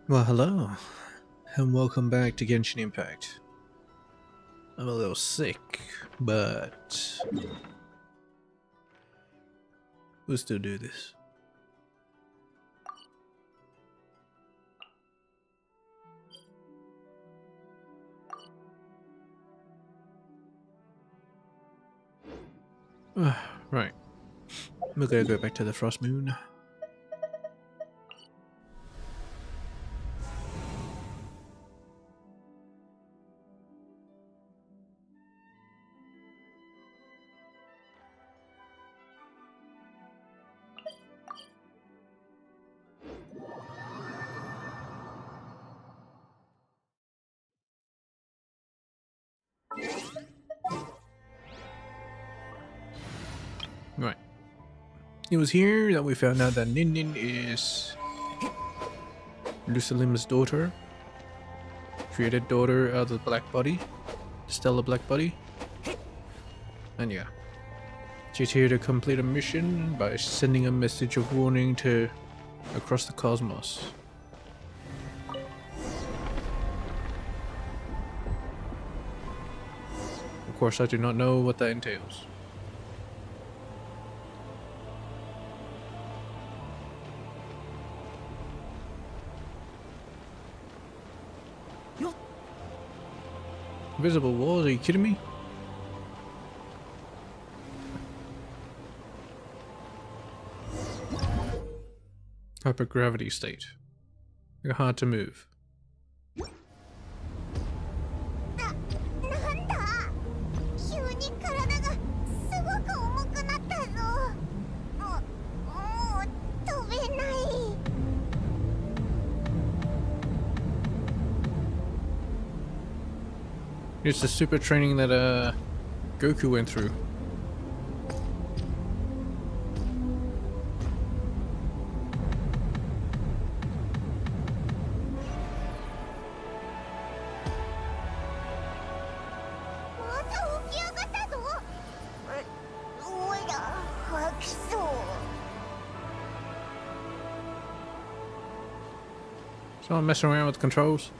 Well, hello, and welcome back to Genshin Impact. I'm a little sick, but we'll still do this. Right, we're gonna go back to the Frost Moon. Right. It was here that we found out that Nin is Lucilim's daughter, created daughter of the Black Body, Stella Black Body. And yeah, she's here to complete a mission by sending a message of warning to across the cosmos. Of course, I do not know what that entails. Invisible walls? Are you kidding me? Hypergravity state. They're hard to move. It's the super training that Goku went through. Someone messing around with the controls?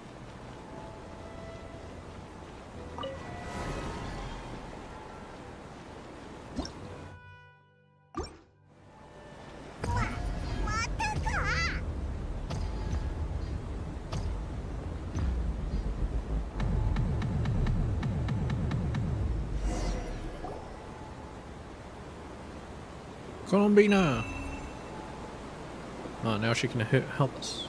Colombina! Oh, now she can help us.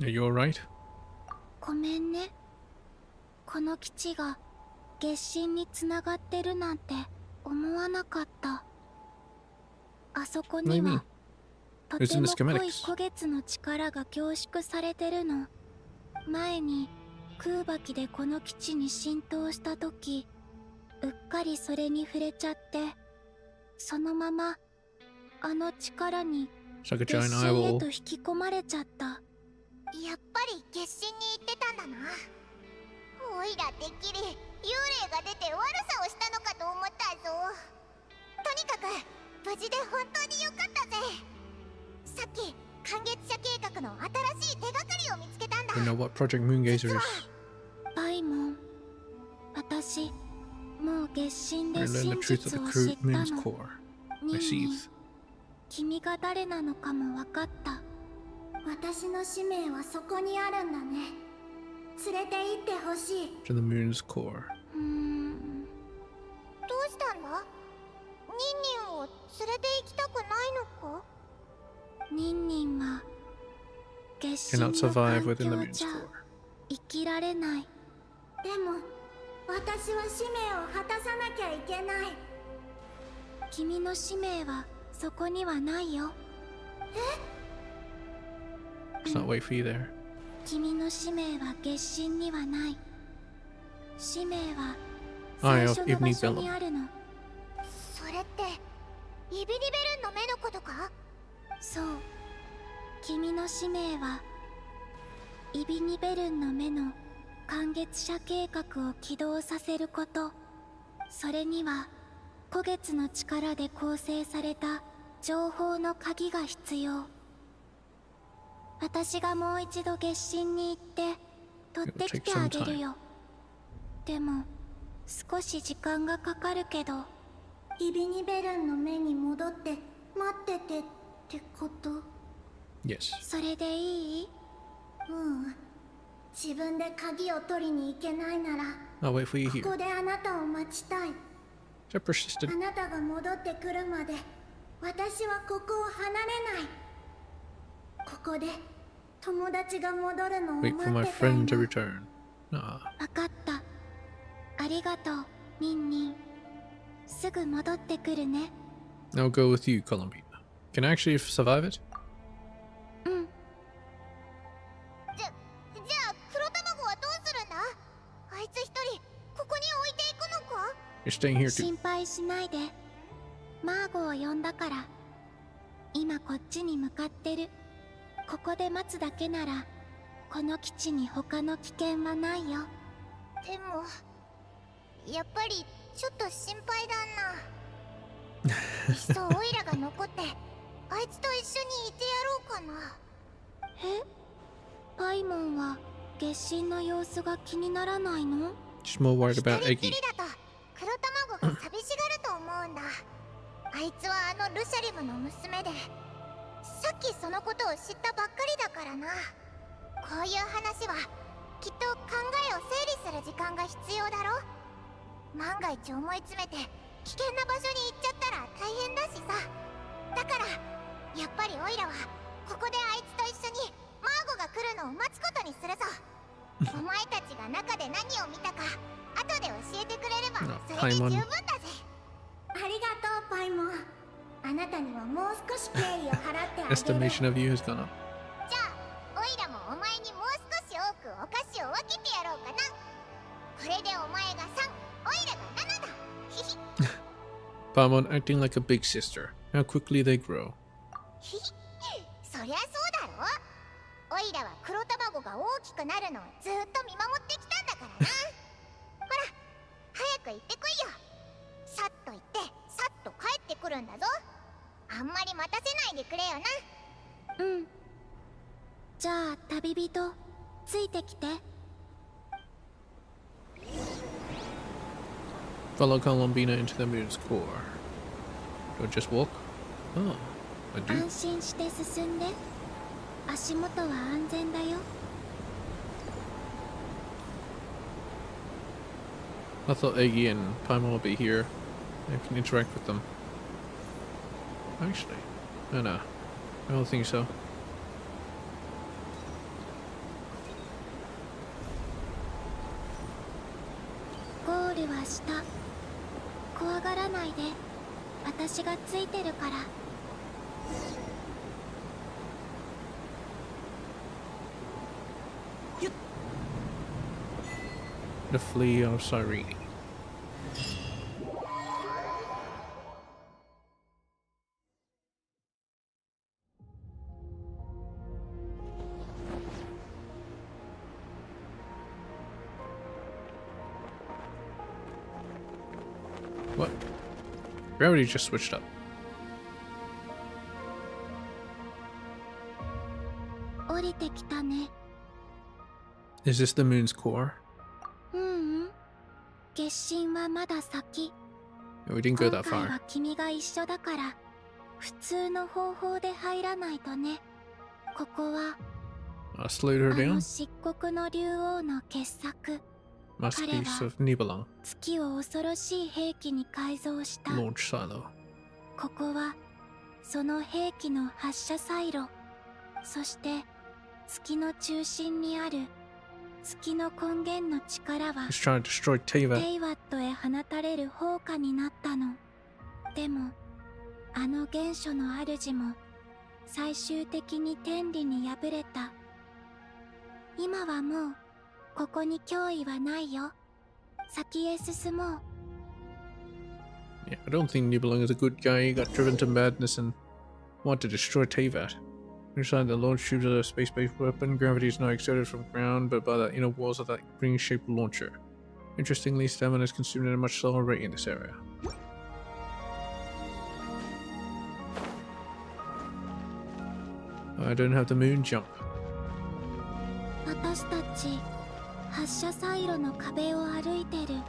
Are you alright? ごめんね。この基地が月神につながってるなんて思わなかった。あそこにはとても濃い古月の力が凝縮されてるの。前に空爆でこの基地に浸透した時、うっかりそれに触れちゃって、そのままあの力に月神へと引き込まれちゃった。やっぱり月神に行ってたんだな。おいらてっきり幽霊が出て悪さをしたのかと思ったぞ。とにかく無事で本当によかったぜ。さっき寒月社計画の新しい手がかりを見つけたんだ。You know what Project Moongazer is? パイモン、私もう月神で真実を知ったの。ニンニン、君が誰なのかも分かった。私の使命はそこにあるんだね。連れて行ってほしい。To the moon's core. どうしたんだ？ニンニンを連れて行きたくないのか？ニンニンは月神の環境じゃ生きられない。でも私は使命を果たさなきゃいけない。君の使命はそこにはないよ。 Let's not wait for you there. 君の使命は月神にはない。使命は I 最 of 初の場 Ibn 所 Bellum. にあるの。それってイビリベルンの目のことか？そう、君の使命はイビニベルンの目の感月者計画を起動させること。それには古月の力で構成された情報の鍵が必要。私がもう一度月神に行って取ってきてあげるよ。でも少し時間がかかるけど。イビニベルンの目に戻って待っててってこと？ Yes. それでいい？自分で鍵を取りに行けないなら I'll wait for you こ here. こであなたを待ちたい。 So persistent. あなたが戻ってくるまで私はここを離れない。ここで友達が戻るのを Wait 待 for my ってたい friend to の。 return. Ah. わかった。ありがとう、ニンニン。すぐ戻ってくるね。 I'll go with you, Columbina. Can I actually survive it? うん。じゃあ黒卵はどうするんだ？あいつ一人ここに置いていくのか？ You're staying here too. 心配しないで。マーゴを呼んだから。今こっちに向かってる。ここで待つだけならこの基地に他の危険はないよ。でもやっぱりちょっと心配だな。いっそオイラが残ってあいつと一緒にいてやろうかな。え？パイモンは月神の様子が気にならないの？ Just more worried 一 about 人っき Eggy. りだと黒卵が寂しがると思うんだ。あいつはあのルシャリムの娘でさっきそのことを知ったばっかりだからな。こういう話はきっと考えを整理する時間が必要だろ。万が一思い詰めて危険な場所に行っちゃったら大変だしさ。だからやっぱりオイラはここであいつと一緒にマーゴが来るのを待つことにするぞ。お前たちが中で何を見たか後で教えてくれればそれで十分だぜ。ありがとうパイモン。あなたにはもう少し敬意を払ってあげる。 Estimation of you has gone up. じゃあオイラもお前にもう少し多くお菓子を分けてやろうかな。これでお前が3、オイラが7だ。ひひ Paimon acting like a big sister. How quickly they grow. ひひそりゃそうだろ。オイラは黒卵が大きくなるのをずっと見守ってきたんだからな。ほら早く行ってこいよ。さっと行ってさっと帰ってくるんだぞ。あんまり待たせないでくれよな。うん。じゃあ旅人ついてきて。 Follow Columbina into the moon's core. Don't just walk. Oh, I do. 安心して進んで。足元は安全だよ。 I thought Eggy and Paimon would be here. I can interact with them. Actually, no. I don't think so. ゴールは下。怖がらないで。私がついてるから。 The Flea of Cyrene. What? Gravity just switched up. 降りてきたね。 Is this the moon's core? ううん。月神はまだ先。 We didn't go 今 that 回 far. は君が一緒だから普通の方法で入らないとね。ここは Slowed her あ down. の漆黒の竜王の傑作。 Masterpiece of Nibelung. 月を恐ろしい兵器に改造した。 Launch silo. ここはその兵器の発射サイロ。そして月の中心にある月の根源の力は He's trying to destroy Teva. テイワットへ放たれる砲火になったの。でもあの原初の主も最終的に天理に敗れた。今はもうここに脅威はないよ。先へ進もう。Yeah, I don't think Nibelung is a good guy. He got driven to madness and wanted to destroy Teyvat. Inside the launch tubes of a space-based weapon, gravity is not exerted from ground, but by the inner walls of that ring-shaped launcher. Interestingly, stamina is consumed at a much slower rate in this area. I don't have the moon jump. 私たち発射サイロの壁を歩いてる。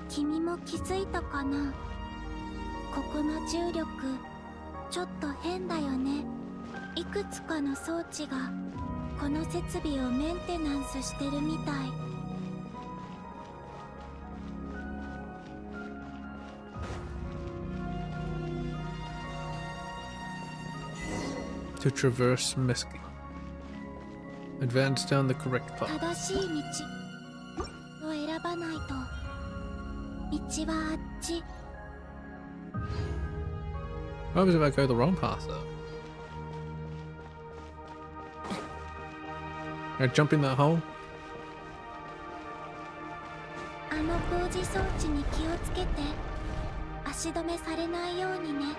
君も気づいたかな？ここの重力ちょっと変だよね。いくつかの装置がこの設備をメンテナンスしてるみたい。To traverse Mesky. Advance down the correct path. 正しい道を選ばないと。道はあっち。What happens if I go the wrong path though? Can I jump in that hole? あの工事装置に気をつけて。足止めされないようにね。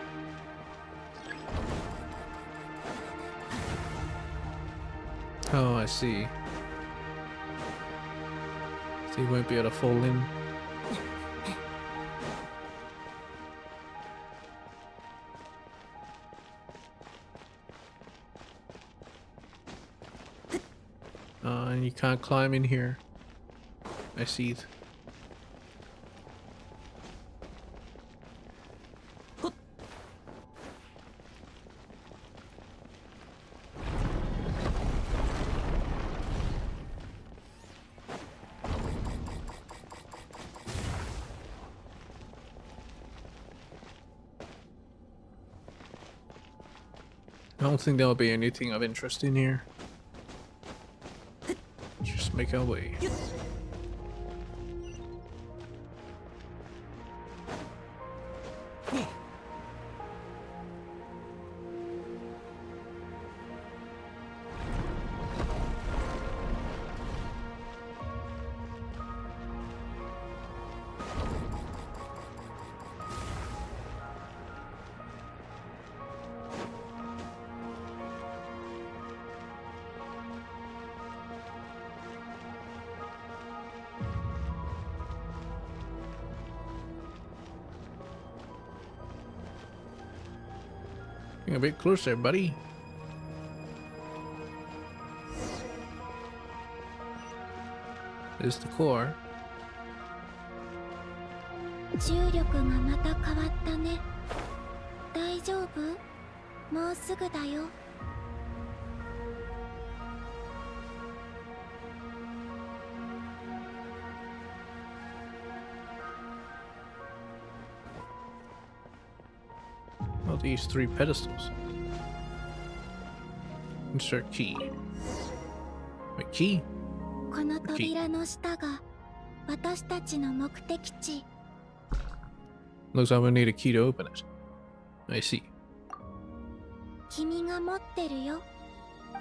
Oh, I see. So you won't be able to fall in. And you can't climb in here. I see. I don't think there'll be anything of interest in here. Just make our way. Getting a bit closer, buddy. There's the core. 重力がまた変わったね。大丈夫？もうすぐだよ。Oh, these three pedestals. Insert key. Wait, key? この扉の下が私たちの目的地。Looks like we need a key to open it. I see. 君が持ってるよ。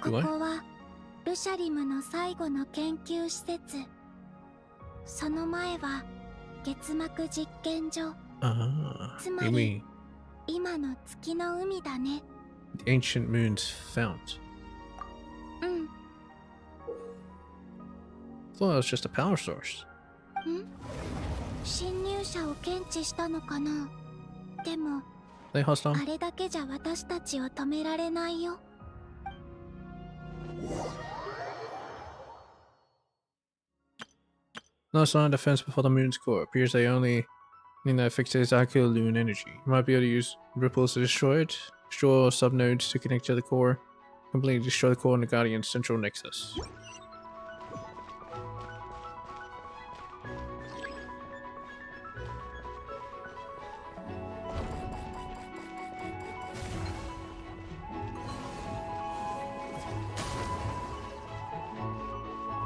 こ Do I? こはルシャリムの最後の研究施設。その前は月膜実験所。 Ah, you つまり mean 今の月の海だね。 the ancient moon's fount. うん。 Thought it was just a power source. 侵入者を検知したのかな。でも They hostile? あれだけじゃ私たちを止められないよ。 No sign of defense before the moon's core. Appears they only need that fixates Akilune energy. You might be able to use ripples to destroy it. Destroy subnodes to connect to the core. Completely destroy the core in the Guardian's central nexus.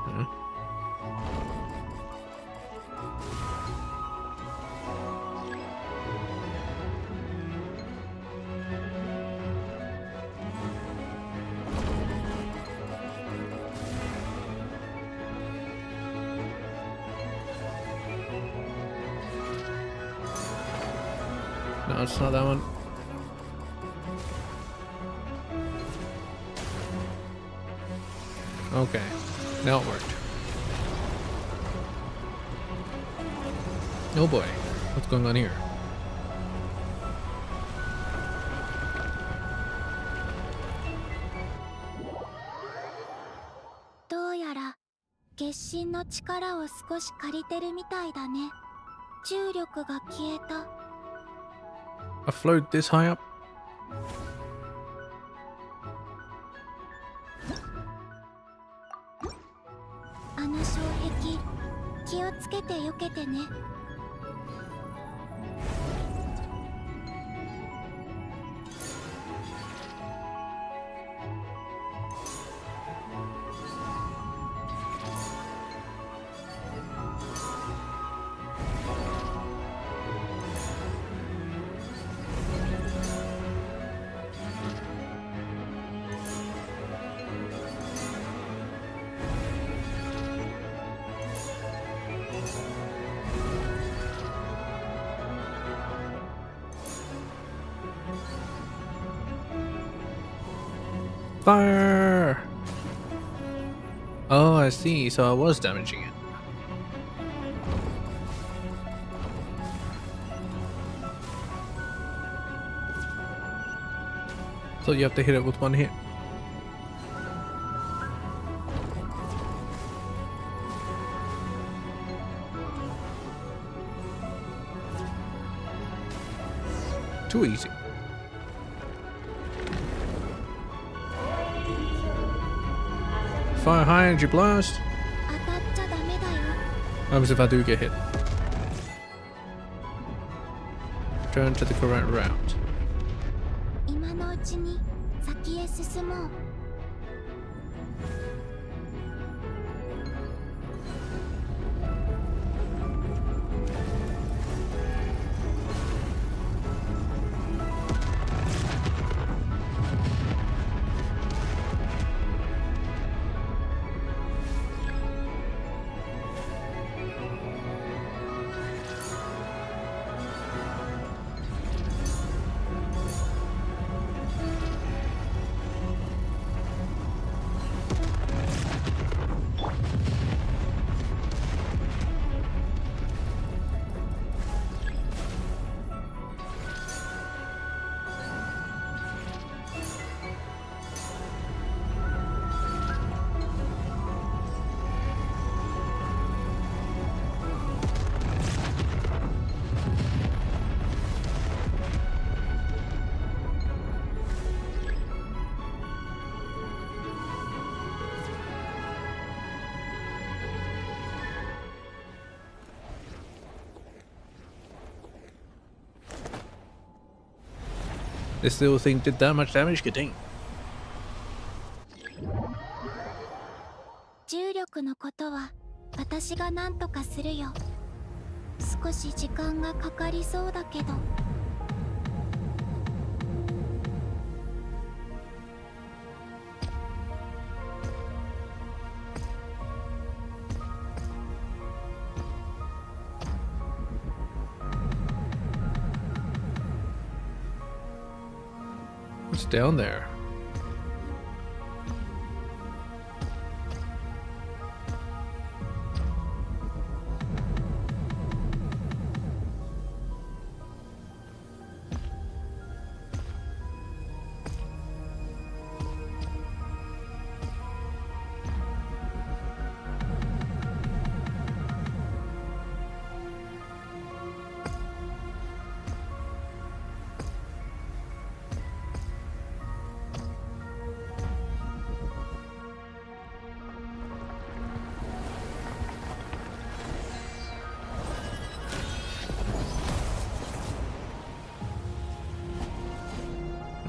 Huh? No, it's not that one. Okay, now it worked. Oh boy, what's going on here?どうやら月神の力を少し借りてるみたいだね。重力が消えた。A float this high up? あの障壁、気をつけて避けてね。Fire! Oh, I see. So I was damaging it. So you have to hit it with one hit. Too easy. Fire high energy blast. 当たっちゃダメだよ。 What happens if I do get hit? Turn to the correct route. 今のうちに先へ進もう。This little thing did that much damage? Good dang. 重力のことは私が何とかするよ。少し時間がかかりそうだけど。What's down there?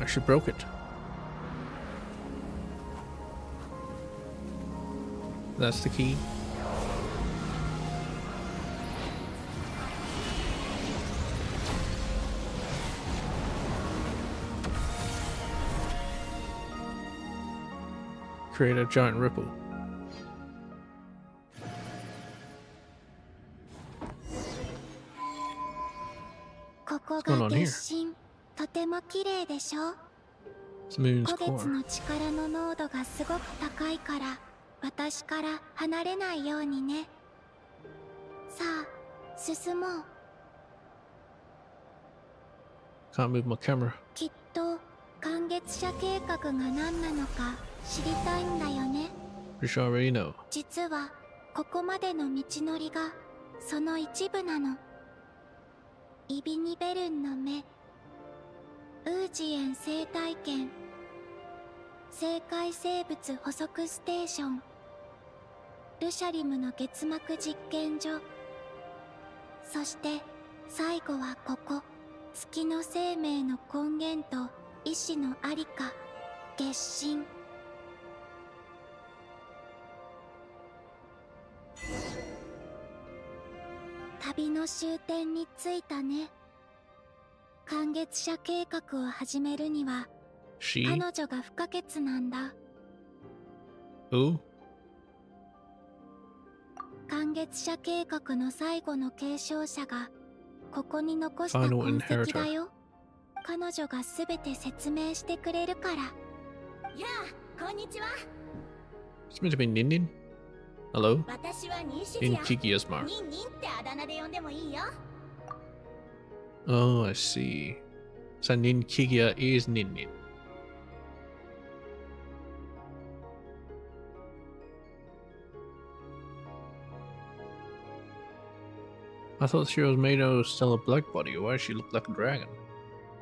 She broke it. That's the key. Create a giant ripple. ここ going が on here? 月神、とても綺麗でしょ。 It's Moon's 古月 core. の力の濃度がすごく高いから私から離れないようにね。さあ進もう。 Can't move my camera. きっと寒月社計画が何なのか知りたいんだよね。 Pretty sure I already know. 実はここまでの道のりがその一部なの。イビニベルンの目、ウージエン生態圏、生界生物捕捉ステーション、ルシャリムの月膜実験所、そして最後はここ、月の生命の根源と意志のありか、月神。旅の終点に着いたね。寒月社計画を始めるには She? 彼女が不可欠なんだ。 Who? 寒月社計画の最後の継承者がここに残した痕 Final 跡だ inheritor. よ。彼女がすべて説明してくれるから。やあ、こんにちは。 It's meant to be Nin. Hello? 私はニンシジ In や。 Kiki's mark. ニンニンってあだ名で呼んでもいいよ。 Oh, I see. So Nin Kikia is Nin Nin. I thought she was made of still a black body. Why does she look like a dragon?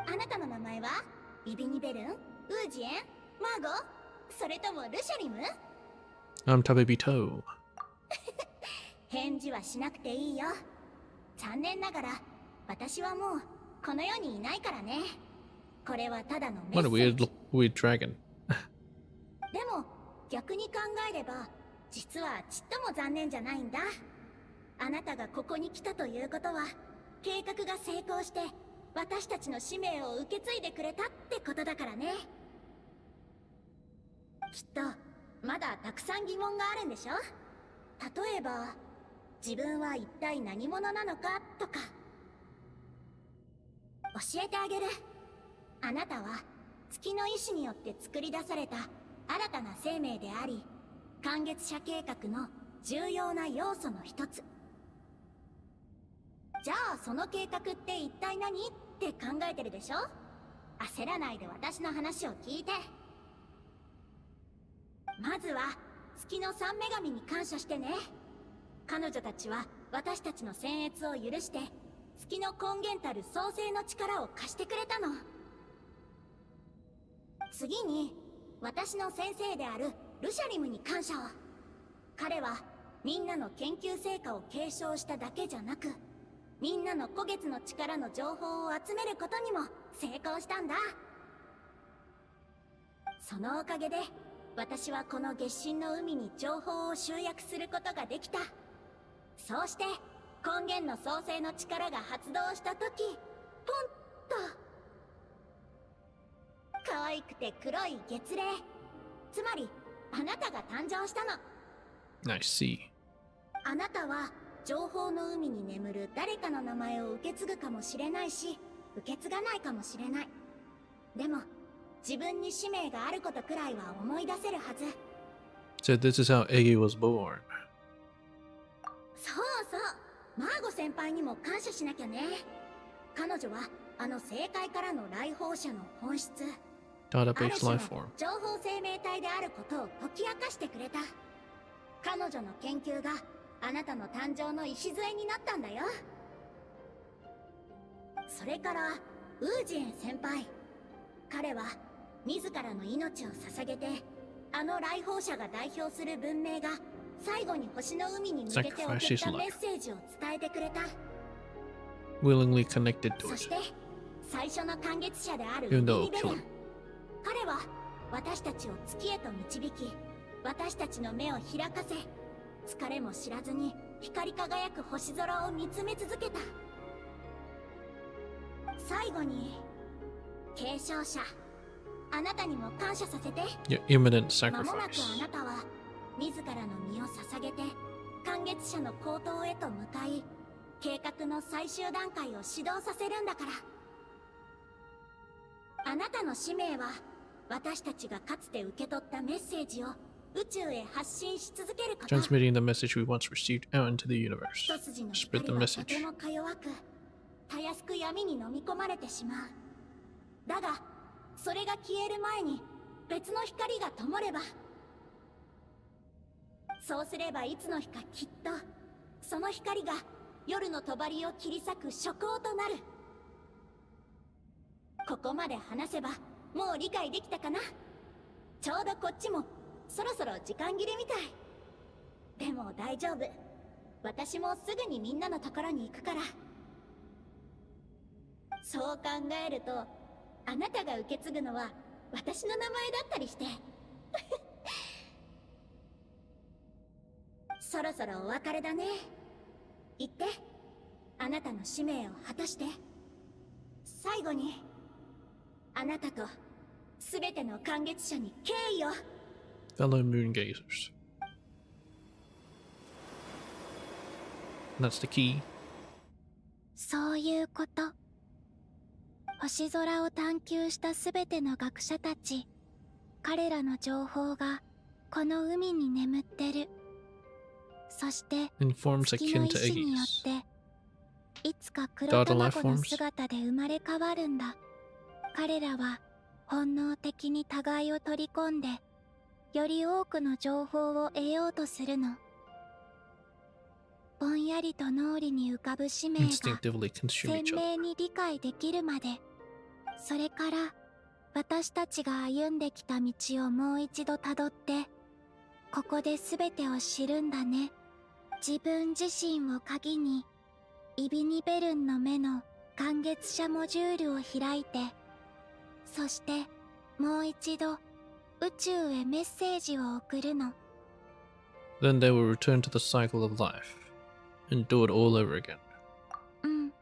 あなたの名前はイビニベルン、ウージエン、マーゴ、それともルシャリム？ I'm Tabibito. 返事はしなくていいよ。残念ながら私はもうこの世にいないからね。これはただのメッ What セ a ージ。 weird dragon. でも逆に考えれば実はちっとも残念じゃないんだ。あなたがここに来たということは計画が成功して私たちの使命を受け継いでくれたってことだからね。きっとまだたくさん疑問があるんでしょ。例えば自分は一体何者なのかとか。教えてあげる。あなたは月の意志によって作り出された新たな生命であり、寒月社計画の重要な要素の一つ。じゃあその計画って一体何って考えてるでしょ。焦らないで私の話を聞いて。まずは月の三女神に感謝してね。彼女たちは私たちの僭越を許して月の根源たる創生の力を貸してくれたの。次に私の先生であるルシャリムに感謝を。彼はみんなの研究成果を継承しただけじゃなく、みんなの古月の力の情報を集めることにも成功したんだ。そのおかげで私はこの月神の海に情報を集約することができた。そうして根源の創生の力が発動した時、ポンと可愛くて黒い月齢、つまりあなたが誕生したの。 I see. あなたは情報の海に眠る誰かの名前を受け継ぐかもしれないし、受け継がないかもしれない。でも自分に使命があることくらいは思い出せるはず。 So this is how Eggy was born. そうそう、マーゴ先輩にも感謝しなきゃね。彼女はあの正解からの来訪者の本質、ある Database 種 life の form. 情報生命体であることを解き明かしてくれた。彼女の研究があなたの誕生の礎になったんだよ。それからウージエン先輩、彼は自らの命を捧げてあの来訪者が代表する文明が最後に星の海に向けて送ったメッセージを伝えてくれた。 Willingly connected to そ it. して最初の感月者である Even イビ though ニベ it ル killed ン him.、彼は私たちを月へと導き、私たちの目を開かせ、疲れも知らずに光り輝く星空を見つめ続けた。最後に継承者、あなたにも感謝させて。 Your imminent 間もなく sacrifice. あなたは自らの身を捧げて感月者の高等へと向かい、計画の最終段階を始動させるんだから。あなたの使命は私たちがかつて受け取ったメッセージを宇宙へ発信し続けること。 Transmitting the message we once received out into the universe. 一筋の Spread the 光はとて message. もか弱く、たやすく闇に飲み込まれてしまう。だがそれが消える前に別の光が灯れば、そうすればいつの日かきっとその光が夜の帳を切り裂く初光となる。ここまで話せばもう理解できたかな。ちょうどこっちもそろそろ時間切れみたい。でも大丈夫、私もすぐにみんなのところに行くから。そう考えるとあなたが受け継ぐのは私の名前だったりしてそろそろお別れだね。行って、あなたの使命を果たして。最後にあなたと全ての観月者に敬意を。 Fellow moon gazers. That's the key. そういうこと。星空を探求したすべての学者たち、彼らの情報がこの海に眠ってる。そして Informs 月の akin 意 to 志によ Aegis. っていつか黒 Data life 卵の forms? 姿で生まれ変わるんだ。彼らは本能的に互いを取り込んで、より多くの情報を得ようとするの。ぼんやりと脳裏に浮かぶ使命が Instinctively consume 鮮 each other. 明に理解できるまで、それから私たちが歩んできた道をもう一度たどって、ここで全てを知るんだね。自分自身を鍵に、イビニベルンの目の観月者モジュールを開いて、そしてもう一度宇宙へメッセージを送るの。 Then they will return to the cycle of life and do it all over again. うん。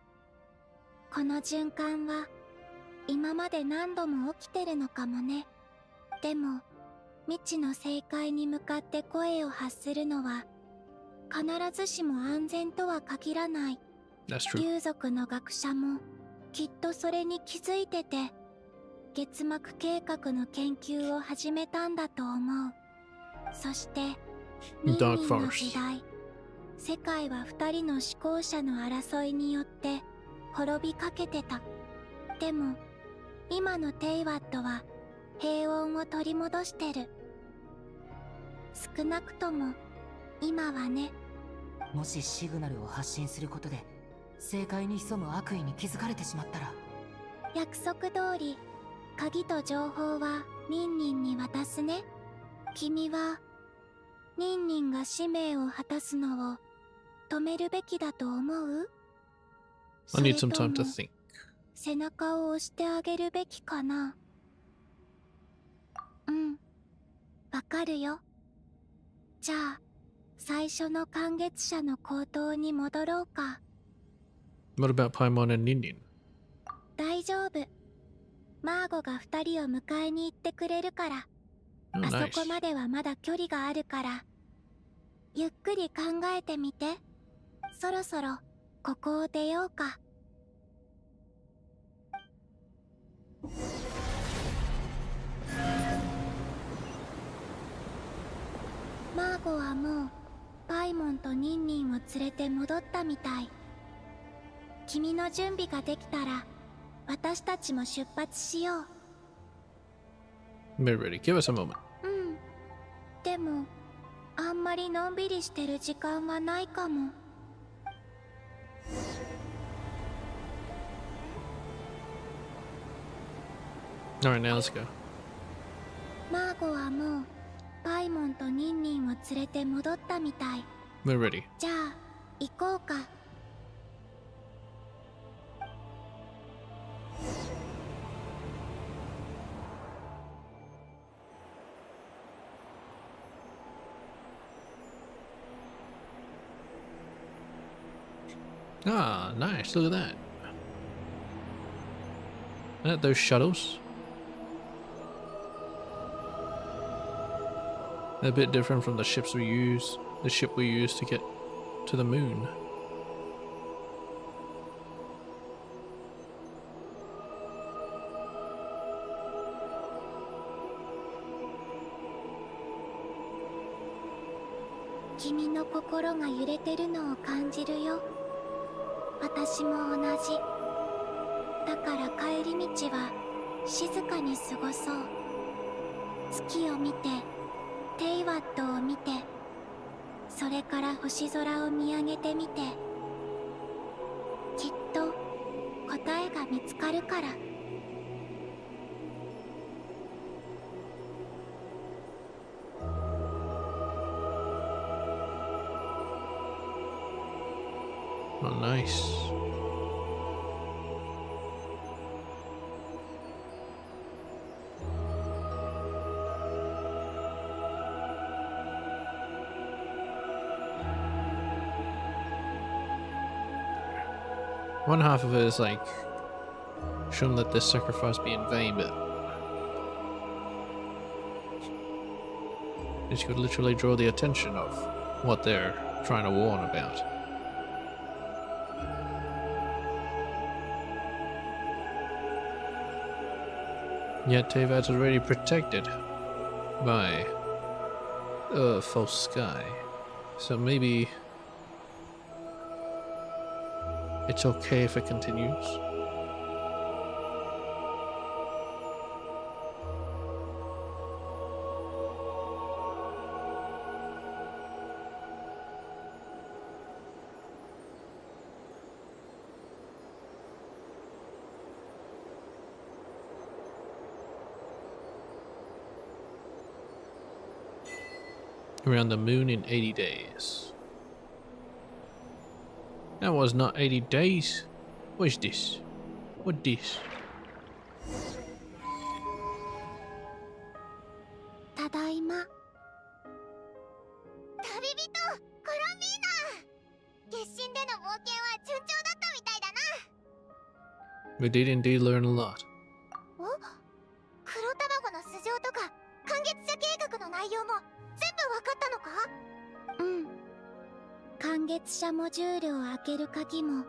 この循環は今まで何度も起きてるのかもね。でも未知の正解に向かって声を発するのは必ずしも安全とは限らない。 That's true. 竜族の学者もきっとそれに気づいてて、月膜計画の研究を始めたんだと思う。そしてニンニン Dark の Forest. 時代、世界は二人の思考者の争いによって滅びかけてた。でも今のテイワットは平穏を取り戻してる。少なくとも今はね。もしシグナルを発信することで正解に潜む悪意に気づかれてしまったら。約束通り鍵と情報はニンニンに渡すね。君はニンニンが使命を果たすのを止めるべきだと思う？ I need some それと time も to think. 背中を押してあげるべきかな。うん、わかるよ。じゃあ最初の観月者の口頭に戻ろうか。 What about Paimon and Ninin? 大丈夫。マーゴが二人を迎えに行ってくれるから。 Oh, あそ nice. こまではまだ距離があるから、ゆっくり考えてみて。そろそろここを出ようか。マーゴはもうパイモンとニンニンを連れて戻ったみたい。君の準備ができたら私たちも出発しよう。 We're ready. Give us a moment. うん。でもあんまりのんびりしてる時間はないかも。Alright, now let's go. マーゴはもうパイモンとニンニンを連れて戻ったみたい。 We're ready. じゃあ行こうか。Ah, nice. Look at that. Aren't those shuttles? They're a bit different from the ships we use. The ship we use to get to the moon. 君の心が揺れてるのを感じるよ。私も同じ。だから帰り道は静かに過ごそう。月を見て、テイワットを見て、それから星空を見上げてみて、きっと答えが見つかるから。Oh, nice. One half of it is like, shouldn't let this sacrifice be in vain, but it could literally draw the attention of what they're trying to warn about. Yet Teyvat's already protected by a false sky, so maybe it's okay if it continues. Around the moon in 80 days. That was not 80 days. What is this? What this? ただいま。旅人コロンビーナ、月神での冒険は順調だったみたいだな。 We did indeed learn a lot. お、黒卵の素性とか完月者計画の内容も全部わかったのか？うん。完月者モジュールを開ける鍵も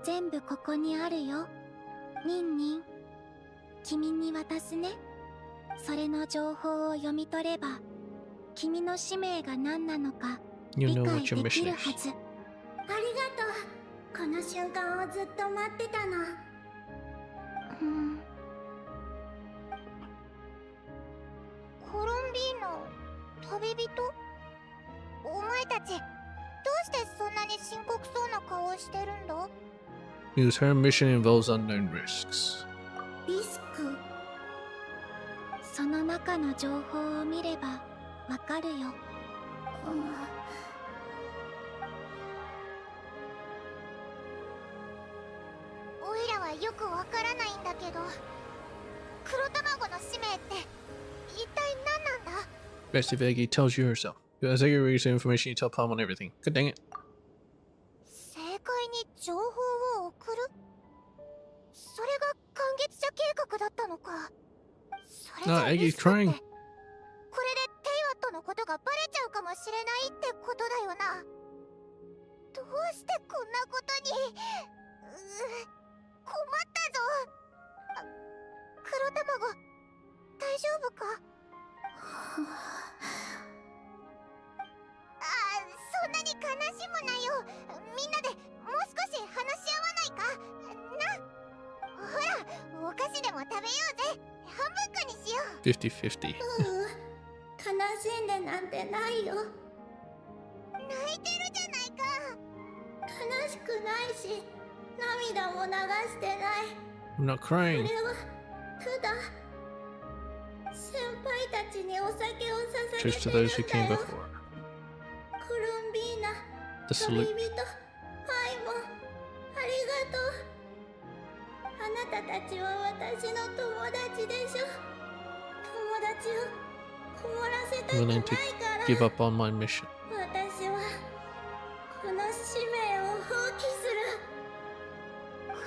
全部ここにあるよ。ニンニン、君に渡すね。それの情報を読み取れば、君の使命が何なのか You 理 know 解 what your でき mission るは is. ず。ありがとう。この瞬間をずっと待ってたの。コロンビーナ、旅人？お前たち、どうしてそんなに深刻そうな顔をしてるんだ？ Because her mission involves unknown risks. リスク。その中の情報を見ればわかるよ。おいらはよくわからないんだけど、黒卵の使命って一体何なんだ？ Best if Eggy tells you herself. As Eggy reads the information, you tell Palm on everything. God dang it. 正解に情報を送る？それが完月者計画だったのか。それじゃ Eggy's リスクって trying. これでテイワットのことがバレちゃうかもしれないってことだよな。どうしてこんなことに。困ったぞ。黒卵、大丈夫か？そんなに悲しむなよ。みんなでもう少し話し合わないかな。ほら、お菓子でも食べようぜ。半分こにしよう。 50-50. 悲しんでなんてないよ。泣いてるじゃないか。悲しくないし、涙も流してない。 I'm not こ crying. れはただ先輩たちにお酒を捧げ Cheers to てる those who ん came だよ。 before. コロンビーナ、 The 旅 salute. 人、パイモン、ありがとう。あなたたちは私の友達でしょ。友達を困らせたくない Willing か to ら。 give up on my mission. 私はこの使命を放棄する。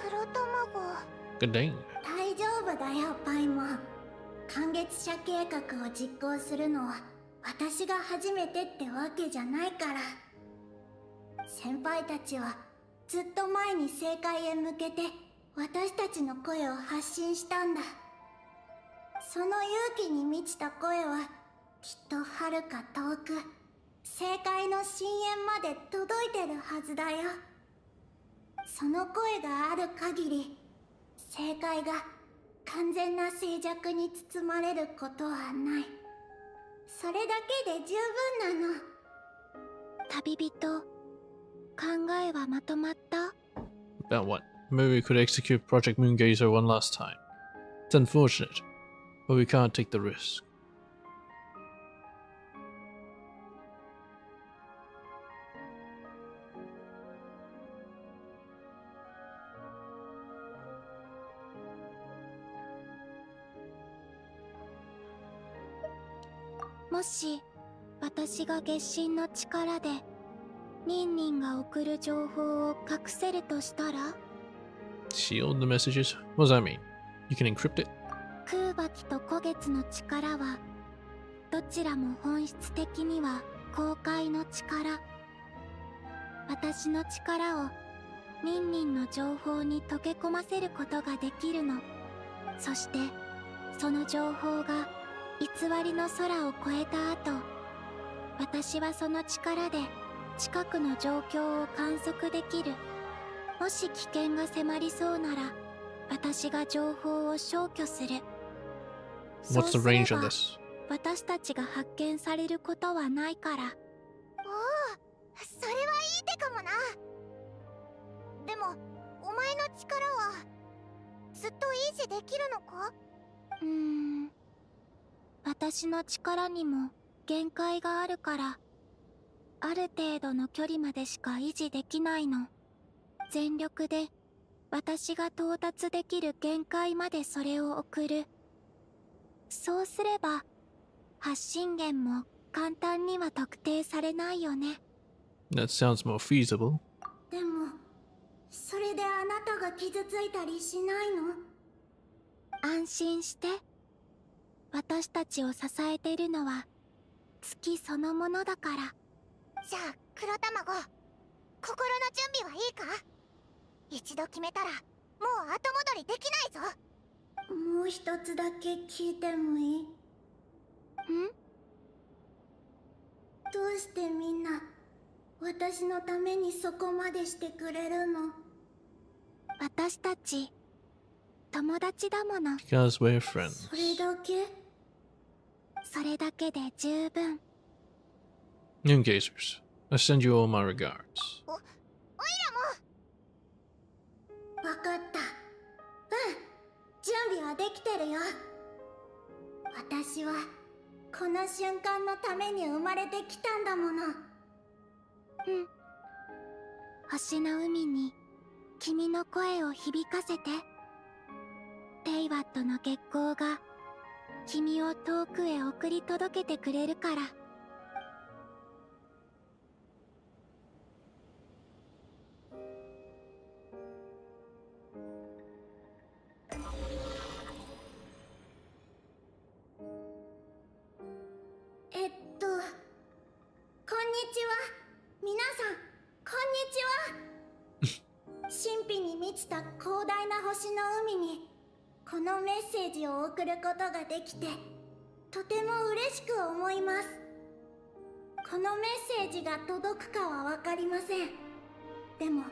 黒卵。God dang. 大丈夫だよ、パイモン。完月者計画を実行するのは私が初めてってわけじゃないから。先輩たちはずっと前に正解へ向けて私たちの声を発信したんだ。その勇気に満ちた声はきっと遥か遠く正解の深淵まで届いてるはずだよ。その声がある限り、正解が完全な静寂に包まれることはない。それだけで十分なの。旅人、考えはまとまった？ About what? Maybe we could execute Project Moongazer one last time. It's unfortunate, but we can't take the risk. もし私が月神の力でニンニンが送る情報を隠せるとしたら、 Shield the messages? What does that mean? You can encrypt it? 空爆と古月の力はどちらも本質的には公開の力。私の力をニンニンの情報に溶け込ませることができるの。そしてその情報が偽りの空を越えた後、私はその力で近くの状況を観測できる。もし危険が迫りそうなら私が情報を消去する。 What's the そうすれ range ば on this? 私たちが発見されることはないから。おお、それはいい手かもな。でもお前の力はずっと維持できるのか？私の力にも限界があるから、ある程度の距離までしか維持できないの。全力で私が到達できる限界までそれを送る。そうすれば発信源も簡単には特定されないよね。 That sounds more feasible. でも、それであなたが傷ついたりしないの？安心して。私たちを支えてるのは月そのものだから。じゃあ黒卵、心の準備はいいか？一度決めたらもう後戻りできないぞ。もう一つだけ聞いてもいい？どうしてみんな私のためにそこまでしてくれるの？私たち友達だもの。 Because we're friends. それだけ？それだけで十分。 Noongazers, I send you all my regards. おいらも。わかった。準備はできてるよ。私はこの瞬間のために生まれてきたんだもの。星の海に君の声を響かせて。テイワットの月光が君を遠くへ送り届けてくれるから。こんにちは。皆さん、こんにちは。神秘に満ちた広大な星の海にこのメッセージを送ることができてとても嬉しく思います。このメッセージが届くかは分かりません。でも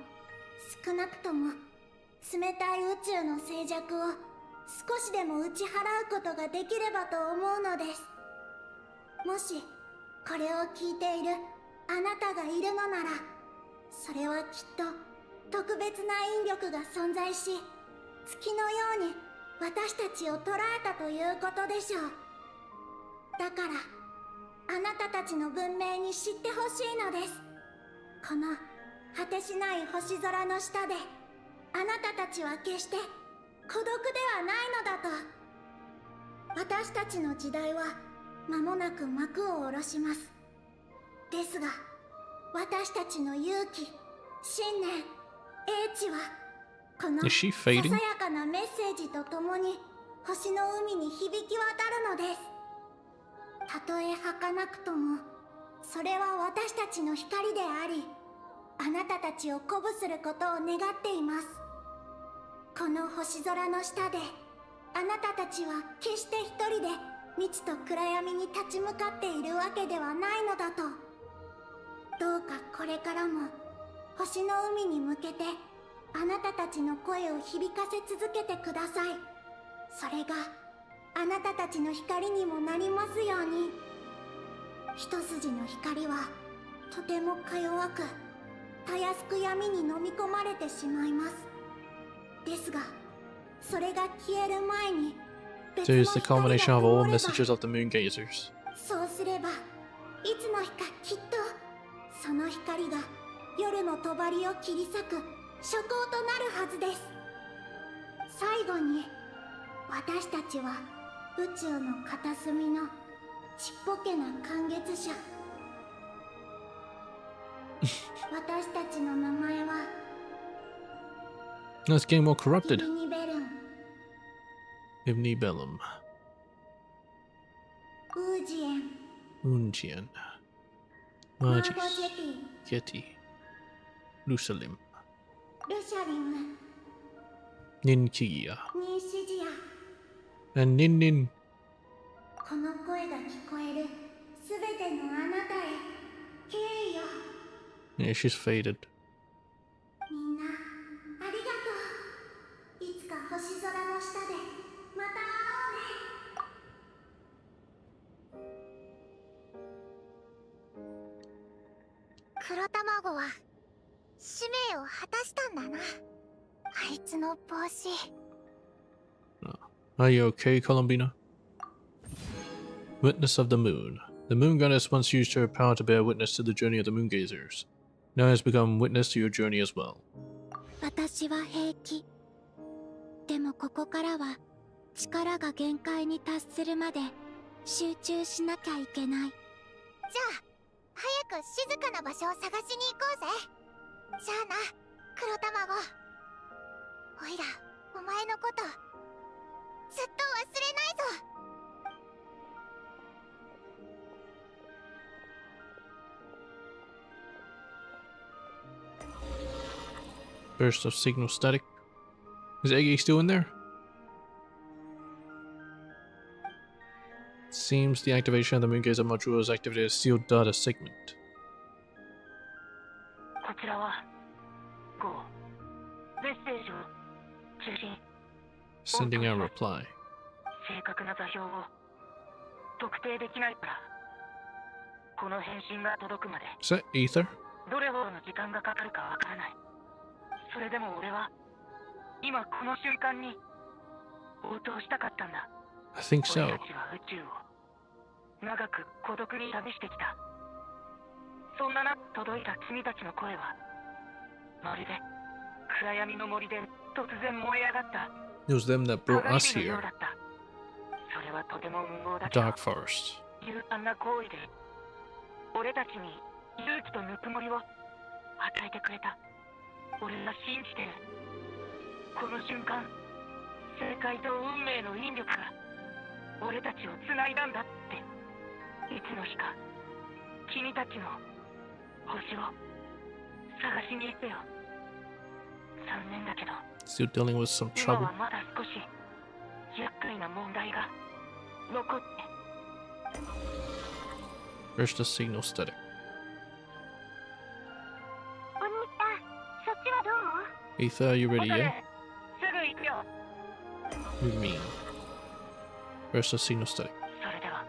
少なくとも冷たい宇宙の静寂を少しでも打ち払うことができればと思うのです。もしこれを聞いているあなたがいるのなら、それはきっと特別な引力が存在し、月のように私たちを捉えたということでしょう。だからあなたたちの文明に知ってほしいのです。この果てしない星空の下であなたたちは決して孤独ではないのだと。私たちの時代は間もなく幕を下ろします。ですが私たちの勇気、信念、英知はこの Is she ささ fading? やかなメッセージとともに星の海に響き渡るのです。たとえ儚くともそれは私たちの光であり、あなたたちを鼓舞することを願っています。この星空の下であなたたちは決して一人で未知と暗闇に立ち向かっているわけではないのだと。どうかこれからも星の海に向けてあなたたちの声を響かせ続けてください。それがあなたたちの光にもなりますように。一筋の光はとてもか弱く、たやすく闇に飲み込まれてしまいます。ですがそれが消える前に So it's the culmination of all messages of the moon gazers. そうすればいつの日かきっとその光が夜の帳を切り裂く初光となるはずです。最後に私たちは宇宙の片隅のちっぽけな感月者私たちの名前は No, it's getting more corrupted. イビニベルン、 Ibni Bellum. ウージエン、 Unjian. マー Magis. ゴジェティ、 Getty. Lusalim. ルシャリム、 Ninkiya. ニンシジア。 And Nin. この声が聞こえるすべてのあなたへ敬意を。 Yeah, she's faded. みんなありがとう。いつか星空の下でまた会おうね。黒卵は使命を果たしたんだな。あいつの帽子。 Are you okay, Columbina? Witness of the Moon. The Moon Goddess once used her power to bear witness to the journey of the Moon Gazers. Now has become witness to your journey as well. 私は平気。でもここからは力が限界に達するまで集中しなきゃいけない。じゃあ早く静かな場所を探しに行こうぜ。じゃあな黒卵。おいらお前のことずっと忘れないぞ。Burst of signal static. Is Eggy still in there? Seems the activation of the Moon Gazer module has activated a sealed data segment. こちらは5メッセージを中心。 Sending out a reply. 正確な座標を特定できないからこの返信が届くまで Is that Ether? どれほどの時間がかかるかわからない。それでも俺は今この瞬間に応答したかったんだ。 I think so. 俺たちは宇宙を長く孤独に旅してきた。そんな中届いた君たちの声はまるで暗闇の森で突然燃え上がった It was them that brought us 鏡のよ here. うだった。それはとても無謀だけど Dark Forest. 勇敢な行為で俺たちに勇気とぬくもりを与えてくれた。俺は信じてる。この瞬間正解と運命の引力が俺たちをつないだんだって。いつの日か君たちの星を探しに行ってよ。残念だけど Still dealing with some 今 trouble. はまだ少し厄介な問題が残って。 Burst of signal static. お兄ちゃんそっちはどうも。 Ether, are you ready 後で yet? すぐ行くよ。 What do you mean? Burst of signal static. それでは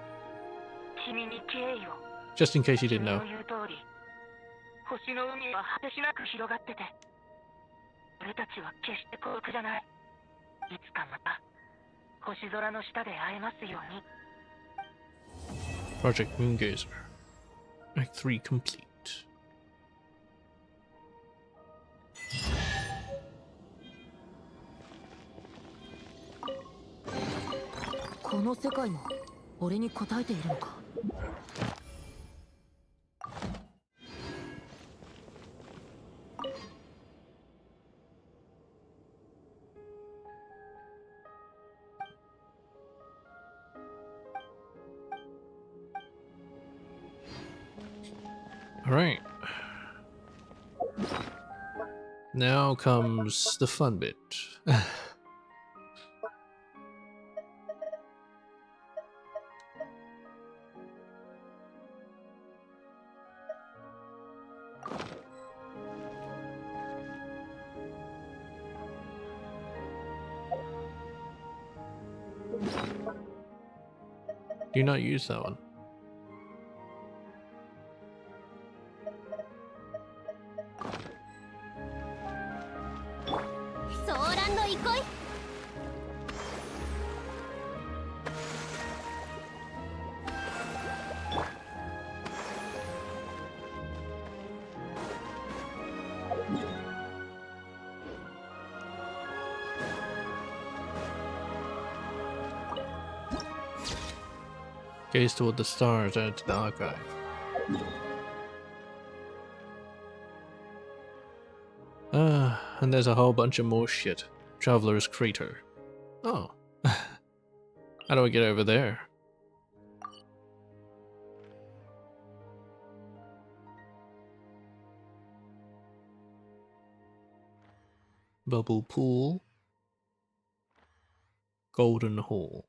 君に敬意を。 Just in case you 君 didn't の know. 言う通り星の海は果てしなく広がってて俺たちは決して孤独じゃない。いつかまた星空の下で会えますように。 Project Moon Gazer. Act 3 complete. この世界も俺に応えているのか。 Alright. Now comes the fun bit. Do not use that one. Gaze toward the stars, add to the archive. And there's a whole bunch of more shit. Traveler's Crater. Oh. How do I get over there? Bubble Pool. Golden Hall.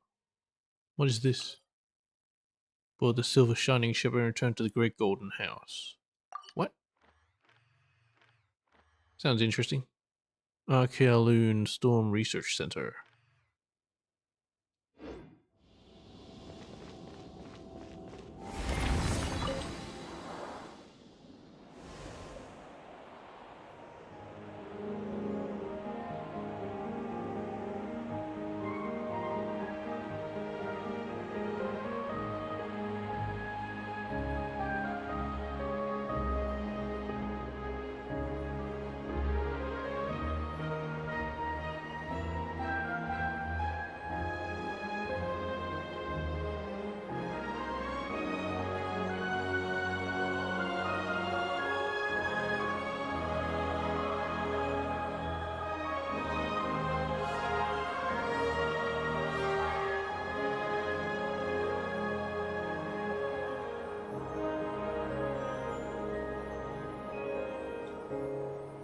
What is this? Board the silver shining ship and return to the Great Golden House. What? Sounds interesting. Archealoon Storm Research Center.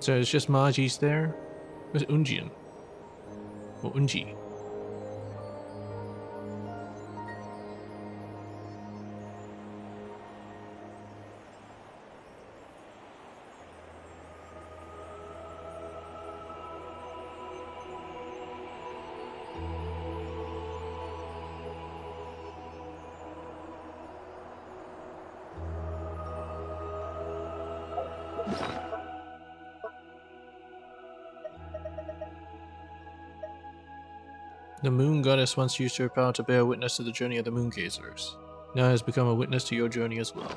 So it's just Margie's there? Where's Unjian? Or Unji? The Moon Goddess once used her power to bear witness to the journey of the Moon Gazers. Now has become a witness to your journey as well.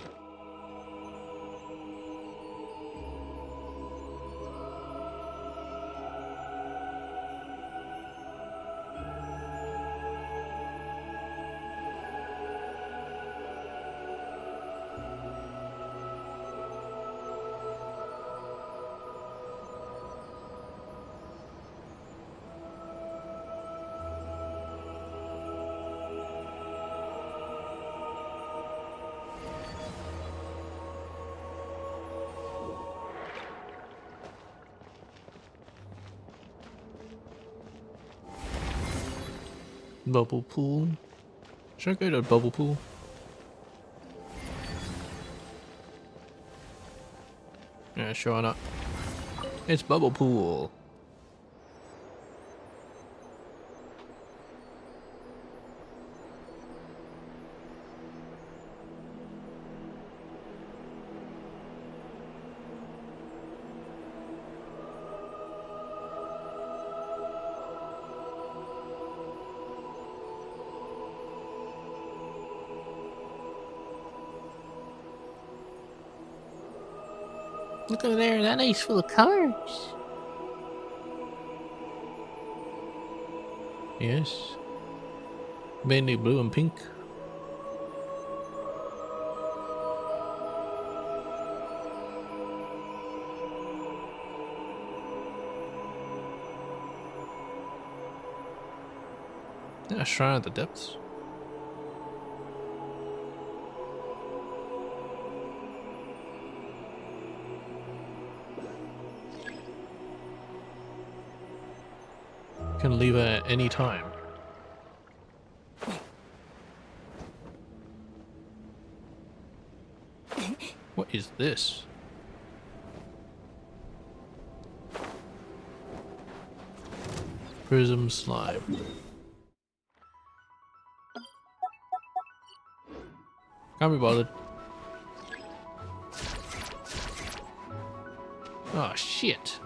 Bubble Pool. Should I go to Bubble Pool? Yeah, sure not. It's Bubble Pool. Look over there, that ice full of colors. Yes. Mainly blue and pink. Yeah, Shrine of the Depths. Can leave at any time. What is this? Prism slime. Can't be bothered. Oh shit.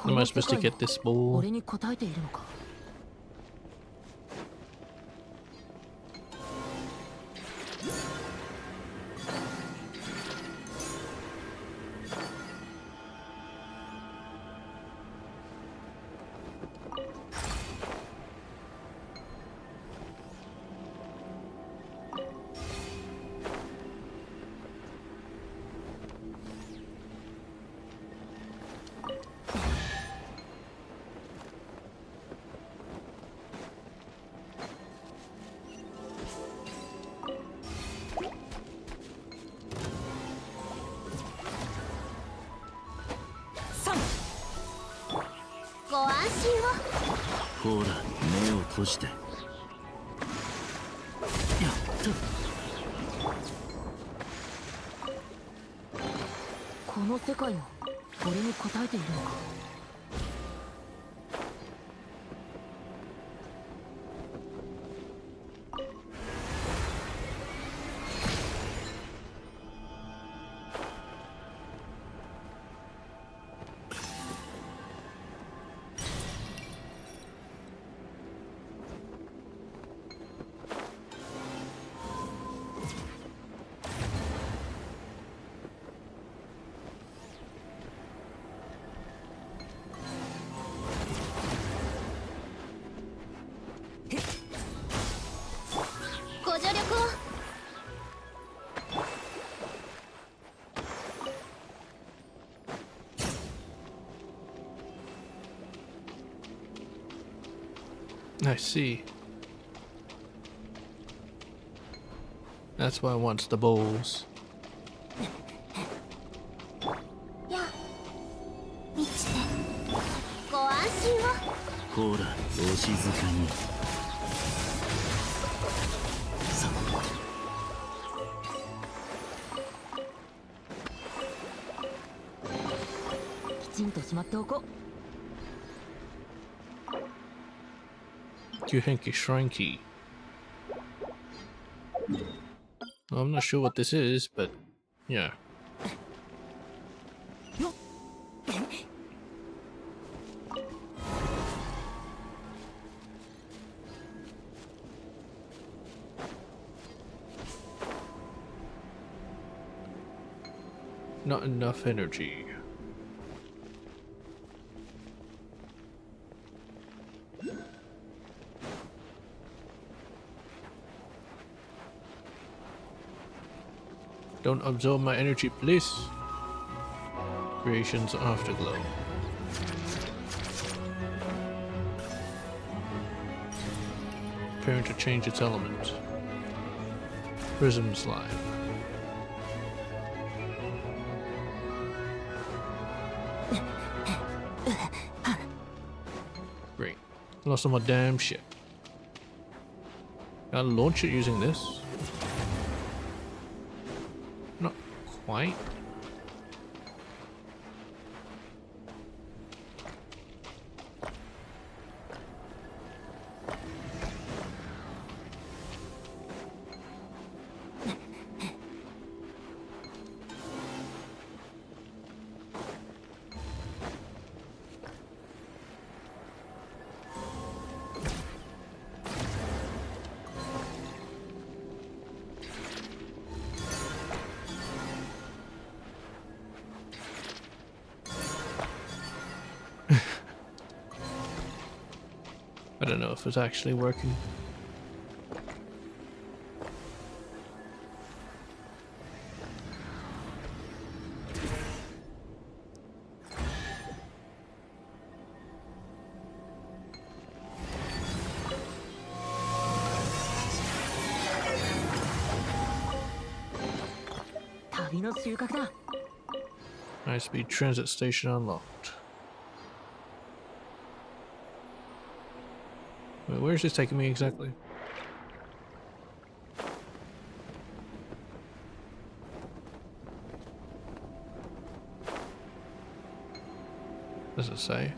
Am I supposed to get this ball? 俺に答えているのか。ご安心を。ほら、目を閉じて。やった。この世界も俺に答えているのか。ご助力を。I see. That's why I want the bowls. やあ、満ちて。ご安心を。ほら、お静かに。さきちんとしまっておこう。 Hanky Shrinky. I'm not sure what this is, but yeah. Not enough energy. Don't absorb my energy, please. Creation's afterglow. Preparing to change its element. Prism slime. Great. Lost all my damn shit. Can I launch it using this? Not quite. I don't know if it's actually working. の収穫だ。 High speed transit station unlocked. Wait, where is this taking me exactly? Does it say?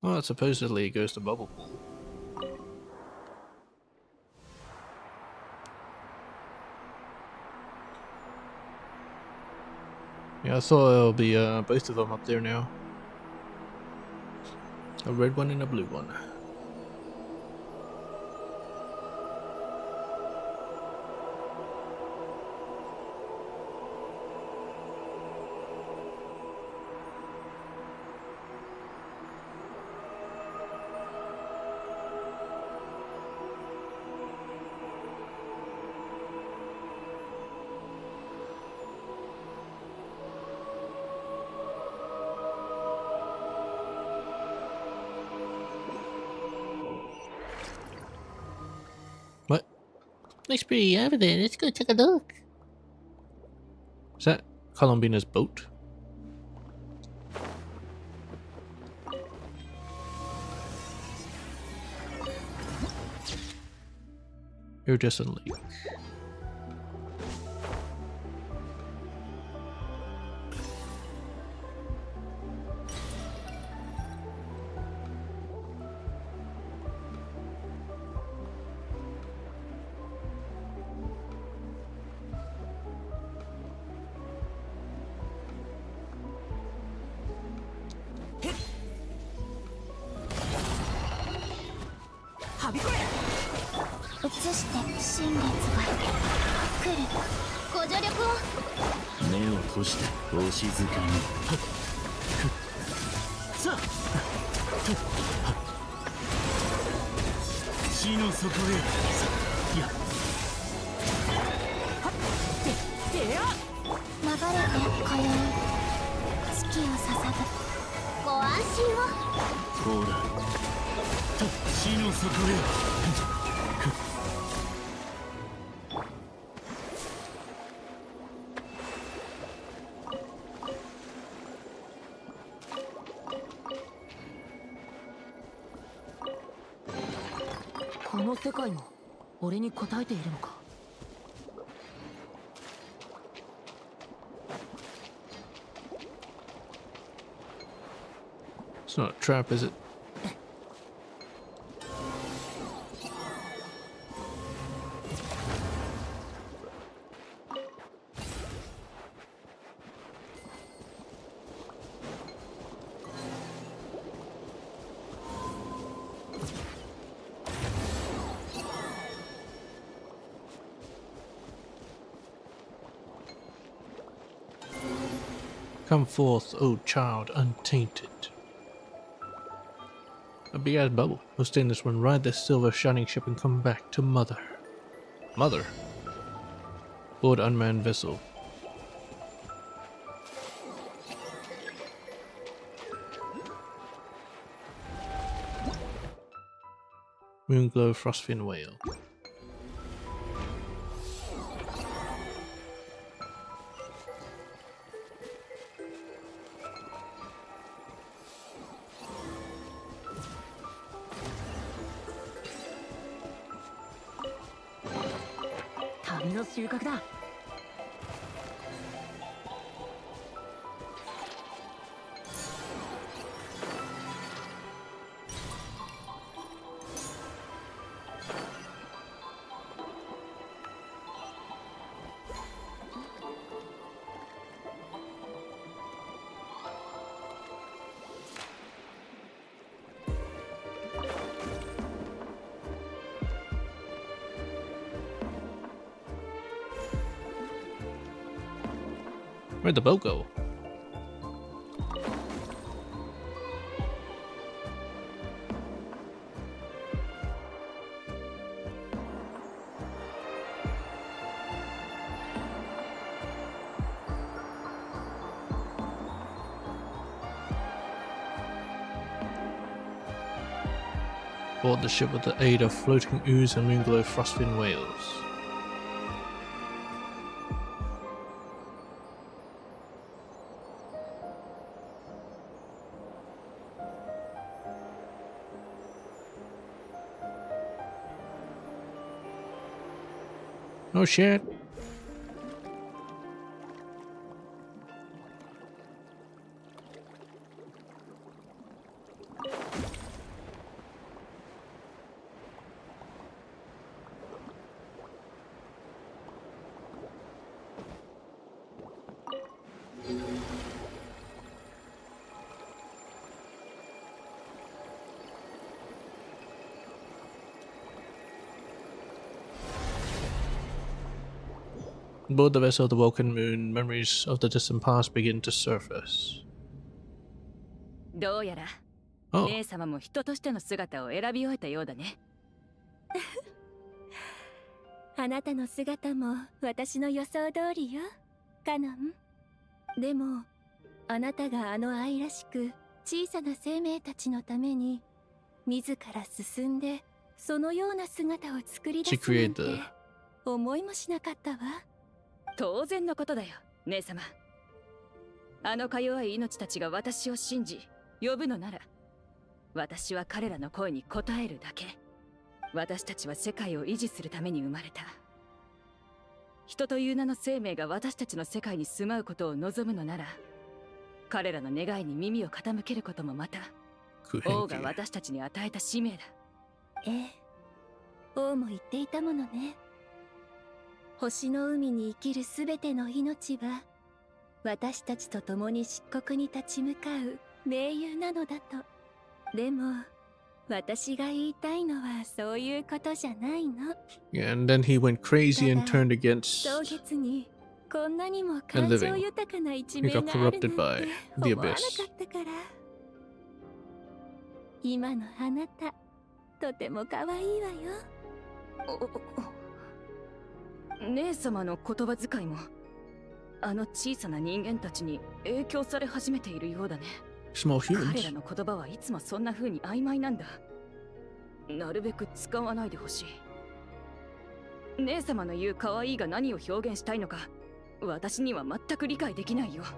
Well, supposedly it goes to Bubble Pool. Yeah, I thought it'll be both of them up there now. A red one and a blue one. What? Looks pretty over there. Let's go take a look. Is that Columbina's boat? Iridescent Lake.移して新月が来る。ご助力を。目を閉じてお静かに。さあ地の底へ。や流れて通う月を捧ぐ。ご安心を。ほら地の底へ。この世界も俺に応えているのか。 It's not a trap, is it? Come forth, O child untainted. A big ass bubble. We'll stay in this one, ride this silver shining ship and come back to Mother. Mother? Board unmanned vessel. Moonglow frostfin whale.旅の収穫だ。 Where'd the boat go? Board the ship with the aid of floating ooze and moonglow frostfin whales. Oh shit. Aboard the vessel of the Vulcan moon, memories of the distant past begin to surface. どうやら Oh, 姉様も人としての姿を選び終えたようだね。あなたの姿も私の予想通りよ、カノン。でも、あなたがあの愛らしく小さな生命たちのために自ら進んでそのような姿を作り出すなんて She created 思いもしなかったわ。当然のことだよ、姉様。あのか弱い命たちが私を信じ、呼ぶのなら、私は彼らの声に応えるだけ。私たちは世界を維持するために生まれた。人という名の生命が私たちの世界に住まうことを望むのなら、彼らの願いに耳を傾けることもまた、王が Kuhenki. 私たちに与えた使命だ。ええ、王も言っていたものね。星の海に生きるすべての命は、私たちと共に漆黒に立ち向かう盟友なのだと。でも、私が言いたいのはそういうことじゃないの。Yeah, and then he went crazy and turned against 蒼月にこんなにも感情豊かな一面 He が got ある corrupted なん by て the 思わなか abyss. ったから。今のあなた、とても可愛いわよ。姉様の言葉遣いも、あの小さな人間たちに影響され始めているようだね。 Small 彼ら humans. の言葉はいつもそんな風に曖昧なんだ。なるべく使わないでほしい。姉様の言う可愛いが何を表現したいのか、私には全く理解できないよ。も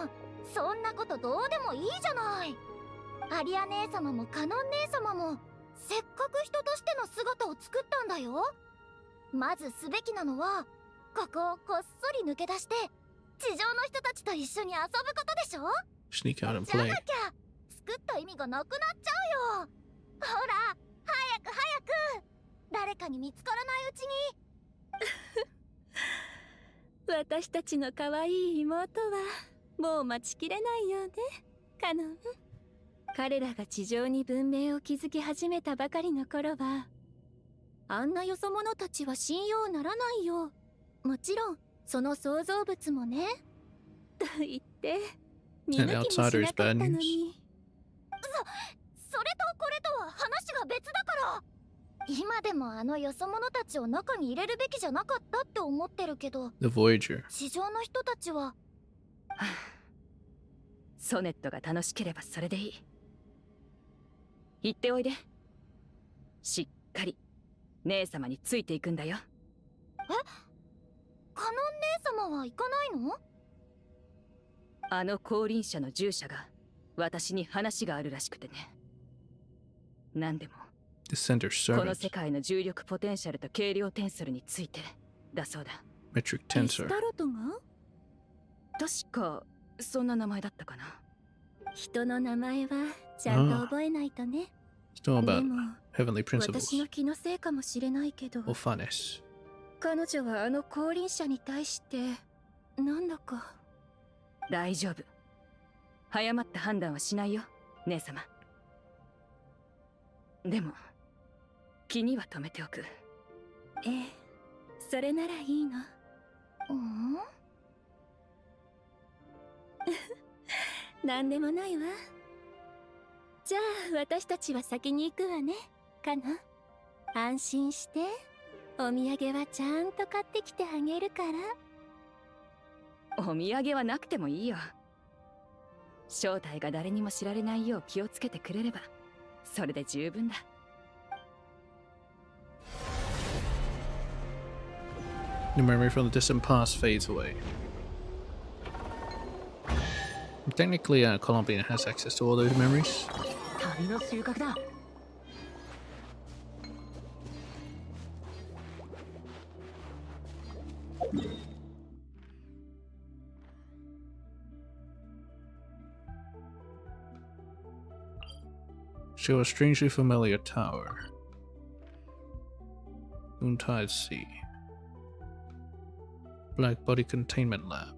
うそんなことどうでもいいじゃない。アリア姉様もカノン姉様もせっかく人としての姿を作ったんだよ。まずすべきなのはここをこっそり抜け出して地上の人たちと一緒に遊ぶことでしょ。 Sneak out and じゃな play. きゃ作った意味がなくなっちゃうよ。ほら早く早く、誰かに見つからないうちに。私たちの可愛い妹はもう待ちきれないよね、カノン。彼らが地上に文明を築き始めたばかりの頃は、あんなよそ者たちは信用ならないよ。もちろんその創造物もね。と言って見抜きもしなかったのに。それとこれとは話が別だから。今でもあのよそ者たちを中に入れるべきじゃなかったって思ってるけど、 The Voyager. 地上の人たちは。はあ、ソネットが楽しければそれでいい。行っておいで。しっかり姉様についていくんだよ。カノン姉様は行かないの？あの降臨者の従者が私に話があるらしくてね。何でも The center この servant. 世界の重力ポテンシャルと軽量テンソルについてだそうだ。 Metric エス tensor. タロトが確かそんな名前だったかな。人の名前はちゃんと覚えないとね。 Still で about も heavenly 私 principles. の気のせいかもしれないけど、 Or funness. 彼女はあの降臨者に対してなんだか。大丈夫。誤った判断はしないよ、姉様。でも気には留めておく。ええ、それならいいの。うんなんでもないわ。じゃあ私たちは先に行くわね、カノン。安心して、お土産はちゃんと買ってきてあげるから。お土産はなくてもいいよ。正体が誰にも知られないよう気をつけてくれればそれで十分だ。The memory from the distant past fades away. Technically, Colombia has access to all those memories. 旅の収穫だ。Show a strangely familiar tower. Moontide Sea. Black Body Containment Lab.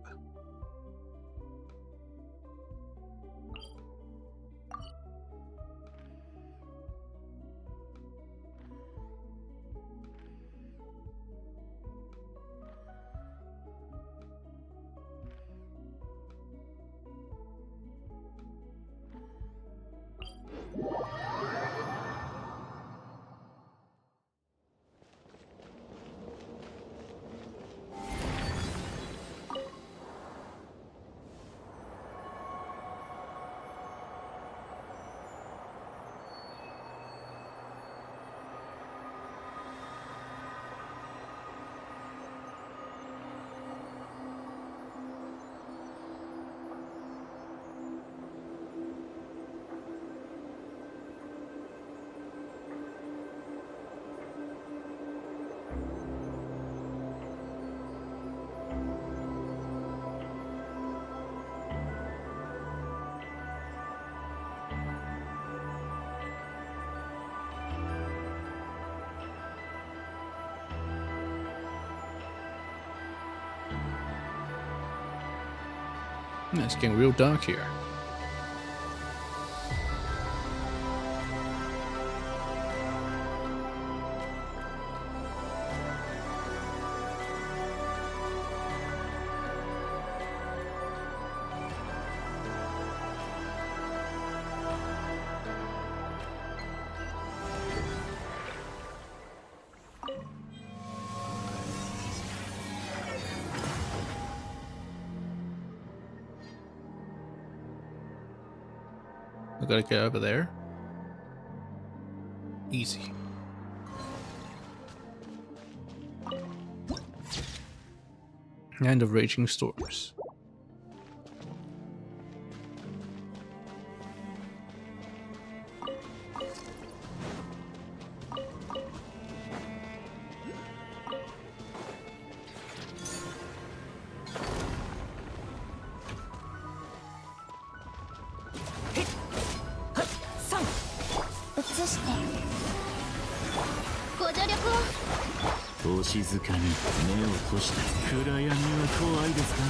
It's getting real dark here. I gotta get over there. Easy. End of Raging Storms.お静かに目を閉して暗闇は怖いですか。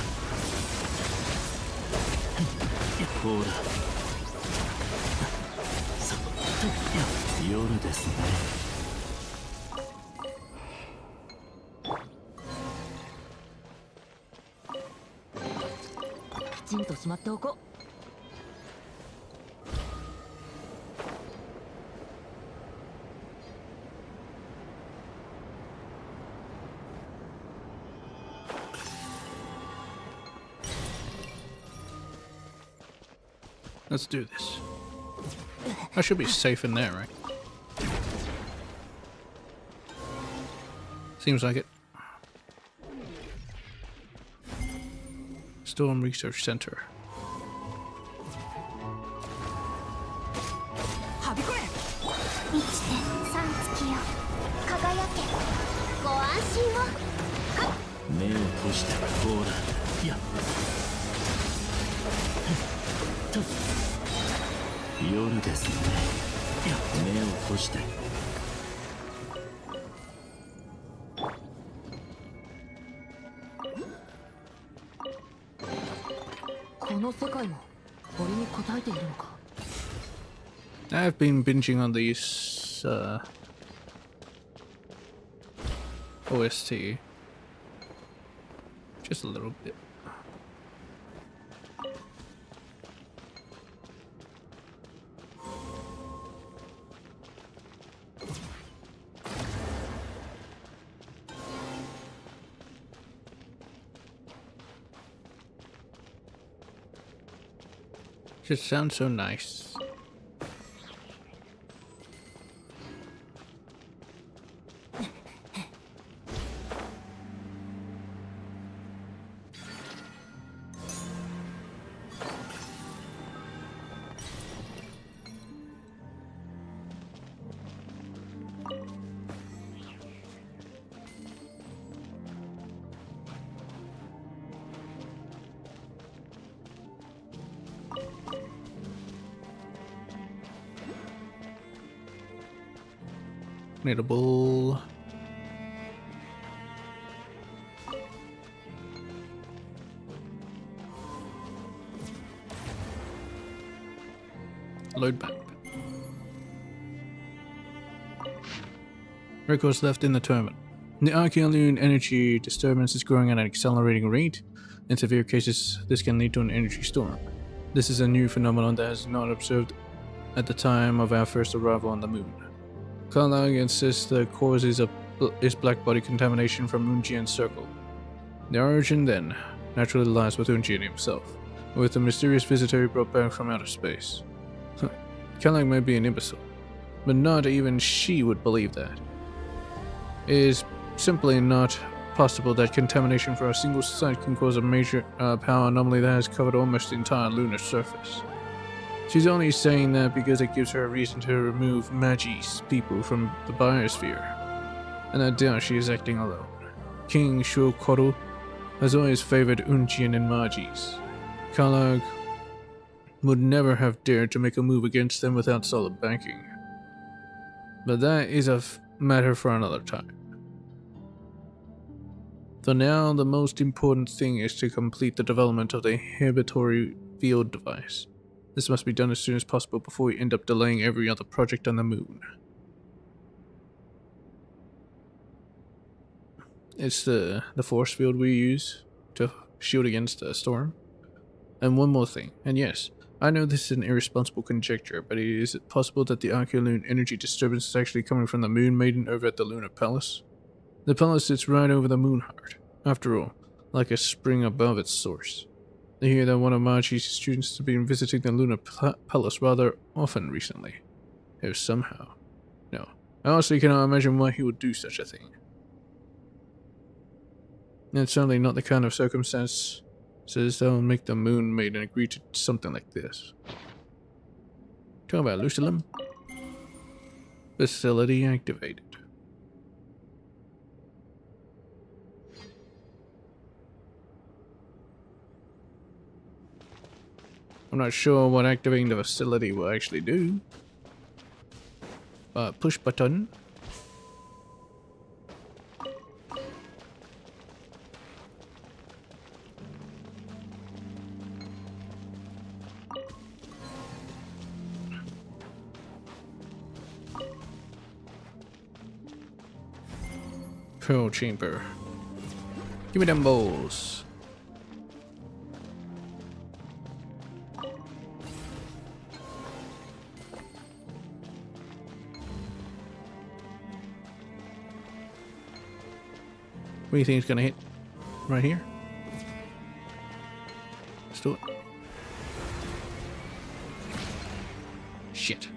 ほらさ夜ですね。きちんとしまっておこう。Let's do this. I should be safe in there, right? Seems like it. Storm Research Center. はびこれ。満ちて三月よ輝けご安心を。目を閉してほらいや夜ですね。いや目を閉して。この世界も俺に応えているのか。I've been binging on these OST just a little bit. Just sounds so nice. Need a bull. Load back. Records left in the terminal. The Archeolune energy disturbance is growing at an accelerating rate. In severe cases, this can lead to an energy storm. This is a new phenomenon that has not observed at the time of our first arrival on the moon. Karlag insists the cause is black body contamination from Unjian's circle. The origin, then, naturally lies with Unjian himself, with the mysterious visitor he brought back from outer space. Karlag may be an imbecile, but not even she would believe that. It is simply not possible that contamination from a single site can cause a major power anomaly that has covered almost the entire lunar surface. She's only saying that because it gives her a reason to remove Magi's people from the biosphere. And I doubt she is acting alone. King Shukoru has always favored Unjian and Magi's. Karlag would never have dared to make a move against them without solid backing. But that is a matter for another time. For now, the most important thing is to complete the development of the inhibitory field device. This must be done as soon as possible before we end up delaying every other project on the moon. It's the force field we use to shield against the storm. And one more thing, and yes, I know this is an irresponsible conjecture, but is it possible that the Archeolune energy disturbance is actually coming from the Moon Maiden over at the Lunar Palace? The palace sits right over the moon heart, after all, like a spring above its source. I hear that one of Machi's students has been visiting the Lunar Palace rather often recently. If somehow. No, I honestly cannot imagine why he would do such a thing. It's certainly not the kind of circumstances that will make the Moon Maiden agree to something like this. Talk about Lucilim. Facility activated. I'm not sure what activating the facility will actually do. Push button. Pearl chamber. Give me them balls. What do you think it's gonna hit? Right here? Let's do it. Shit.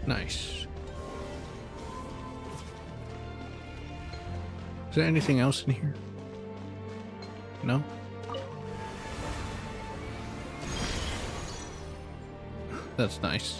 Nice. Is there anything else in here? No? That's nice.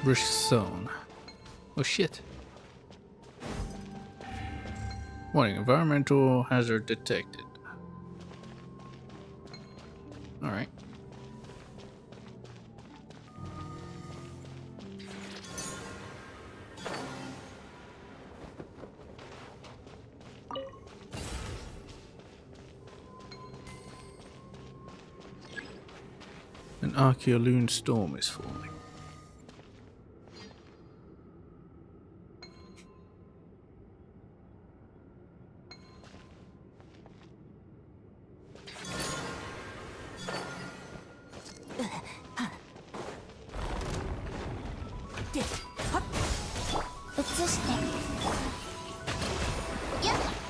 Brush zone. Oh shit. Warning, environmental hazard detected. Alright. An Archeolune storm is forming.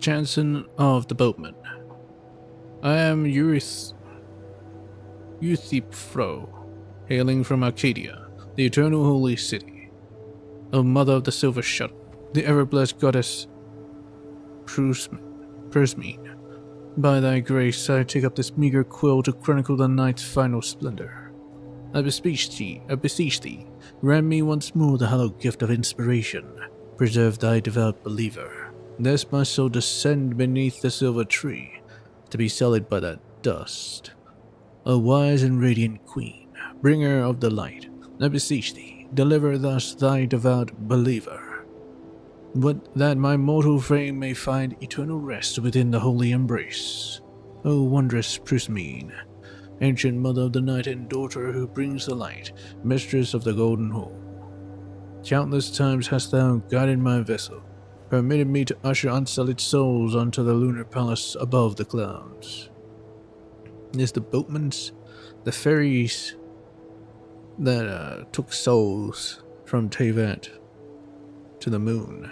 Jansen of the Boatman. I am Euthyphro, hailing from Arcadia, the eternal holy city. O mother of the silver shuttle, the ever-blessed goddess Persmene, by thy grace I take up this meager quill to chronicle the night's final splendor. I beseech thee, grant me once more the hallowed gift of inspiration. Preserve thy devout believer, lest my soul descend beneath the silver tree, to be sullied by that dust. O wise and radiant queen, bringer of the light, I beseech thee, deliver thus thy devout believer, but that my mortal frame may find eternal rest within the holy embrace. O wondrous Persmene, ancient mother of the night and daughter who brings the light, mistress of the golden home. Countless times hast thou guided my vessel, permitted me to usher unsullied souls onto the lunar palace above the clouds. It is the boatmans, the ferries that took souls from Tevat to the moon.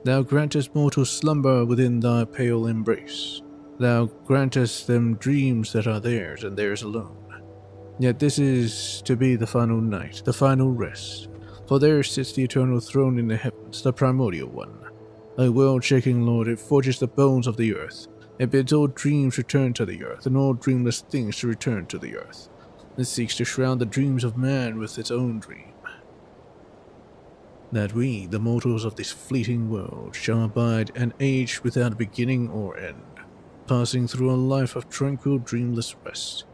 Thou grantest mortals slumber within thy pale embrace. Thou grantest them dreams that are theirs and theirs alone. Yet this is to be the final night, the final rest, for there sits the eternal throne in the heavens, the primordial one. A world-shaking lord, it forges the bones of the earth. It bids all dreams return to the earth, and all dreamless things to return to the earth. It seeks to shroud the dreams of man with its own dream. That we, the mortals of this fleeting world, shall abide an age without beginning or end, passing through a life of tranquil, dreamless rest.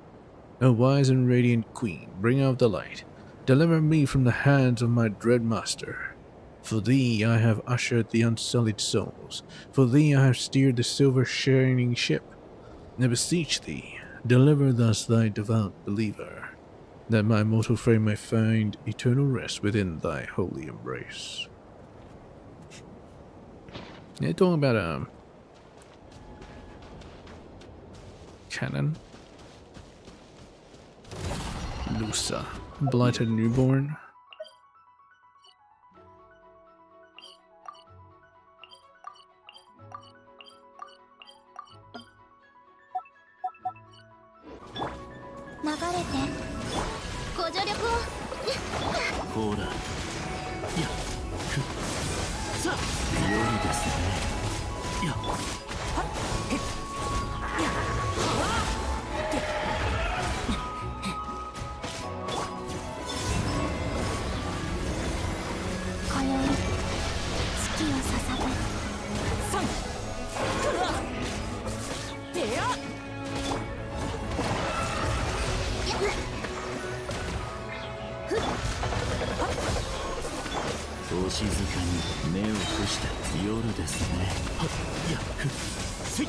O wise and radiant queen, bring out the light. Deliver me from the hands of my dread master. For thee I have ushered the unsullied souls. For thee I have steered the silver shining ship. I beseech thee, deliver thus thy devout believer, that my mortal frame may find eternal rest within thy holy embrace. They're talking about canon. Lusa, blighted newborn.ほら、やっふさあ、夜ですね。やっはっへっやっはっ今宵月を捧ぐさんくらでやお静かに目を伏した夜ですね。はっやっふせい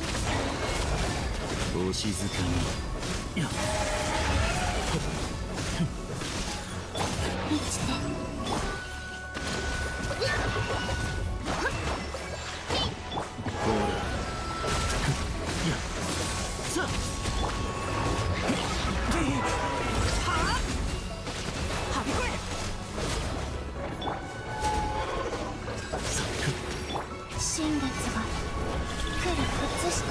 お静かにやっはっ満ちてほらやっさあ新月が来る移して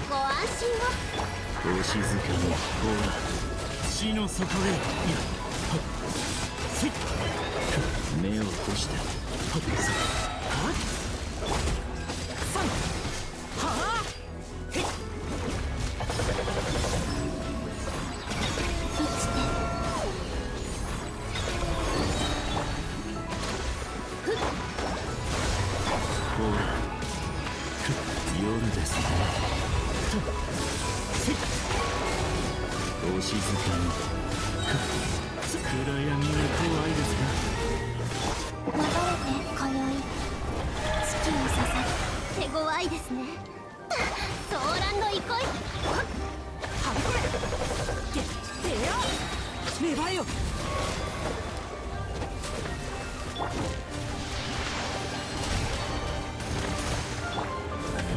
ご安心を。お静かにほら死の底へやっはっせい目を閉してはっさはっさんはあへっ満ちてほら夜ですねせいお静かに暗闇は怖いですが流れて今宵月を捧ぐ手強いですね。ソーランド憩いはびこれでや芽生えよ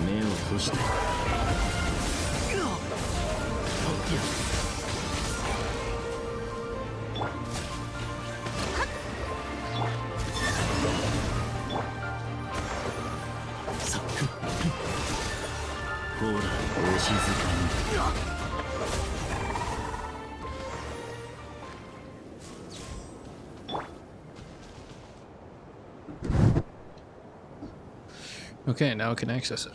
目を閉して静かに。Okay, now I can access it.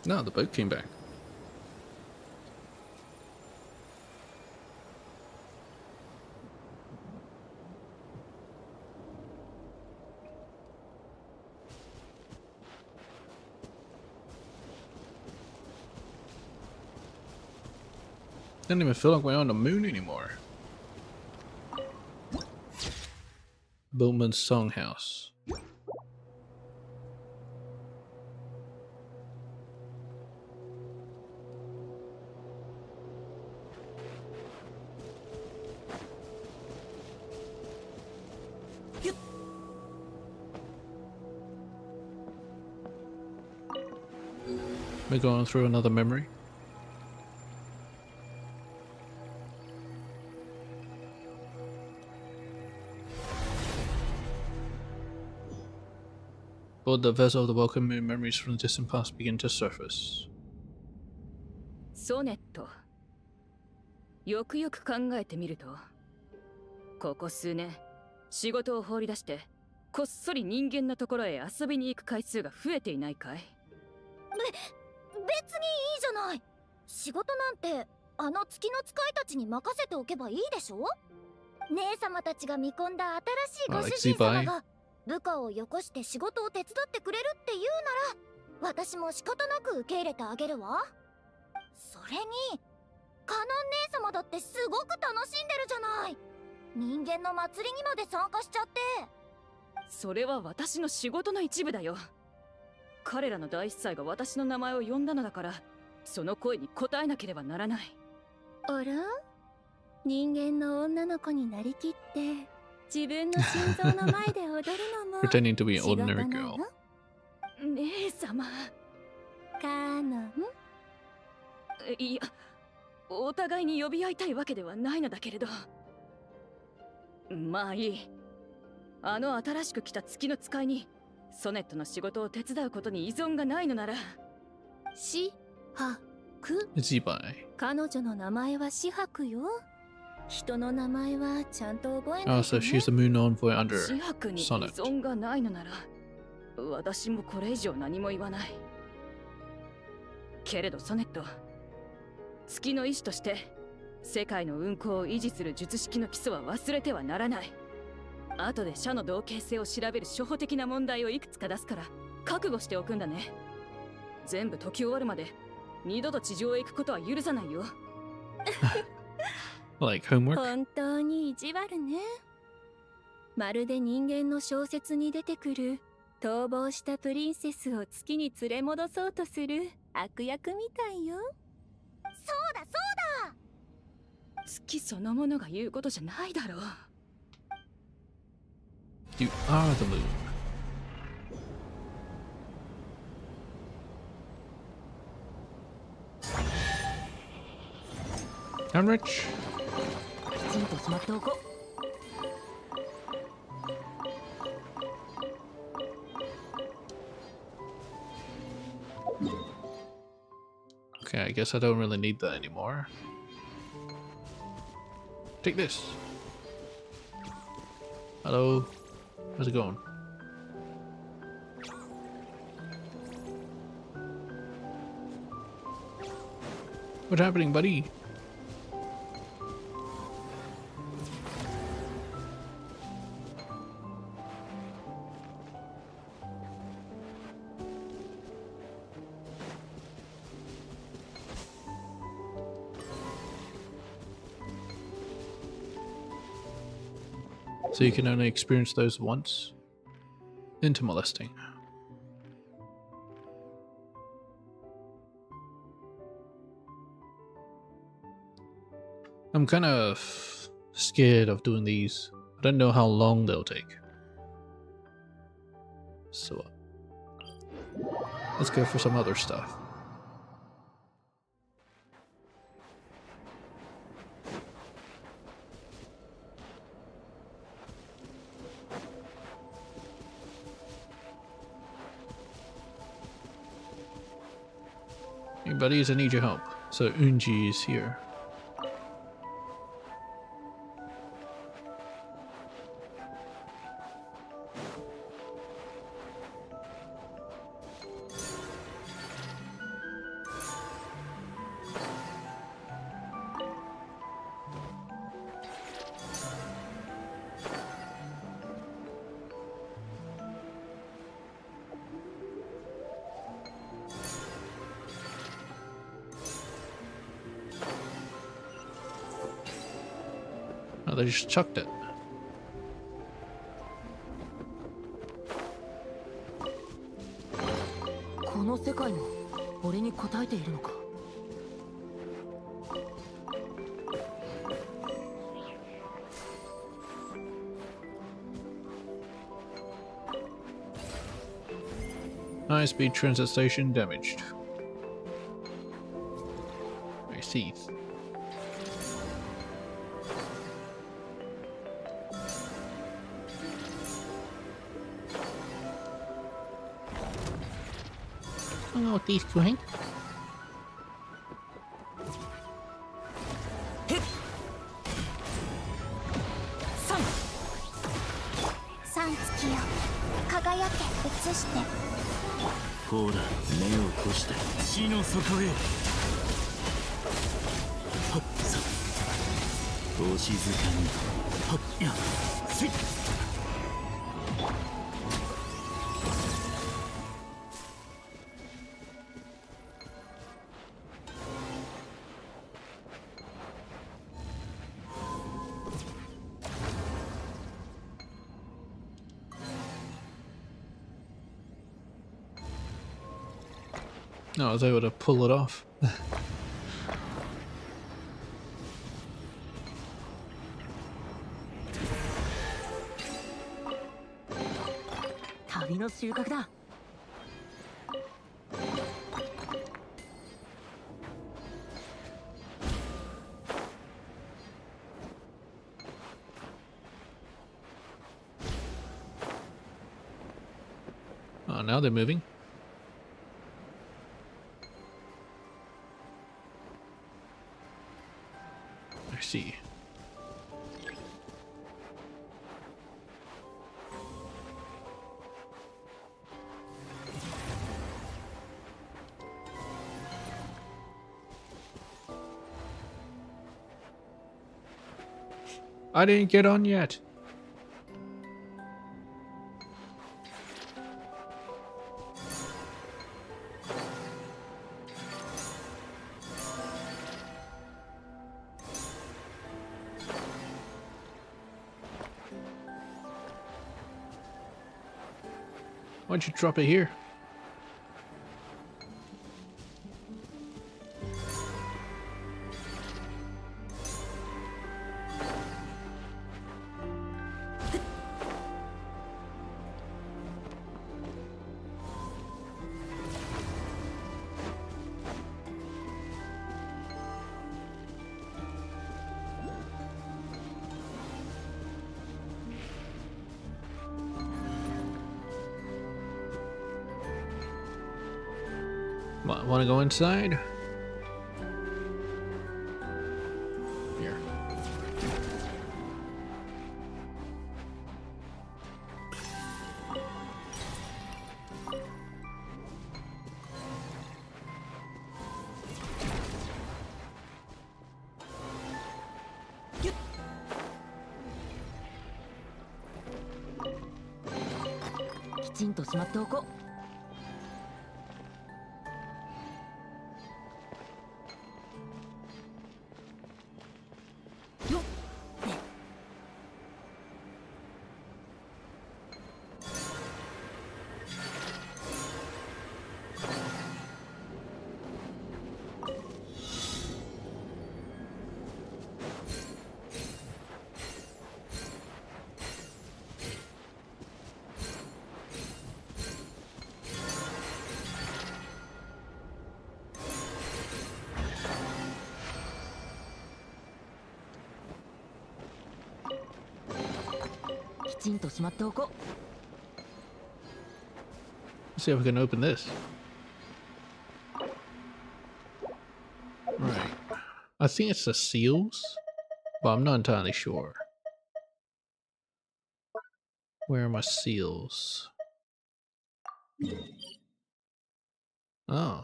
No, the boat came back. Doesn't even feel like we're on the moon anymore. Bowman's Songhouse. We're going through another memory. Board the vessel of the welcome moon, memories from the distant past begin to surface. ソネット。よくよく考えてみると、ここ数年、仕事を放り出して、こっそり人間のところへ遊びに行く回数が増えていないかい？別にいいじゃない。仕事なんてあの月の使いたちに任せておけばいいでしょ。姉様たちが見込んだ新しいご主人様が部下をよこして仕事を手伝ってくれるって言うなら、私も仕方なく受け入れてあげるわ。それにカノン姉様だってすごく楽しんでるじゃない。人間の祭りにまで参加しちゃって。それは私の仕事の一部だよ。彼らの大司祭が私の名前を呼んだのだから、その声に応えなければならない。あら？人間の女の子になりきって自分の心臓の前で踊るのも Pretending to be an ordinary girl. 姉様。カノン？いや、お互いに呼び合いたいわけではないのだけれど。まあいい。あの新しく来た月の使いにソネットの仕事を手伝うことに依存がないのなら。しはく。彼女の名前はしはくよ。人の名前はちゃんと覚えないとね。Oh, so she's the moon envoy under シハクに依 Sonnet. 存がないのなら、私もこれ以上何も言わない。けれどソネット、月の医師として世界の運行を維持する術式の基礎は忘れてはならない。後で社の同型性を調べる初歩的な問題をいくつか出すから覚悟しておくんだね。全部解き終わるまで二度と地上へ行くことは許さないよ。Like homework? 本当に意地悪ね。まるで人間の小説に出てくる逃亡したプリンセスを月に連れ戻そうとする悪役みたいよ。そうだそうだ。月そのものが言うことじゃないだろう。You are the moon. I'm rich. きちんと決まっておこう。Okay, I guess I don't really need that anymore. Take this. Hello. How's it going? What's happening, buddy? So you can only experience those once? Into molesting. I'm kind of scared of doing these. I don't know how long they'll take. So let's go for some other stuff. Hey buddies, I need your help. So Unji is here. Oh, they just chucked it. High-speed transit station damaged. I see. I know what these two ain't. 三月よ輝け映してほら目を閉じて地の底へはっさお静かにはっやせい No, I was able to pull it off. 旅の収穫だ。Oh, now they're moving. I see. I didn't get on yet. Why'd you drop it here? Want to go inside? Here.きちんとしまっておこう。 きちんとしまっておこう。 Let's see if we can open this. I think it's the seals, but I'm not entirely sure. Where are my seals? Oh,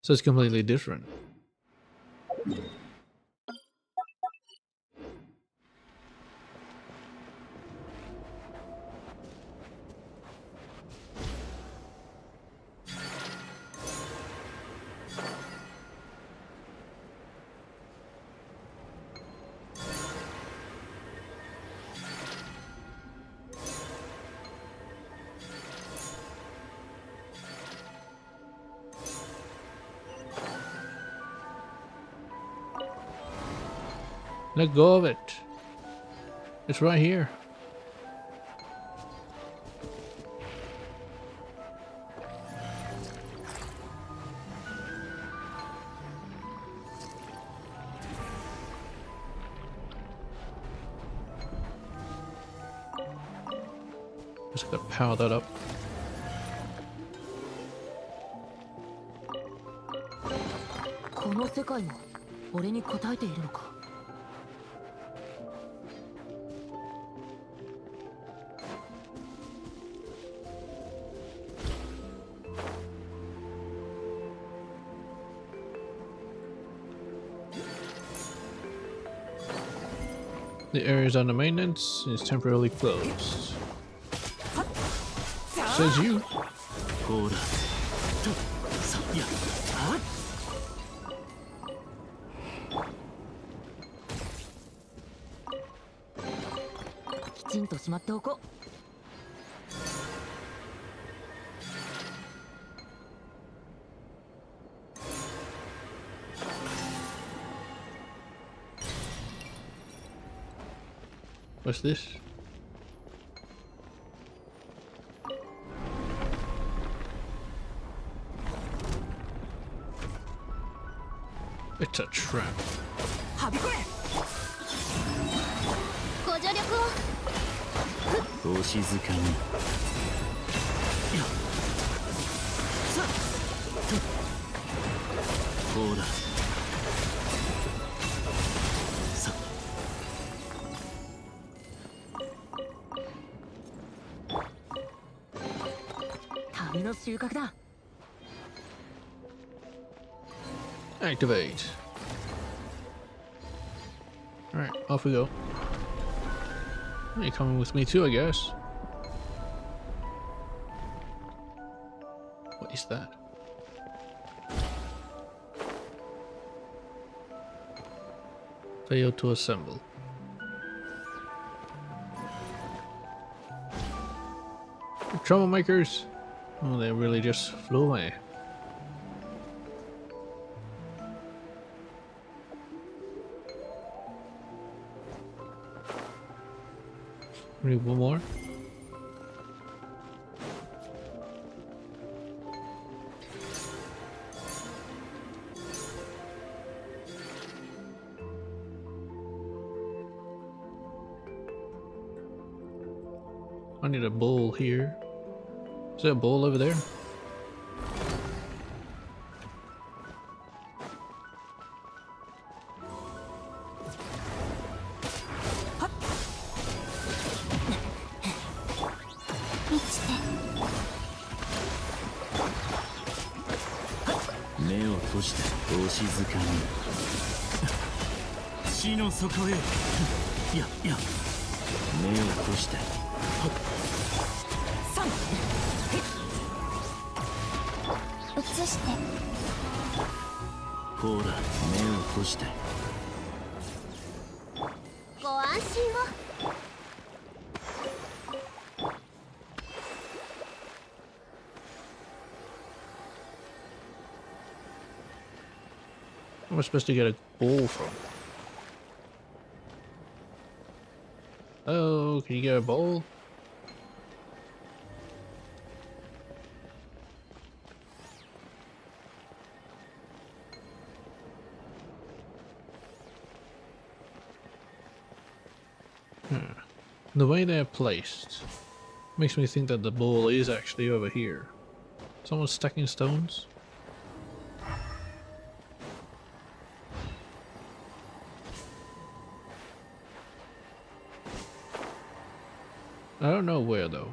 so it's completely different. Let go of it. It's right here. Just gotta power that up. The area is under maintenance and is temporarily closed. Says you. ほらとさやはきちんとしまっておこう。 What's this? It's a trap. はびこれ。ご助力を。お静かにやさとほらさ旅の収穫だ。 Activate. Alright, off we go. You're coming with me too, I guess. What is that? Fail to assemble. Troublemakers! Oh, they really just flew away. We need one more. I need a bowl here. Is there a bowl over there? Where am I supposed to get a bowl from? Oh, can you get a bowl? The way they're placed makes me think that the bowl is actually over here. Someone's stacking stones? I don't know where though.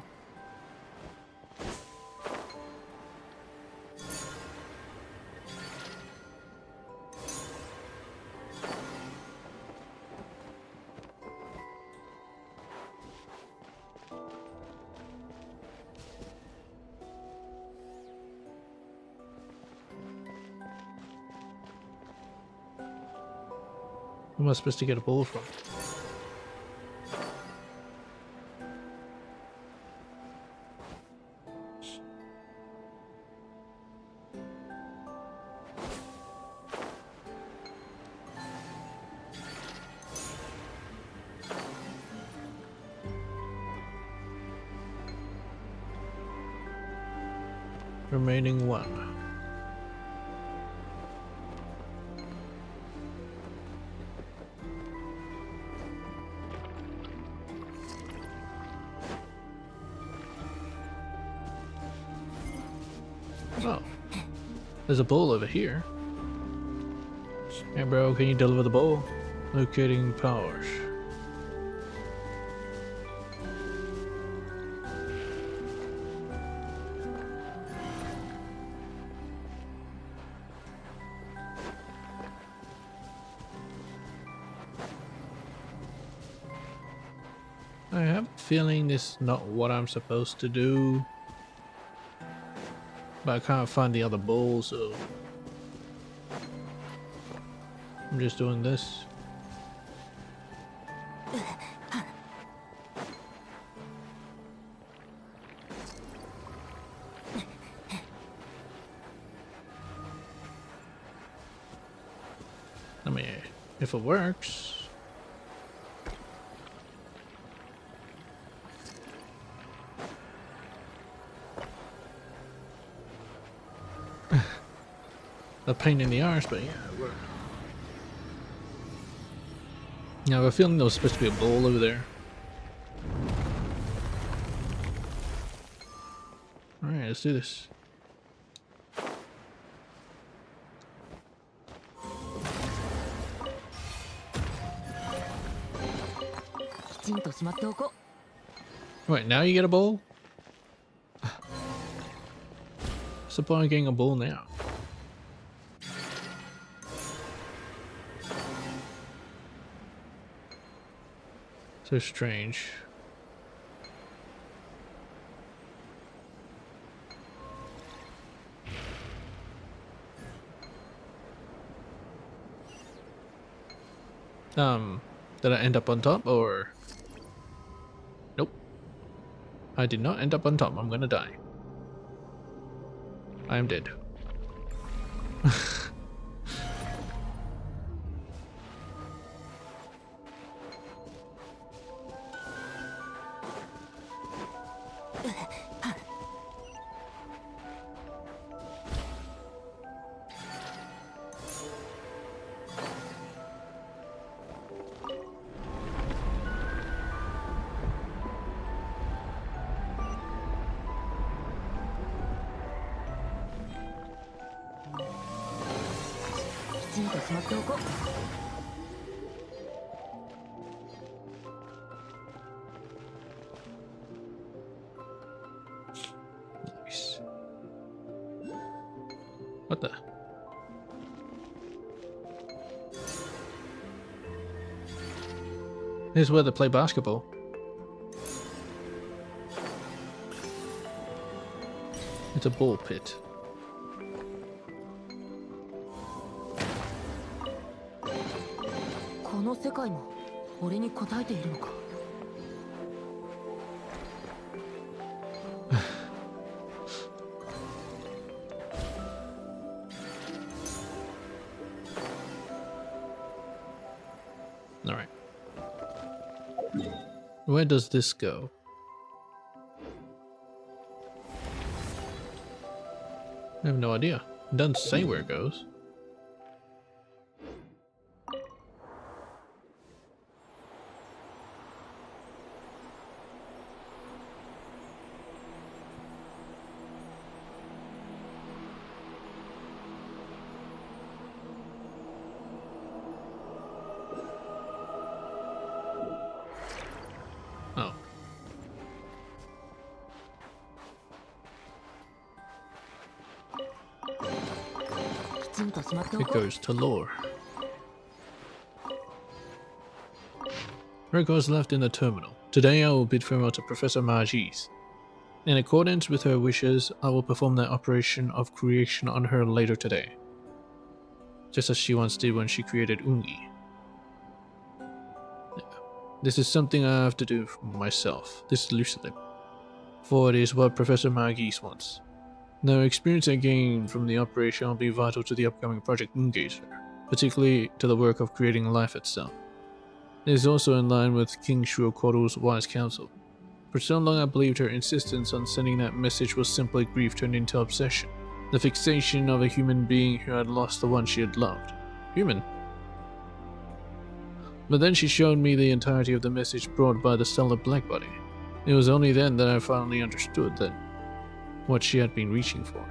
Where am I supposed to get a ball from? Remaining one. Oh, there's a bowl over here. Hey bro, can you deliver the bowl? Locating powers. I have a feeling this is not what I'm supposed to do. But I can't find the other bowl, so I'm just doing this. I mean, if it works. A pain in the arse, but yeah, it worked. Now I have a feeling there was supposed to be a bowl over there. Alright, let's do this. Wait, now you get a bowl? What's the point of getting a bowl now? So strange. Did I end up on top or? Nope. I did not end up on top. I'm gonna die. I am dead. Nice. What the? This is where they play basketball. It's a ball pit. All right. Where does this go? I have no idea. It doesn't say where it goes. Oh. ちんとしまってお It こう。 goes to lore. Records left in the terminal. Today I will bid farewell to Professor Magis. In accordance with her wishes, I will perform that operation of creation on her later today. Just as she once did when she created Ungi. This is something I have to do for myself. This is Lucidum. For it is what Professor Magis wants. The experience I gain from the operation will be vital to the upcoming Project Moongazer, particularly to the work of creating life itself. It is also in line with King Shuokoro's wise counsel. For so long I believed her insistence on sending that message was simply grief turned into obsession, the fixation of a human being who had lost the one she had loved. Human? But then she showed me the entirety of the message brought by the stellar Blackbody. It was only then that I finally understood that what she had been reaching for.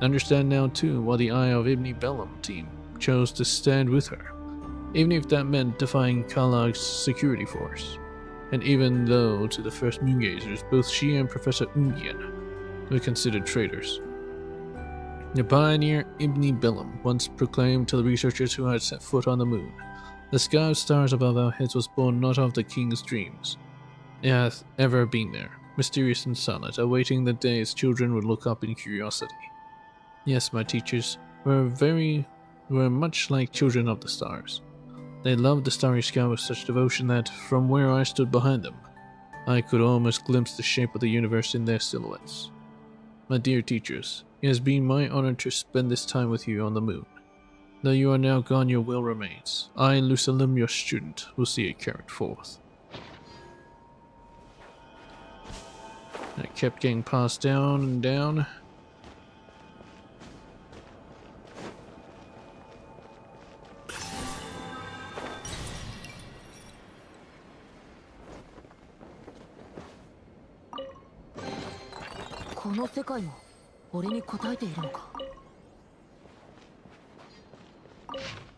I understand now too why the Eye of Ibni Bellum team chose to stand with her, even if that meant defying Kalag's security force. And even though to the first Moongazers both she and Professor Ungian were considered traitors. The pioneer Ibni Bellum once proclaimed to the researchers who had set foot on the moon, "The sky of stars above our heads was born not of the king's dreams. It hath ever been there, mysterious and silent, awaiting the day its children would look up in curiosity." Yes, my teachers were much like children of the stars. They loved the starry sky with such devotion that, from where I stood behind them, I could almost glimpse the shape of the universe in their silhouettes. My dear teachers, it has been my honor to spend this time with you on the moon. Though you are now gone, your will remains. I, Lucidum, your student, will see it carried forth. I kept getting passed down and down.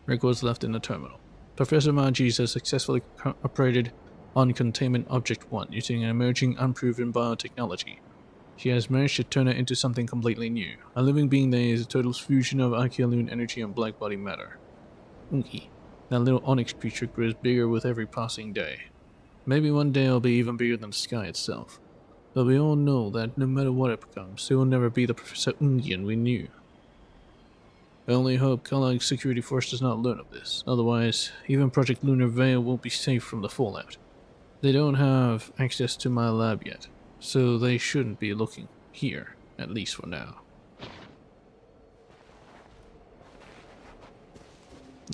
Records left in the terminal. Professor Magis has successfully operated on Containment Object 1 using an emerging unproven biotechnology. She has managed to turn it into something completely new, a living being that is a total fusion of Archeoloon energy and black body matter. Ungi, that little onyx creature, grows bigger with every passing day. Maybe one day it'll be even bigger than the sky itself. But we all know that no matter what it becomes, it will never be the Professor Ungian we knew. I only hope Kalag's security force does not learn of this, otherwise even Project Lunar Veil won't be safe from the fallout. They don't have access to my lab yet, so they shouldn't be looking here, at least for now.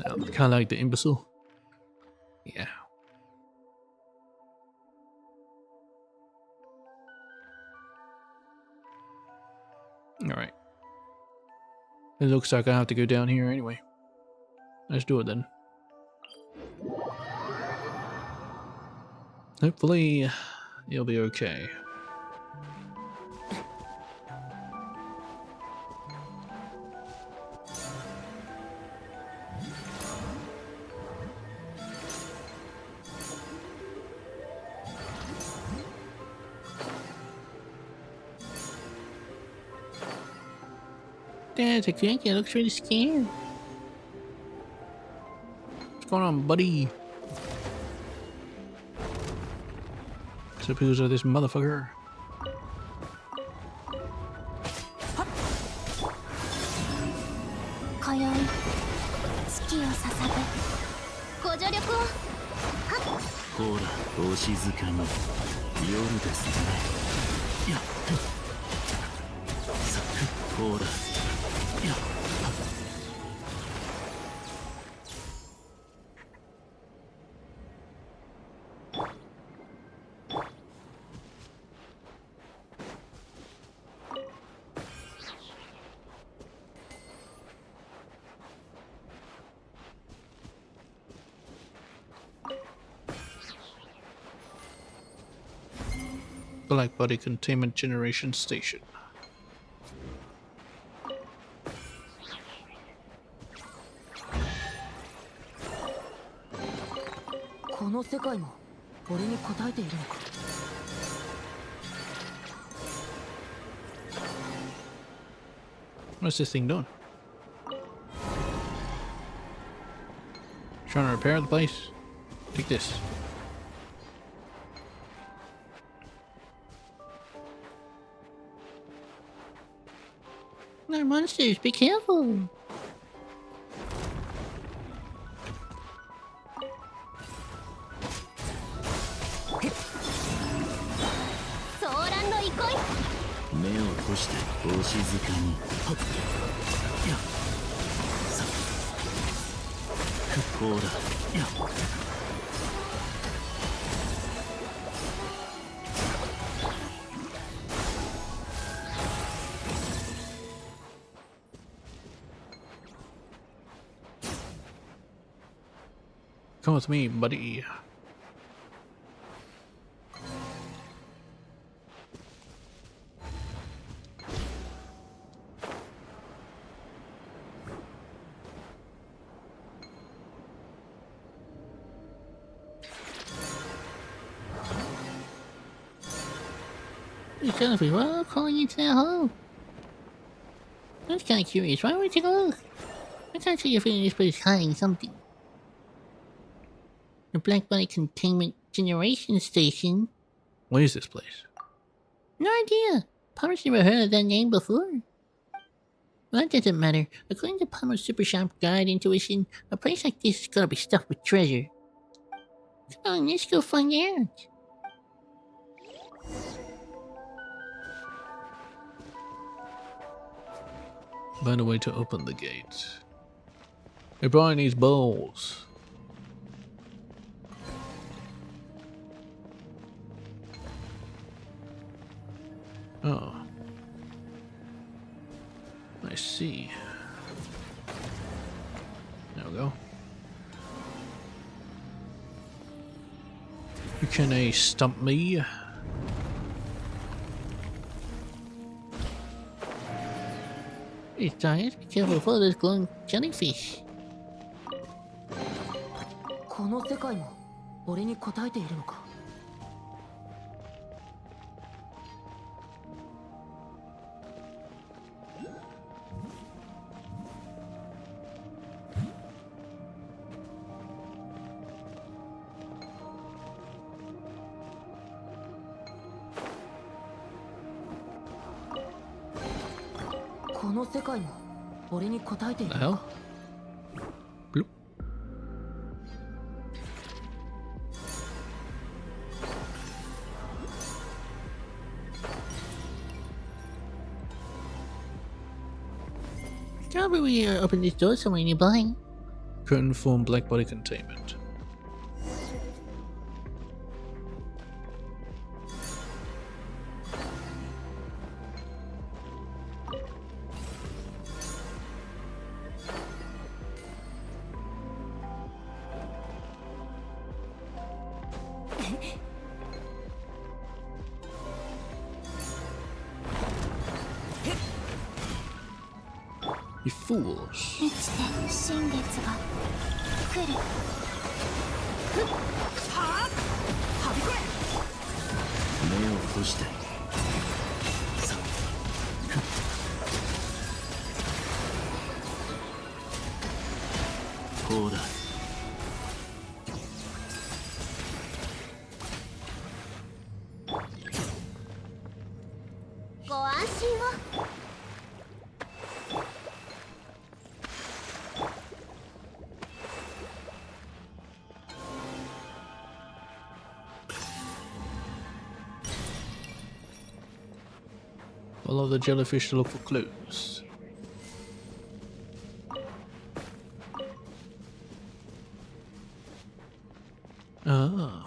Now, Kalag the imbecile? Yeah. Alright. It looks like I have to go down here anyway. Let's do it then. Hopefully, you'll be okay. There's a cranky, it looks really scared. What's going on, buddy? Suppose of this motherfucker. 今宵月を捧ぐご助力を。ほら、お静かに。夜ですね。やっさあ、ほら。やっ Black Body Containment Generation Station. What's this thing doing? Trying to repair the place. Take this. No monsters, be careful. ソーランド憩い。目を閉してお静かに。はっやさこうだや Come with me, buddy. Hey, Jennifer, why are you calling into that hole? I was kind of curious. Why would you take a look? I can't see your feeling this place is hiding something. The Black Body Containment Generation Station? What is this place? No idea. Palmer's never heard of that name before. Well, that doesn't matter. According to Palmer's super sharp guide intuition, a place like this is gonna be stuffed with treasure. Come on, let's go find out. Find a way to open the gate. Hey, Brian needs balls. Oh. I see. There we go. You can stump me. Hey, Giant, be careful for those glowing jellyfish. この世界も俺に応えているのか。この世界も俺に応えている The の hell? か。 Bloop. How about we open this door somewhere nearby? Couldn't form black body containment. You fools. 満ちて新月が来る。目を閉してさこうだご安心を。 Follow the jellyfish to look for clues. Ah.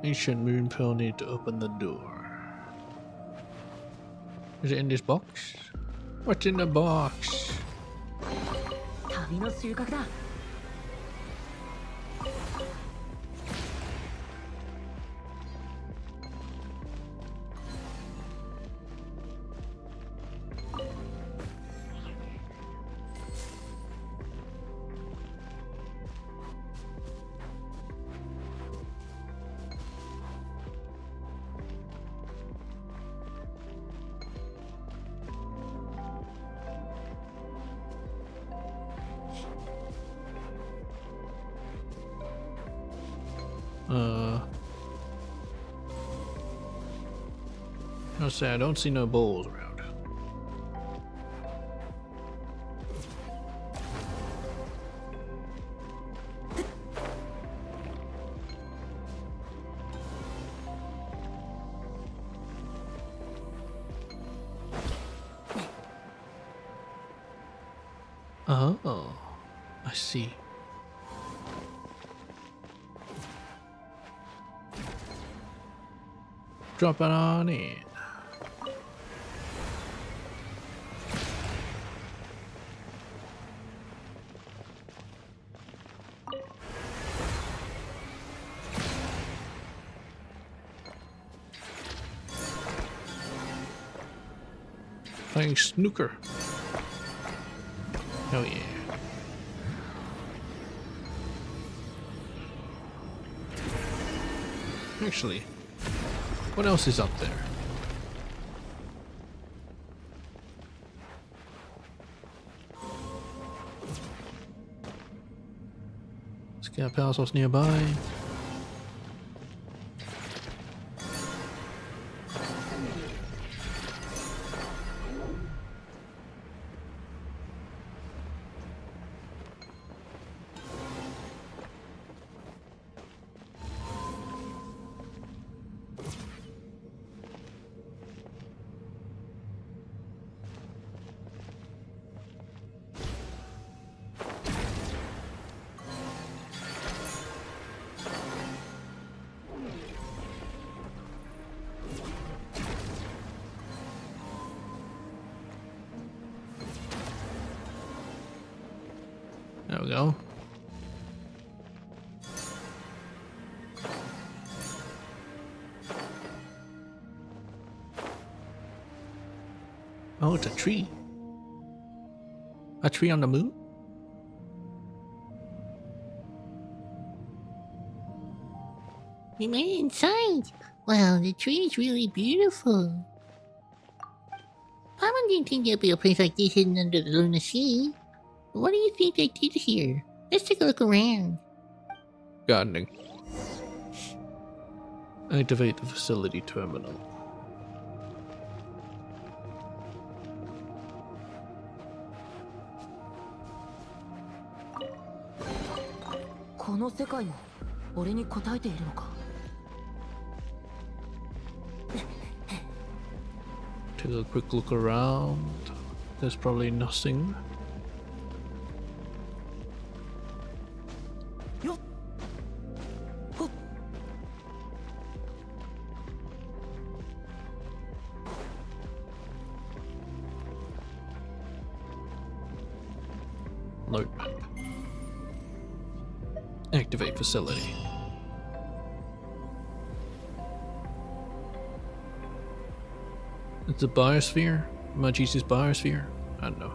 Ancient moon pearl need to open the door. Is it in this box? What's in the box? 旅の収穫だ。I'll say I don't see no bowls around. Oh, I see. Drop it on in. Playing snooker. Oh yeah. Actually, what else is up there? Scout power source nearby. There we go. Oh, it's a tree. A tree on the moon? We made it inside. Wow, the tree is really beautiful. Papa didn't think there'd be a place like this hidden under the lunar sea. What do you think they did here? Let's take a look around. Gardening. Activate the facility terminal. Take a quick look around. There's probably nothing. Nope. Activate facility. It's a biosphere? Maji's biosphere? I don't know.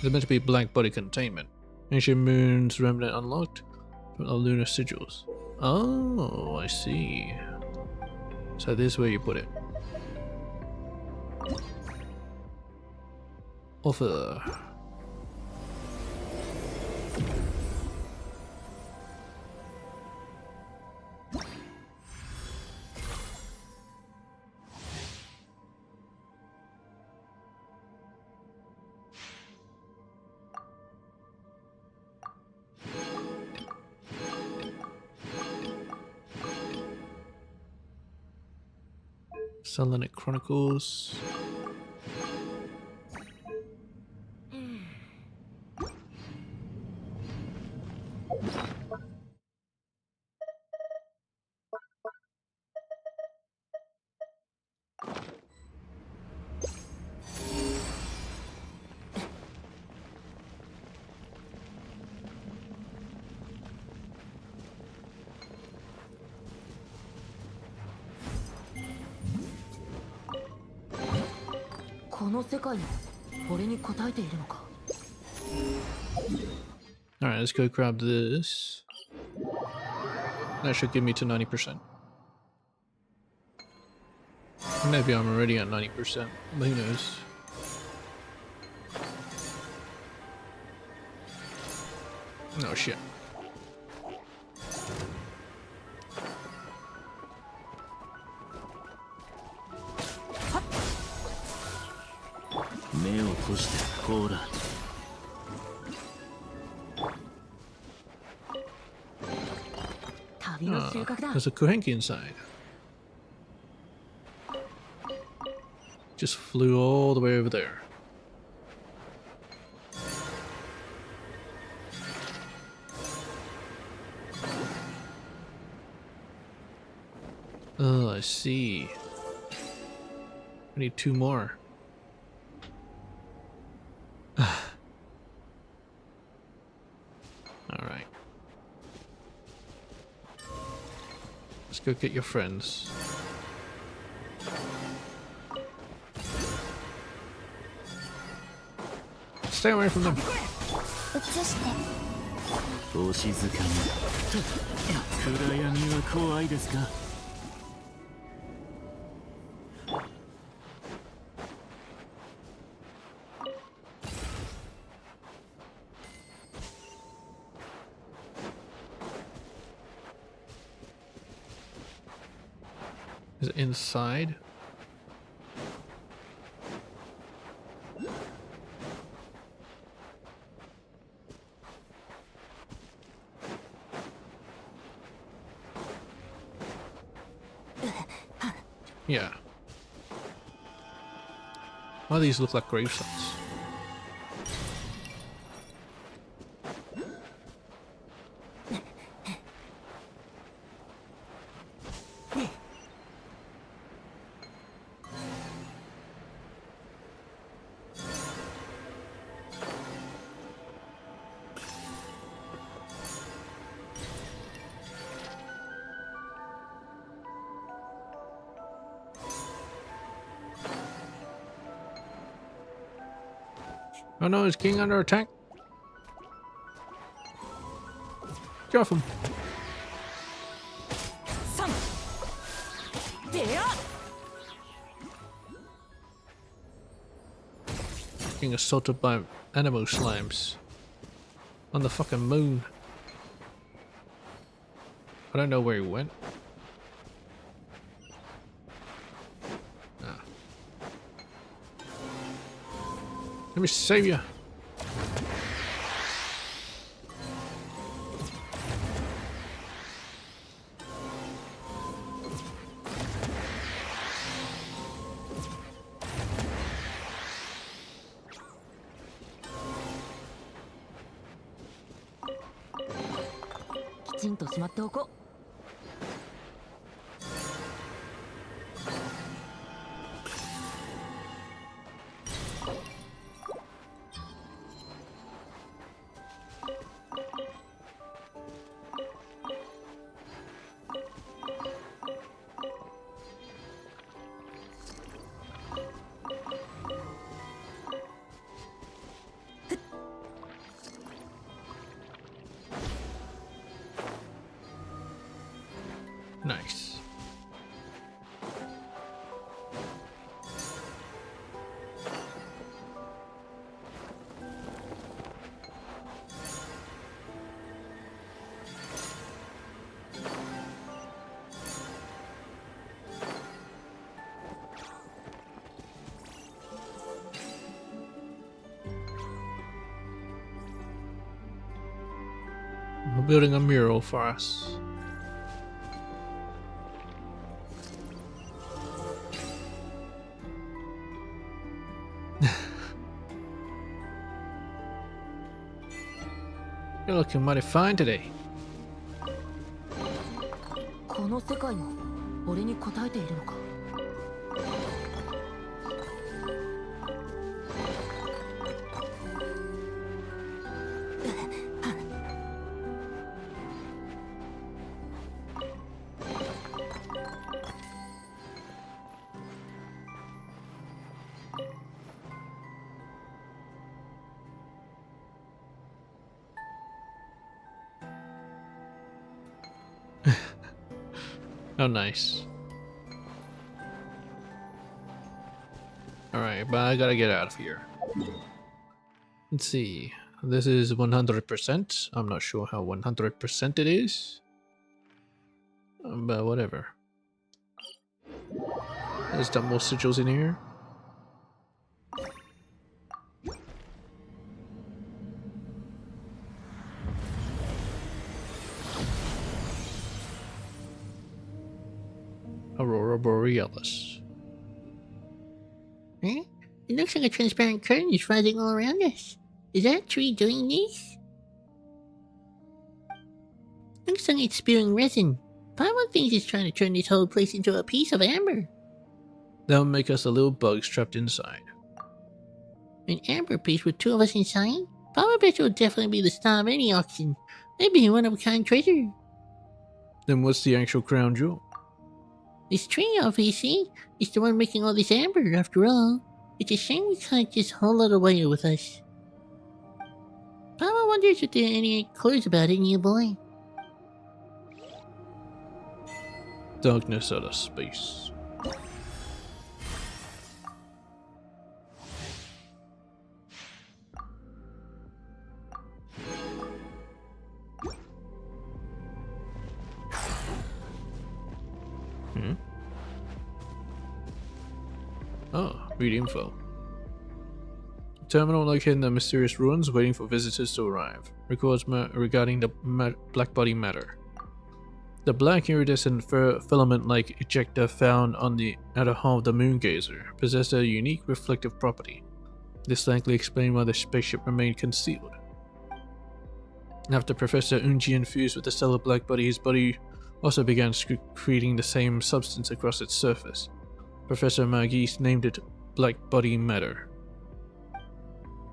There's meant to be black body containment. Ancient moon's remnant unlocked from the lunar sigils. Oh, I see. So this is where you put it. Offer. Selenic Chronicles. の世界も俺に応えているのか。 Alright, let's go grab this. That should give me to 90%. Maybe I'm already at 90%, but who knows. Oh shit. There's a Kohenki inside. Just flew all the way over there. Oh, I see. I need 2 more. Alright. Let's go get your friends. Stay away from them. 映して。お静かに。暗闇は怖いですか。Is it inside? Yeah. Why do these look like grave sites? Oh no, is King under attack? Get off him. Being assaulted by animal slimes on the fucking moon. I don't know where he went. Ah. Let me save you. Nice. We're building a mural for us. You're looking mighty fine today. この世界も俺に応えているのか。How nice. Alright, but I gotta get out of here. Let's see. This is 100%. I'm not sure how 100% it is. But whatever. There's some more sigils in here. Aurora Borealis. Huh? It looks like a transparent curtain is rising all around us. Is that a tree doing this? Looks like it's spewing resin. Paimon thinks it's trying to turn this whole place into a piece of amber. That'll make us a little bugs trapped inside. An amber piece with two of us inside? Paimon bet will definitely be the star of any auction. Maybe a one-of-a-kind treasure. Then what's the actual crown jewel? This tree, obviously, is the one making all this amber, after all. It's a shame we can't just haul it away with us. Paimon wonders if there are any clues about it nearby. Darkness out of space. Oh, read info. Terminal located in the mysterious ruins waiting for visitors to arrive. Records regarding the black body matter. The black iridescent filament-like ejecta found on the outer hull of the Moongazer possessed a unique reflective property. This likely explained why the spaceship remained concealed. After Professor Unjian fused with the stellar black body, his body also began secreting the same substance across its surface. Professor Magis named it black body matter.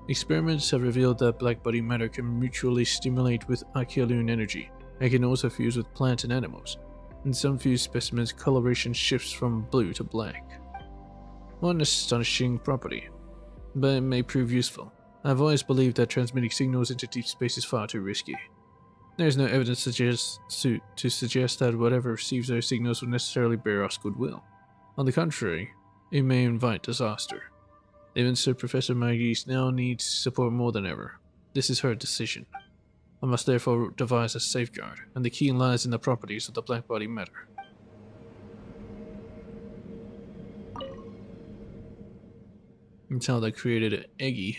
Experiments have revealed that black body matter can mutually stimulate with Archeolune energy and can also fuse with plants and animals. In some fused specimens, coloration shifts from blue to black. What an astonishing property, but it may prove useful. I've always believed that transmitting signals into deep space is far too risky. There is no evidence to suggest that whatever receives those signals will necessarily bear us goodwill. On the contrary, it may invite disaster. Even so, Professor Magis now needs support more than ever. This is her decision. I must therefore devise a safeguard, and the key lies in the properties of the black body matter. That's how they created Eggy.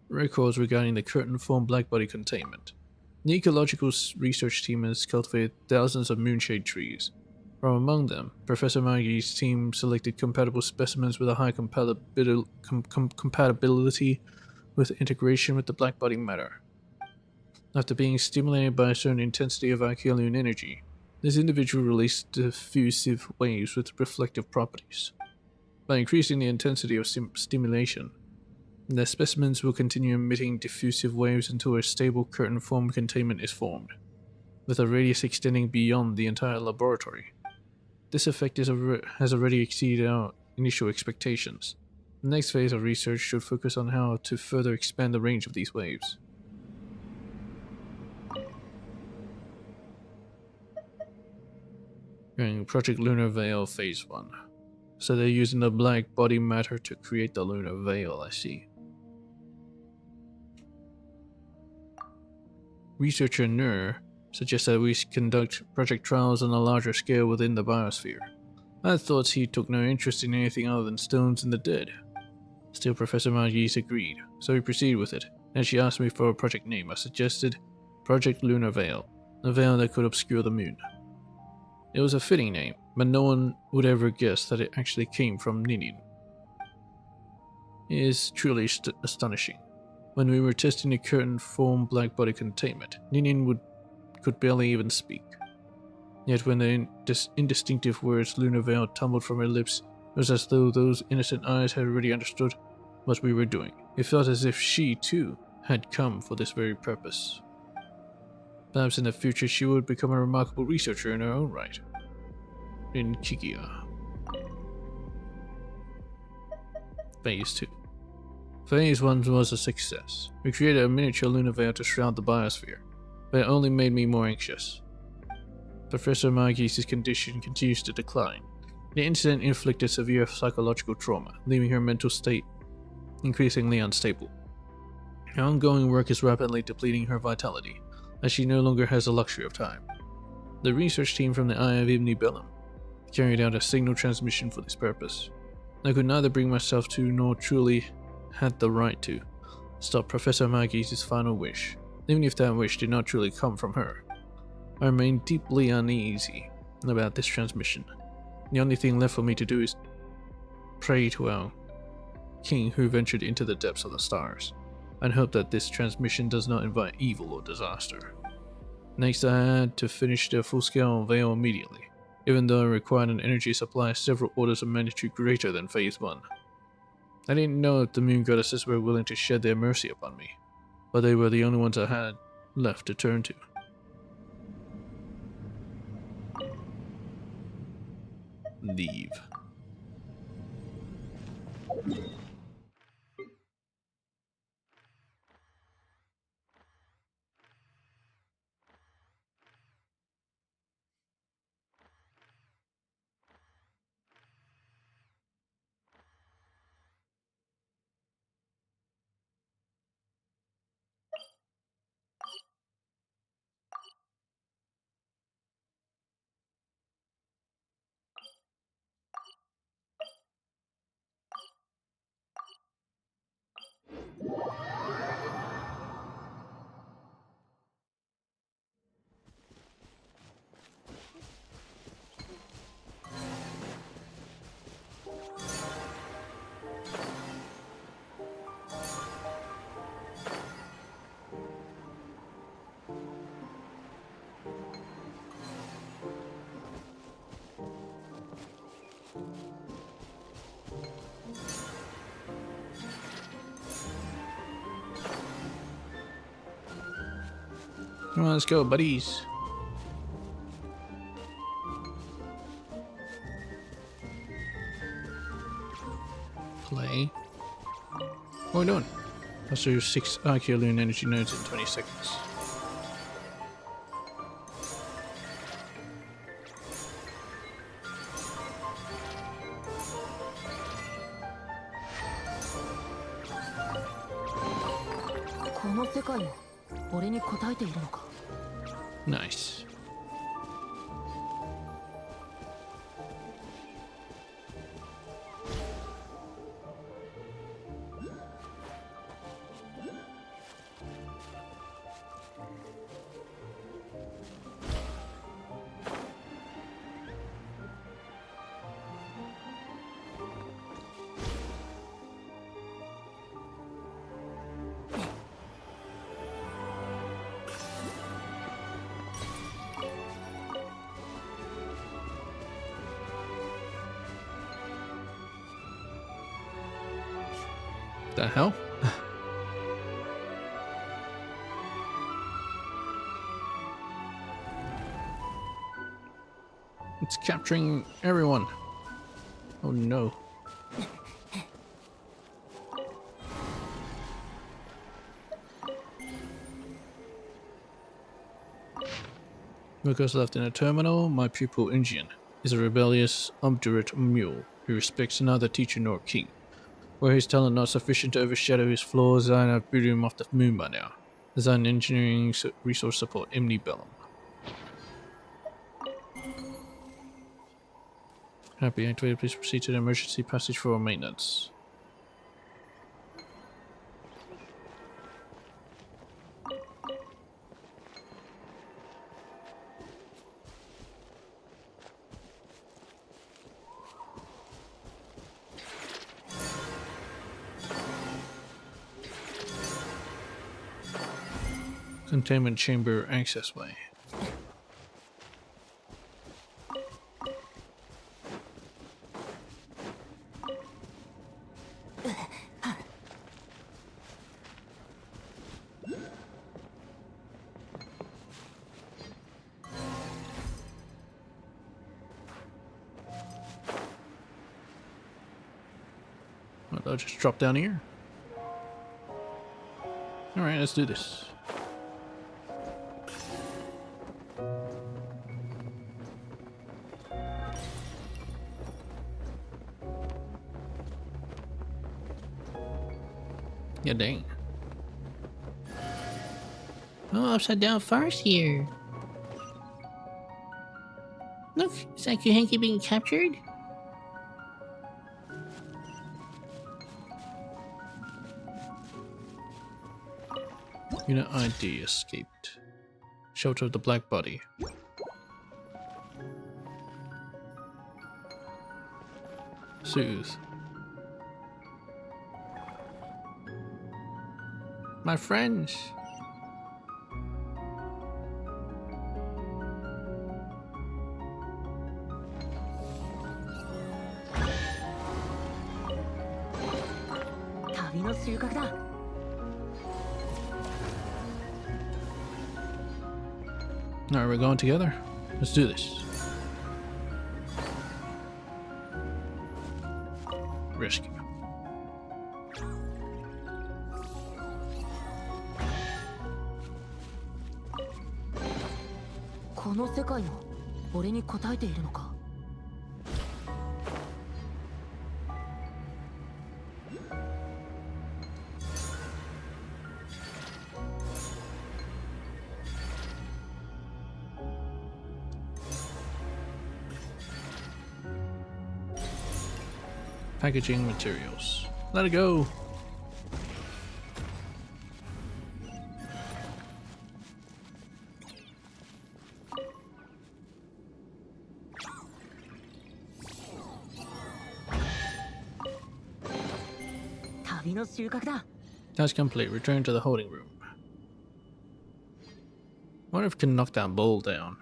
Records regarding the curtain-formed black body containment. The ecological research team has cultivated thousands of moonshade trees. From among them, Professor Magis' team selected compatible specimens with a high compatibility with integration with the black body matter. After being stimulated by a certain intensity of Archeolune energy, this individual released diffusive waves with reflective properties. By increasing the intensity of stimulation, the specimens will continue emitting diffusive waves until a stable curtain-formed containment is formed, with a radius extending beyond the entire laboratory. This effect has already exceeded our initial expectations. The next phase of research should focus on how to further expand the range of these waves. Project Lunar Veil Phase 1. So they're using the black body matter to create the lunar veil, I see. Researcher Nur suggests that we conduct project trials on a larger scale within the biosphere. I thought he took no interest in anything other than stones and the dead. Still, Professor Magis agreed, so we proceeded with it, and she asked me for a project name. I suggested Project Lunar Veil, a veil that could obscure the moon. It was a fitting name, but no one would ever guess that it actually came from Ninin. It is truly astonishing. When we were testing the curtain-formed black body containment, Ninin could barely even speak. Yet when the indistinctive words lunar veil tumbled from her lips, it was as though those innocent eyes had already understood what we were doing. It felt as if she, too, had come for this very purpose. Perhaps in the future she would become a remarkable researcher in her own right. In Kikia. Phase 2. Phase 1 was a success. We created a miniature lunar veil to shroud the biosphere. but it only made me more anxious. Professor Magi's condition continues to decline. The incident inflicted severe psychological trauma, leaving her mental state increasingly unstable. Her ongoing work is rapidly depleting her vitality, as she no longer has the luxury of time. The research team from the Eye of Ibn Bellum carried out a signal transmission for this purpose. I could neither bring myself to, nor truly had the right to, stop Professor Magi's final wish, even if that wish did not truly come from her. I remain deeply uneasy about this transmission. The only thing left for me to do is pray to our king who ventured into the depths of the stars, and hope that this transmission does not invite evil or disaster. Next, I had to finish the full-scale veil immediately, even though it required an energy supply several orders of magnitude greater than Phase 1. I didn't know if the moon goddesses were willing to shed their mercy upon me, but they were the only ones I had left to turn to. Leave. Come on, let's go, buddies. Play. What are we doing? Let's do 6 Archeolune energy nodes in 20 seconds. Nice. The hell? It's capturing everyone. Oh no. Workers left in a terminal. My pupil Injian is a rebellious, obdurate mule who respects neither teacher nor king. Were his talent not sufficient to overshadow his flaws, I'd have booted him off the moon by now. Design engineering resource support, Imni Bellum. Happy activated, please proceed to the emergency passage for maintenance. Containment chamber access way. Well, I'll just drop down here. Alright, let's do this. God dang. Oh, upside down forest here. Look, is that Kuhenki being captured? Unit ID escaped. Shelter of the Black Body. Soothe. My friends. Alright, we're going together. Let's do this. Rescue. この世界も俺に応えているのか。Packaging materials. Let it go. Task complete. Return to the holding room. Wonder if we can knock that bull down.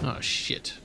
Oh shit.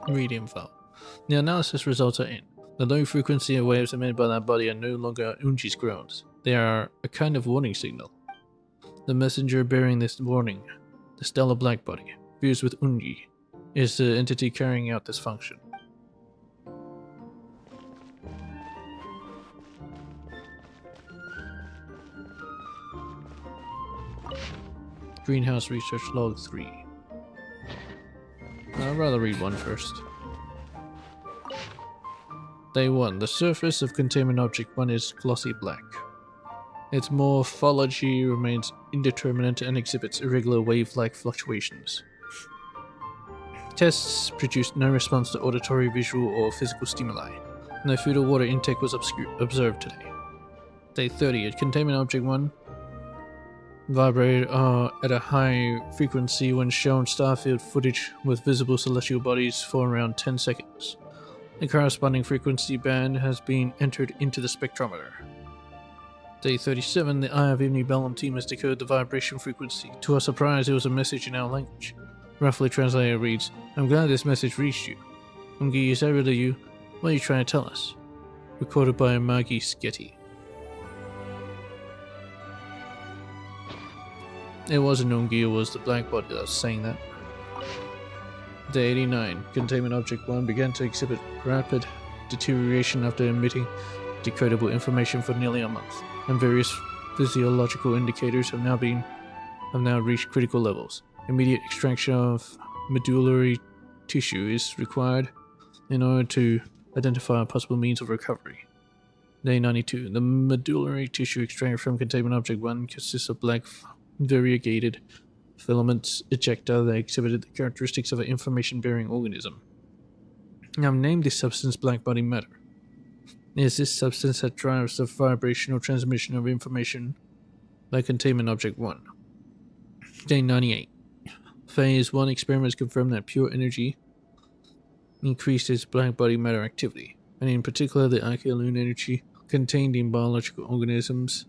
Read info. The analysis results are in. The low frequency waves emitted by that body are no longer Unji's groans. They are a kind of warning signal. The messenger bearing this warning, the stellar black body, fused with Unji, is the entity carrying out this function. Greenhouse Research Log 3. I'd rather read one first. Day 1. The surface of Containment Object 1 is glossy black. Its morphology remains indeterminate and exhibits irregular wave-like fluctuations. Tests produced no response to auditory, visual, or physical stimuli. No food or water intake was observed today. Day 30. At Containment Object 1 vibrated at a high frequency when shown starfield footage with visible celestial bodies for around 10 seconds. The corresponding frequency band has been entered into the spectrometer. Day 37, the Eye of Imnibellum team has decoded the vibration frequency. To our surprise, it was a message in our language. Roughly translated reads, "I'm glad this message reached you. Ungi, is that really you? What are you trying to tell us?" Recorded by Magi Sketty. It wasn't Ungi, it was the black body that was saying that. Day 89. Containment Object 1 began to exhibit rapid deterioration after emitting decodable information for nearly a month, and various physiological indicators have now reached critical levels. Immediate extraction of medullary tissue is required in order to identify a possible means of recovery. Day 92. The medullary tissue extracted from Containment Object 1 consists of black variegated filaments ejecta that exhibited the characteristics of an information-bearing organism. Now name this substance black body matter. It is this substance that drives the vibrational transmission of information by Containment Object 1. Day 98. Phase 1 experiments confirmed that pure energy increases black body matter activity, and in particular the alkaline energy contained in biological organisms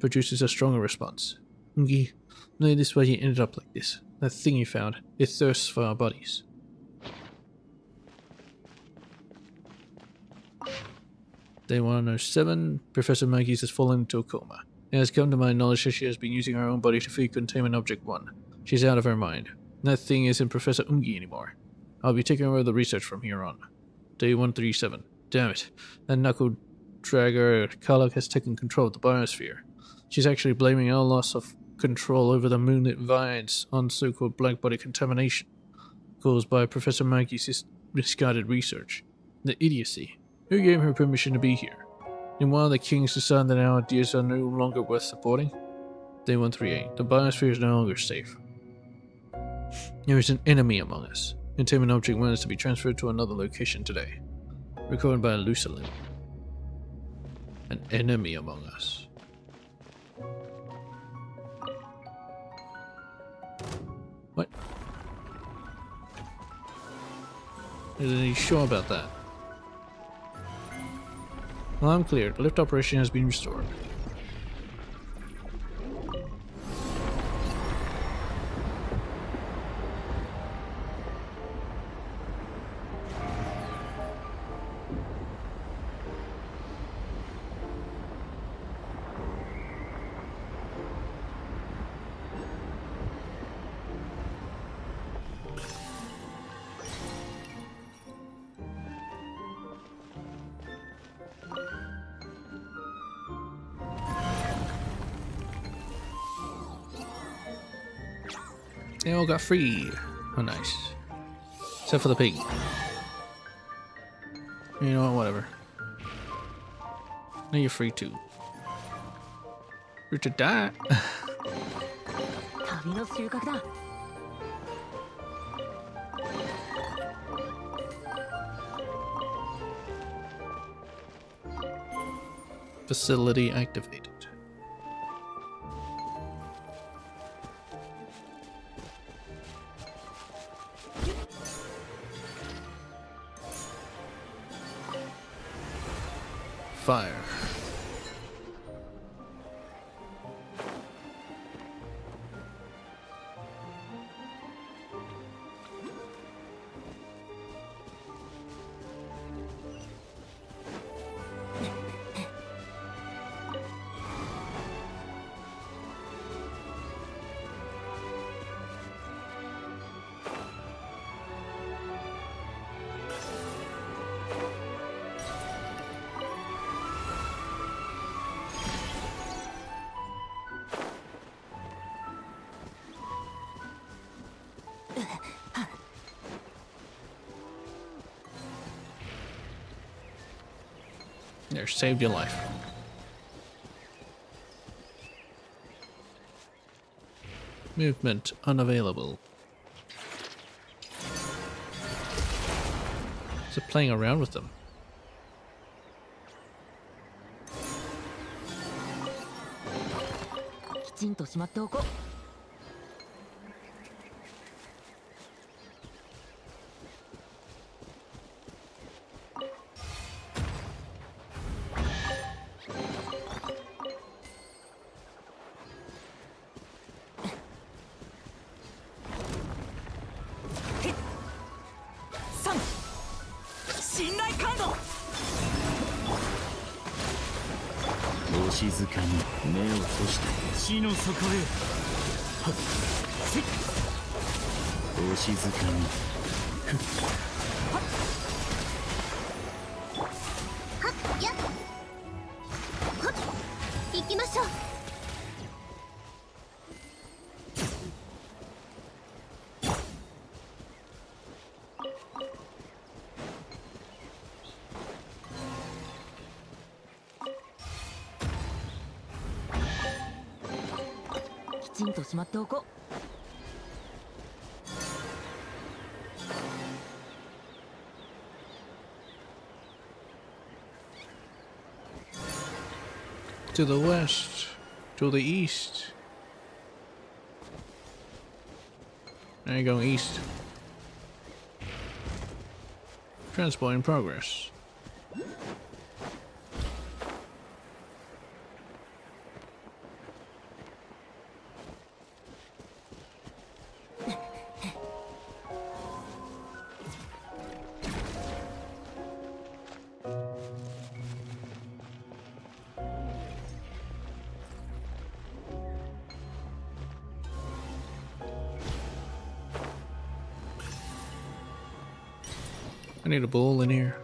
produces a stronger response. Maybe this is why you ended up like this. That thing you found, it thirsts for our bodies. Day 107, Professor Maggie has fallen into a coma. It has come to my knowledge that she has been using her own body to feed Containment Object 1. She's out of her mind. That thing isn't Professor Ungi anymore. I'll be taking over the research from here on. Day 137. Damn it. That knuckle dragger Kalak has taken control of the biosphere. She's actually blaming our loss of control over the moonlit vines on so-called black body contamination caused by Professor Maggie's misguided research. The idiocy. Who gave her permission to be here? And while the kings decide that our ideas are no longer worth supporting? Day 138. The biosphere is no longer safe. There is an enemy among us. Containment Object 1 is to be transferred to another location today. Recorded by Lusalyn. An enemy among us. What? Isn't he sure about that? Well, I'm clear. The lift operation has been restored. They all got freed. Oh, nice. Except for the pig. You know what? Whatever. Now you're free too. Free to die. 旅の収穫だ。Facility activated. Fire. There, saved your life. Movement unavailable. Is it playing around with them? はっやっはっ行きましょう。きちんとしまっておこう。To the west, to the east. Now you're going east. Transport in progress. I need a bowl in here.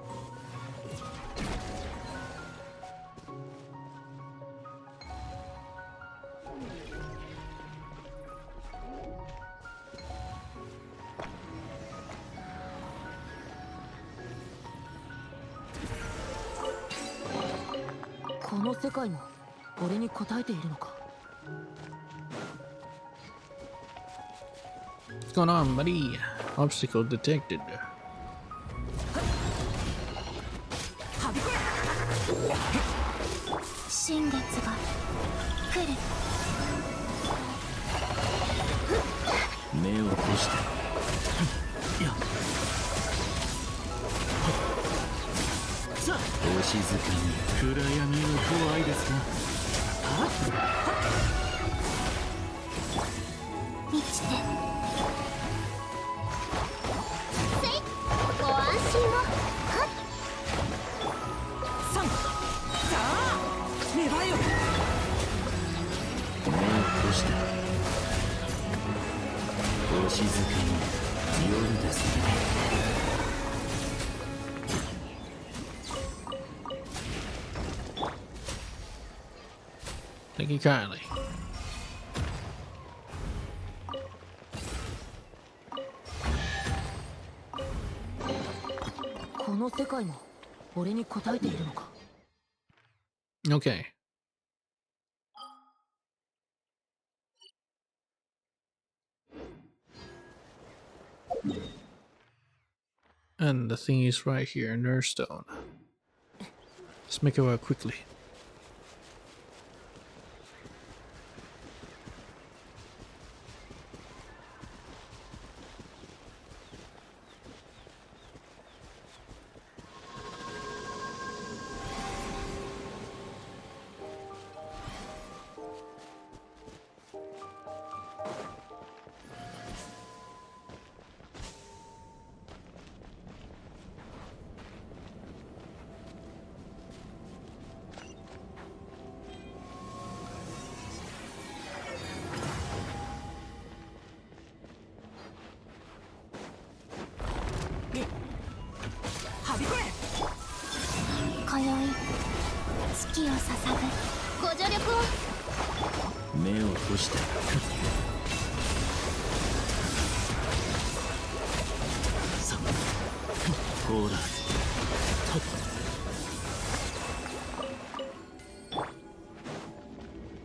What's going on, buddy? Obstacle detected. 新月が来る。目を閉してやっさあお静かに暗闇は怖いですか。満ちてご安心を。芽生えよ。目を閉してお静かに夜ですね。Thank you kindly. この世界も俺に答えているのか。Okay. And the thing is right here, Nurstone. Let's make it out quickly.今宵月を捧ぐ。ご助力を。目を閉してさあほら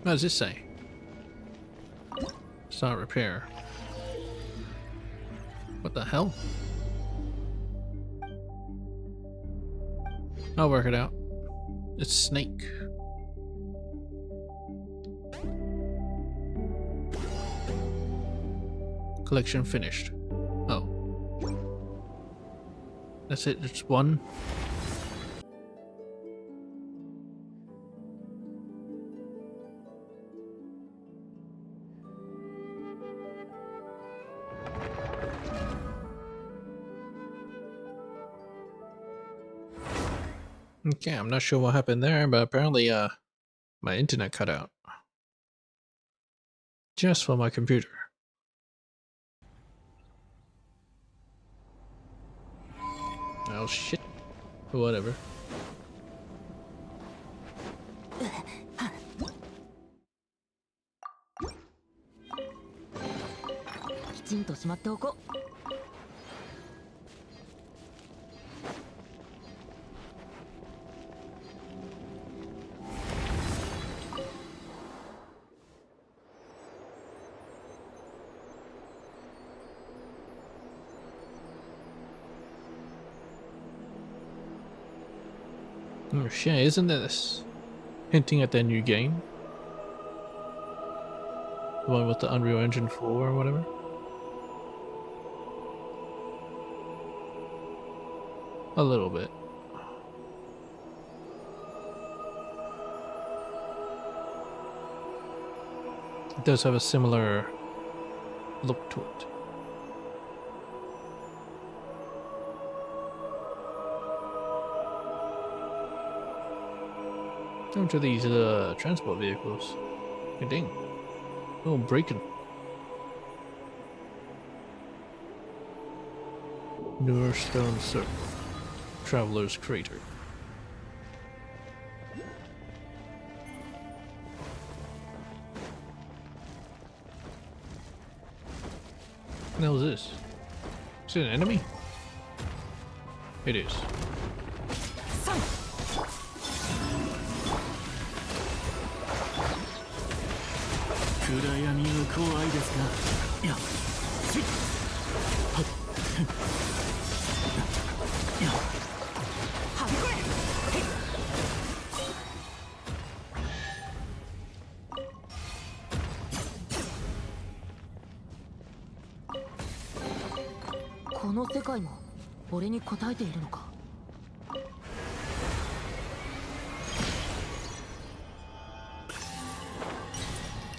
What does this say? Start repair. What the hell? I'll work it out. It's Snake. Collection finished. Oh. That's it, it's one. Okay, I'm not sure what happened there, but apparently my internet cut out. Just for my computer. Oh shit. Whatever. Oh shit, isn't this hinting at their new game? The one with the Unreal Engine 4 or whatever? A little bit. It does have a similar look to it. Down to these transport vehicles. Hey, dang. Oh, braking. Neurstone Circle. Traveler's Crater. What the hell is this? Is it an enemy? It is.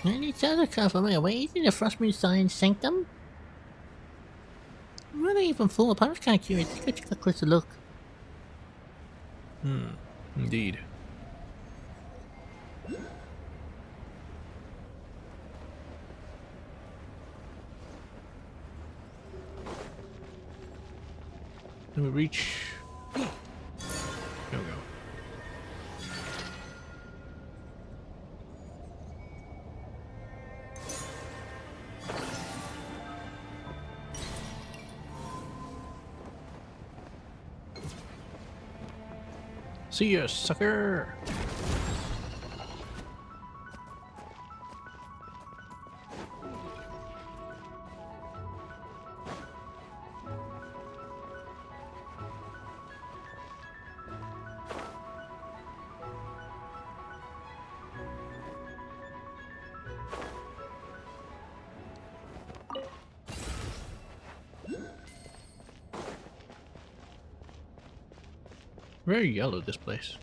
And it's other car from my way. Isn't the Frostmoon Science Sanctum? Where are they even full of? I was kind of curious. Let's go take a closer look. Indeed. Then we reach. There we go. See ya, sucker! Very yellow, this place.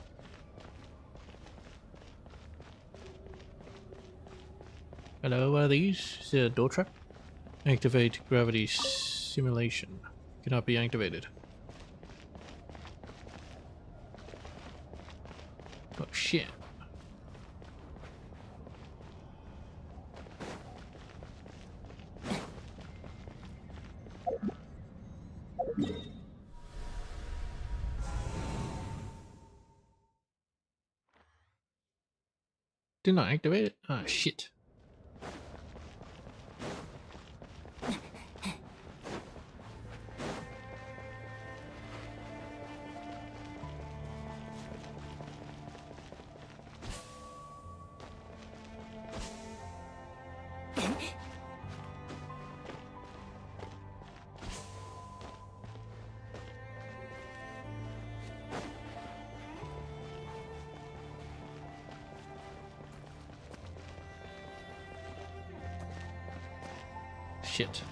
Hello, what are these? Is it a door trap? Activate gravity simulation. Cannot be activated. Oh shit. Did not activate it? Ah, shit. Shit.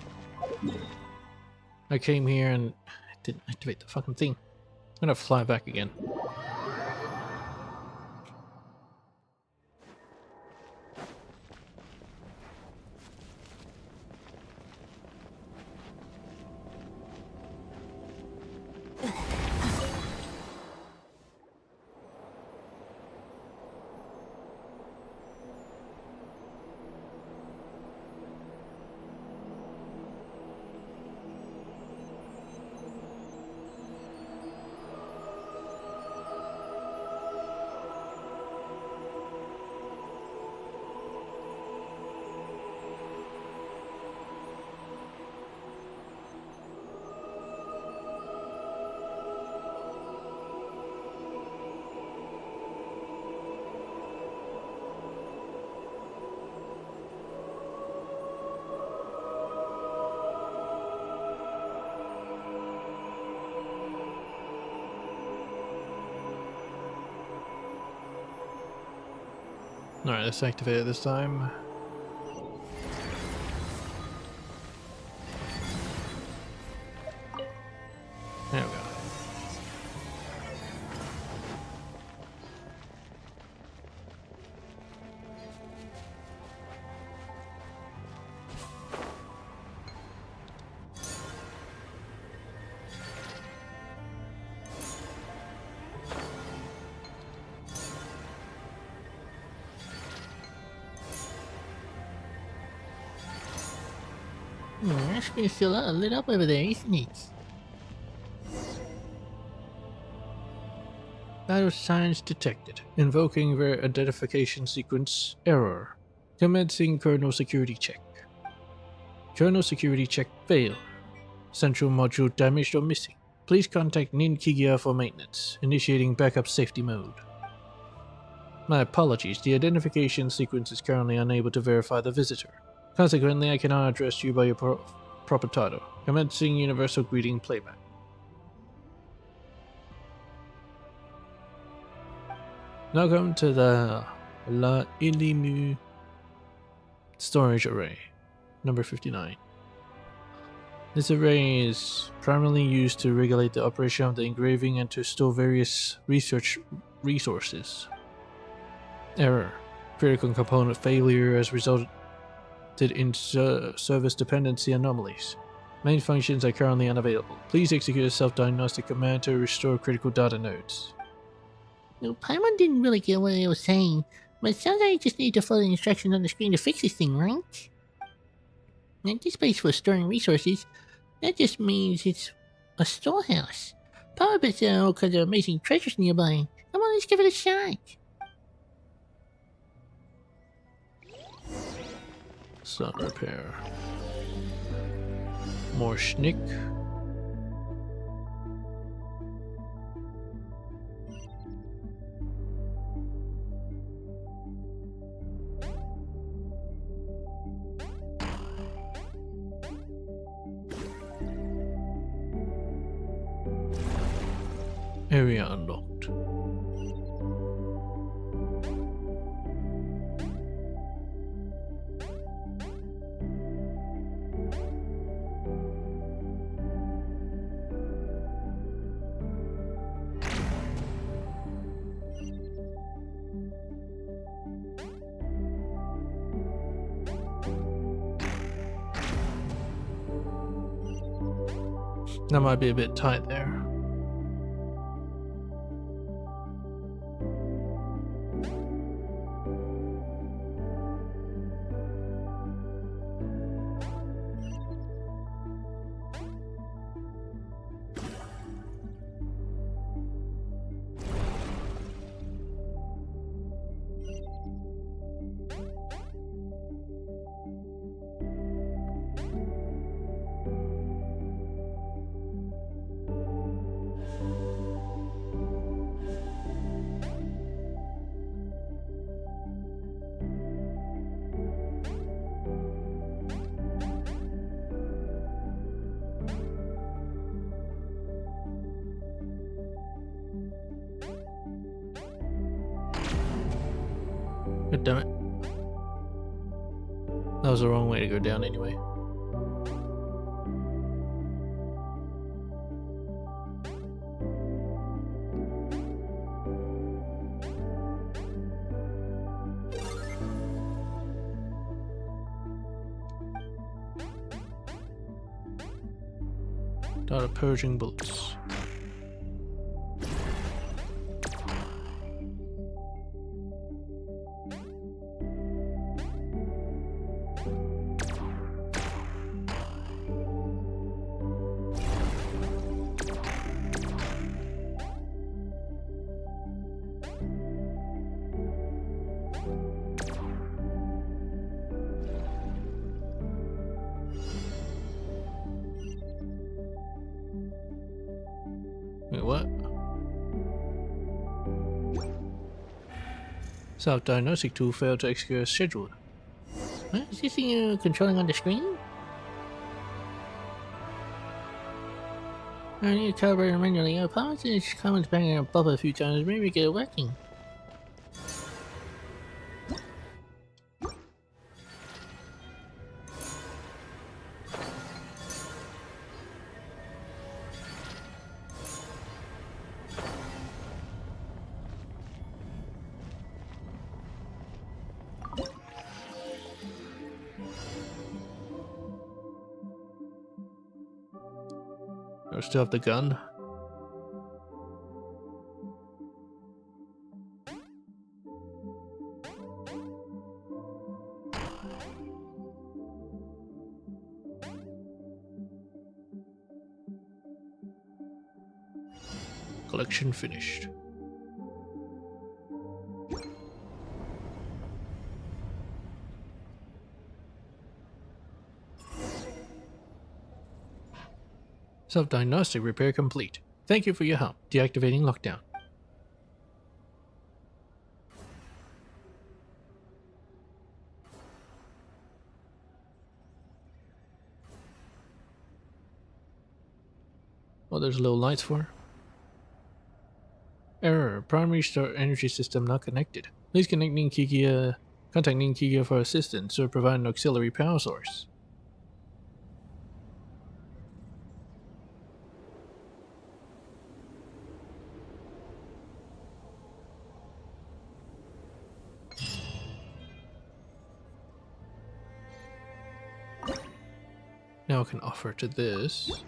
I came here and I didn't activate the fucking thing. I'm gonna fly back again. Alright, let's activate it this time. There we go. That screen's still lit up over there, isn't it? Vital signs detected. Invoking their identification sequence error. Commencing kernel security check. Kernel security check failed. Central module damaged or missing. Please contact Nin Kigia for maintenance. Initiating backup safety mode. My apologies, the identification sequence is currently unable to verify the visitor. Consequently, I cannot address you by your proper title. Commencing universal greeting playback. Welcome to the La Ilimu storage array, number 59. This array is primarily used to regulate the operation of the engraving and to store various research resources. Error. Critical component failure has resulted in service dependency anomalies. Main functions are currently unavailable. Please execute a self-diagnostic command to restore critical data nodes. No, Paimon didn't really get what I was saying, but it sounds like you just need to follow the instructions on the screen to fix this thing, right? And this place for storing resources, that just means it's a storehouse. Power bits there are all kinds of amazing treasures nearby. Come on, let's give it a shot. Sun repair. More schnick. Area unlocked. That might be a bit tight there. God damn it. That was the wrong way to go down anyway. Data purging bullets. Wait, what? Self-diagnostic tool failed to execute as scheduled. What? Is this thing controlling on the screen? I need to calibrate it manually. I apologize. Comments banging a bubble a few times. Maybe get it working. I still have the gun. Collection finished. Self-diagnostic repair complete. Thank you for your help. Deactivating lockdown. Well, there's little lights for. Error. Primary store energy system not connected. Please connect Ninkigia. Contact Ninkigia for assistance or provide an auxiliary power source. Now I can offer to this.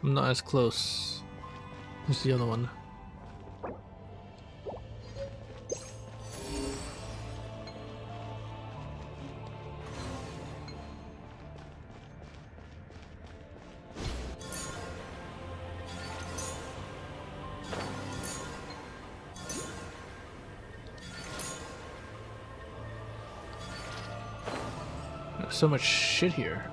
I'm not as close as the other one. There's so much shit here.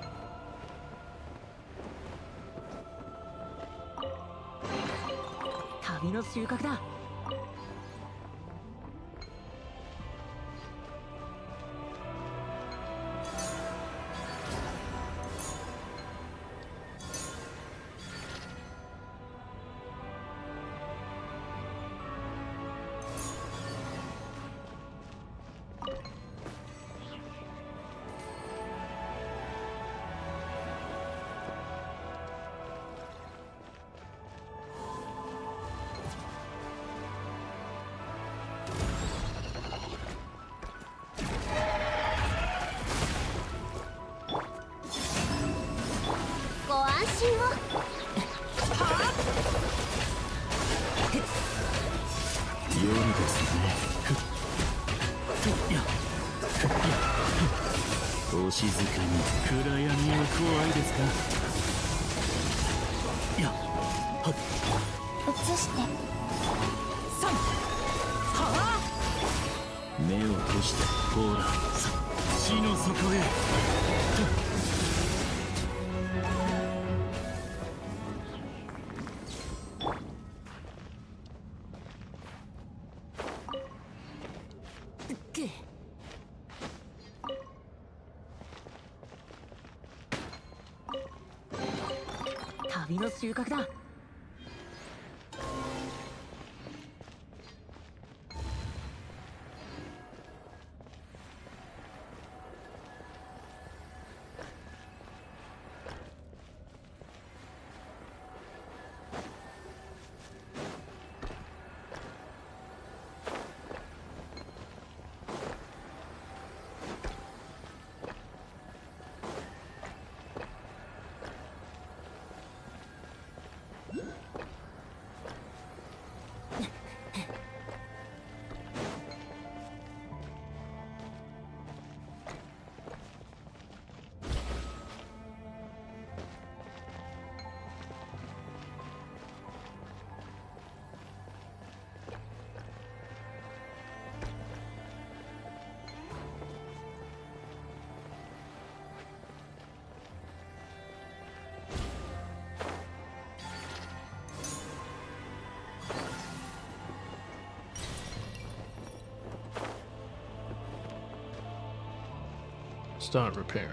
Start repair.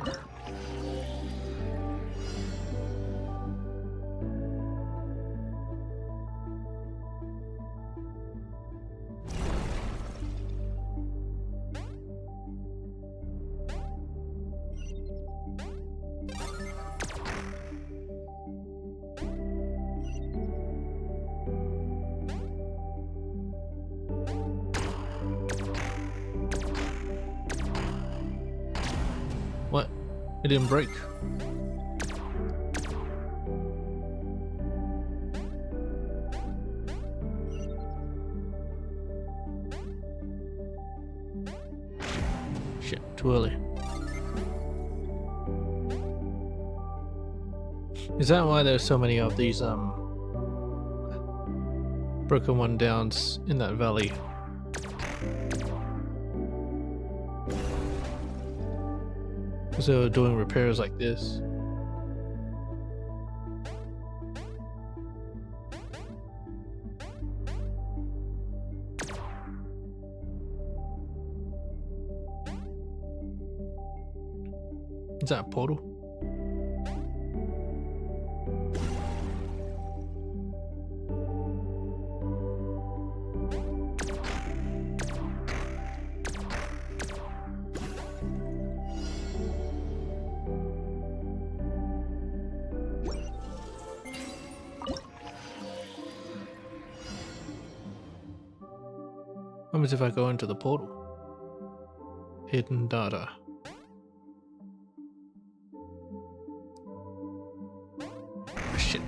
What? It didn't break. Shit, too early. Is that why there's so many of these broken one downs in that valley? Because they were doing repairs like this. Is that a portal? What happens if I go into the portal? Hidden data. Shit.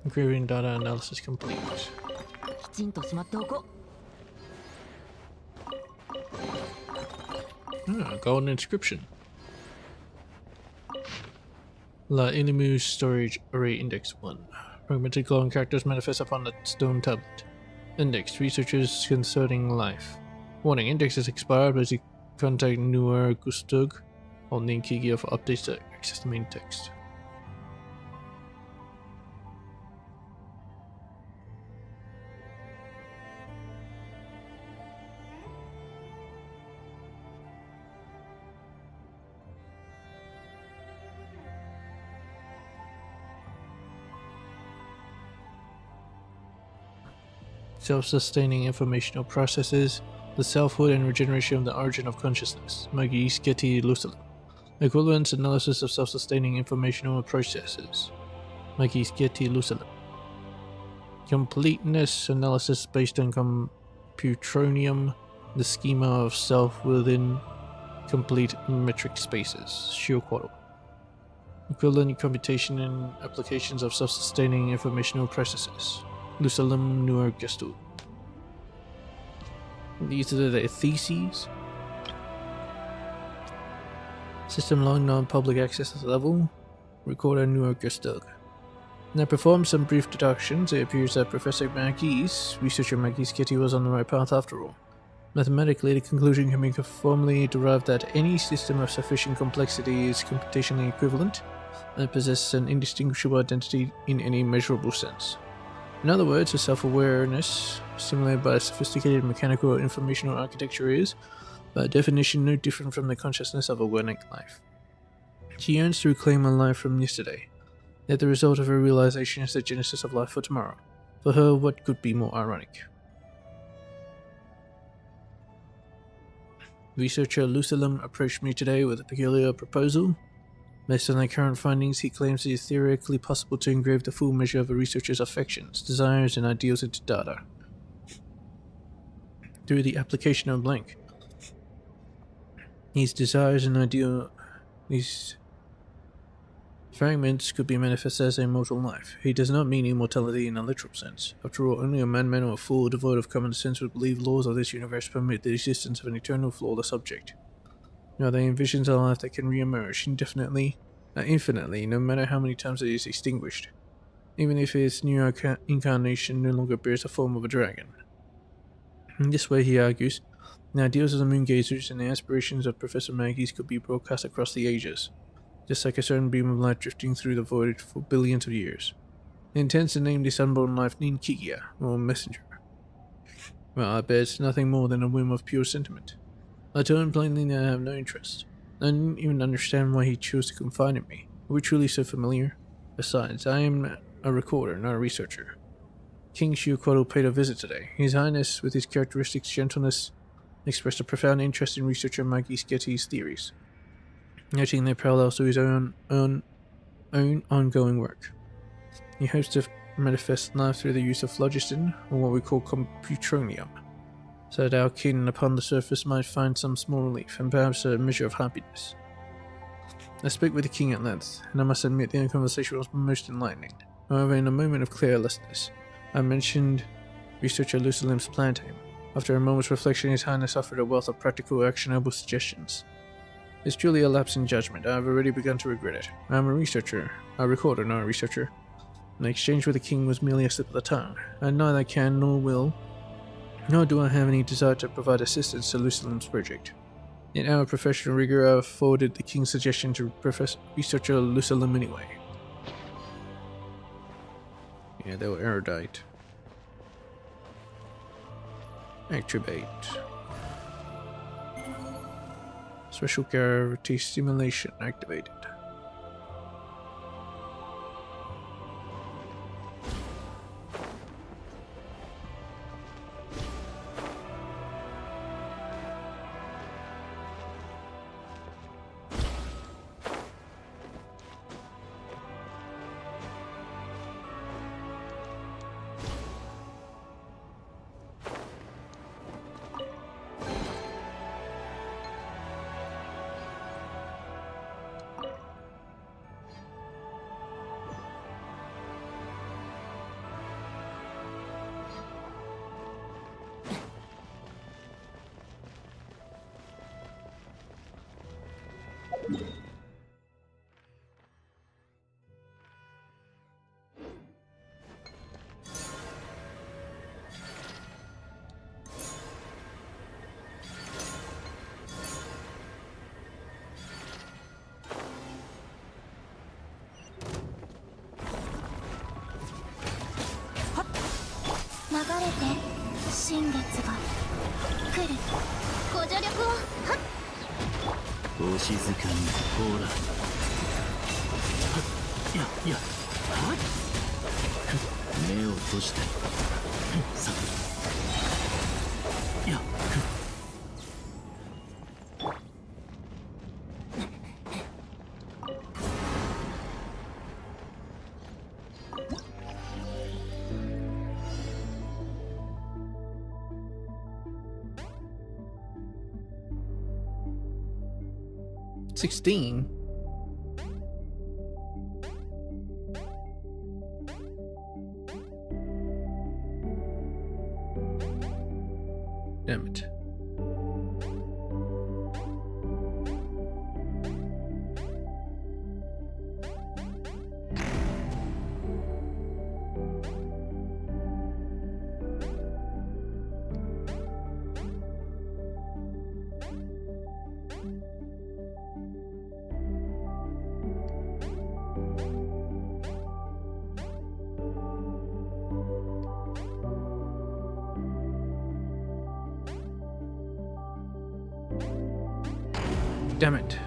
Engraving data analysis complete. きちんとしまっておこ Ah, golden inscription. La Inimu's storage array index 1. Fragmented glowing characters manifest upon the stone tablet. Index. Researchers concerning life. Warning. Index is expired. Please contact Nuer Gustug or Ninkigia for updates to access the main text. Self-sustaining informational processes, the selfhood and regeneration of the origin of consciousness. Magis Getty Lucidum. Equivalence analysis of self-sustaining informational processes. Magis Getty Lucidum. Completeness analysis based on computronium, the schema of self within complete metric spaces. Shioquaddle. Equivalent computation and applications of self-sustaining informational processes. Lusalem Nuer Gestul. These are the theses. System long non-public access level. Recorder Nuer Gestul. Now perform some brief deductions. It appears that Professor Magis, researcher Magis Kitty, was on the right path after all. Mathematically, the conclusion can be formally derived that any system of sufficient complexity is computationally equivalent and possesses an indistinguishable identity in any measurable sense. In other words, a self-awareness stimulated by a sophisticated mechanical or informational architecture is, by definition, no different from the consciousness of a organic life. She yearns to reclaim a life from yesterday, yet the result of her realization is the genesis of life for tomorrow. For her, what could be more ironic? Researcher Lusalem approached me today with a peculiar proposal. Based on their current findings, he claims it is theoretically possible to engrave the full measure of a researcher's affections, desires, and ideals into data through the application of blank. These desires and these fragments could be manifested as a immortal life. He does not mean immortality in a literal sense. After all, only a madman or a fool devoid of common sense would believe laws of this universe permit the existence of an eternal flawless object. Now they envisions a life that can re-emerge infinitely, no matter how many times it is extinguished, even if its new incarnation no longer bears the form of a dragon. In this way, he argues, the ideals of the moon gazers and the aspirations of Professor Magis could be broadcast across the ages, just like a certain beam of light drifting through the void for billions of years. He intends to name this unborn life Ninkigia, or Messenger. Well, I bet it's nothing more than a whim of pure sentiment. I told him plainly that I have no interest. I didn't even understand why he chose to confide in me. Are we truly so familiar? Besides, I am a recorder, not a researcher. King Shukoto paid a visit today. His Highness, with his characteristic gentleness, expressed a profound interest in researcher Mikey Sketty's theories, noting their parallels to his own ongoing work. He hopes to manifest life through the use of phlogiston, or what we call computronium, so that our kin upon the surface might find some small relief, and perhaps a measure of happiness. I spoke with the king at length, and I must admit the conversation was most enlightening. However, in a moment of carelessness, I mentioned researcher Lucilim's plan to him. After a moment's reflection, His Highness offered a wealth of practical, actionable suggestions. It's truly a lapse in judgment. I have already begun to regret it. I am a researcher, a recorder, not a researcher. The exchange with the king was merely a slip of the tongue. I neither can nor will, nor do I have any desire to provide assistance to Lucilim's project. In our professional rigor, I have forwarded the king's suggestion to researcher Lucilim anyway. Yeah, they were erudite. Activate. Special gravity stimulation activated.流れて新月が来る。ご助力を。はっ。お静かにほら。いやはっ。目を閉じて。さ。いや。16? Damn it. Damn it.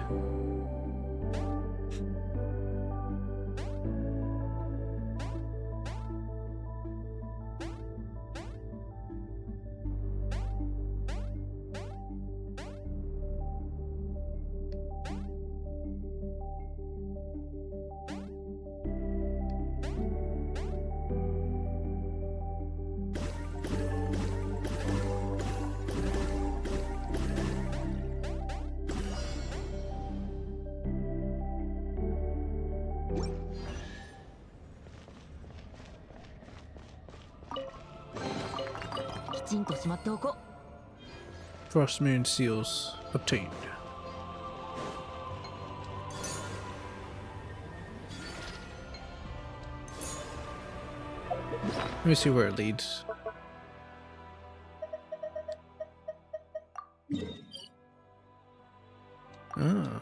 Frost Moon seals obtained. Let me see where it leads. Ah.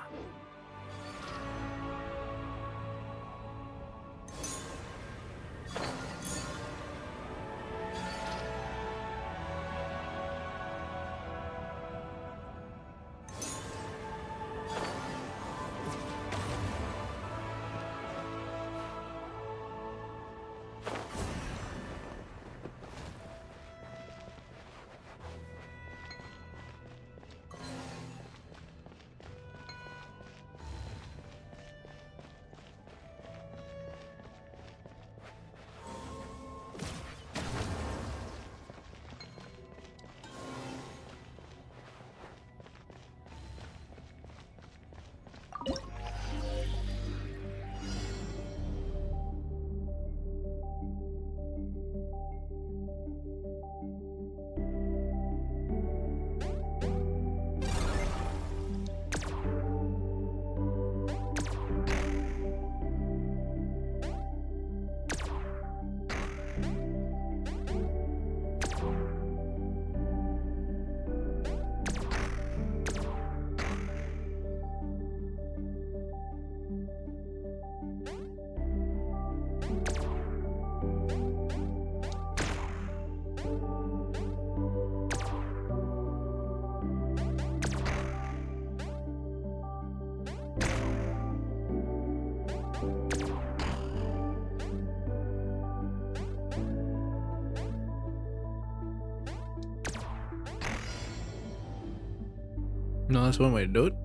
No, that's one way to do it.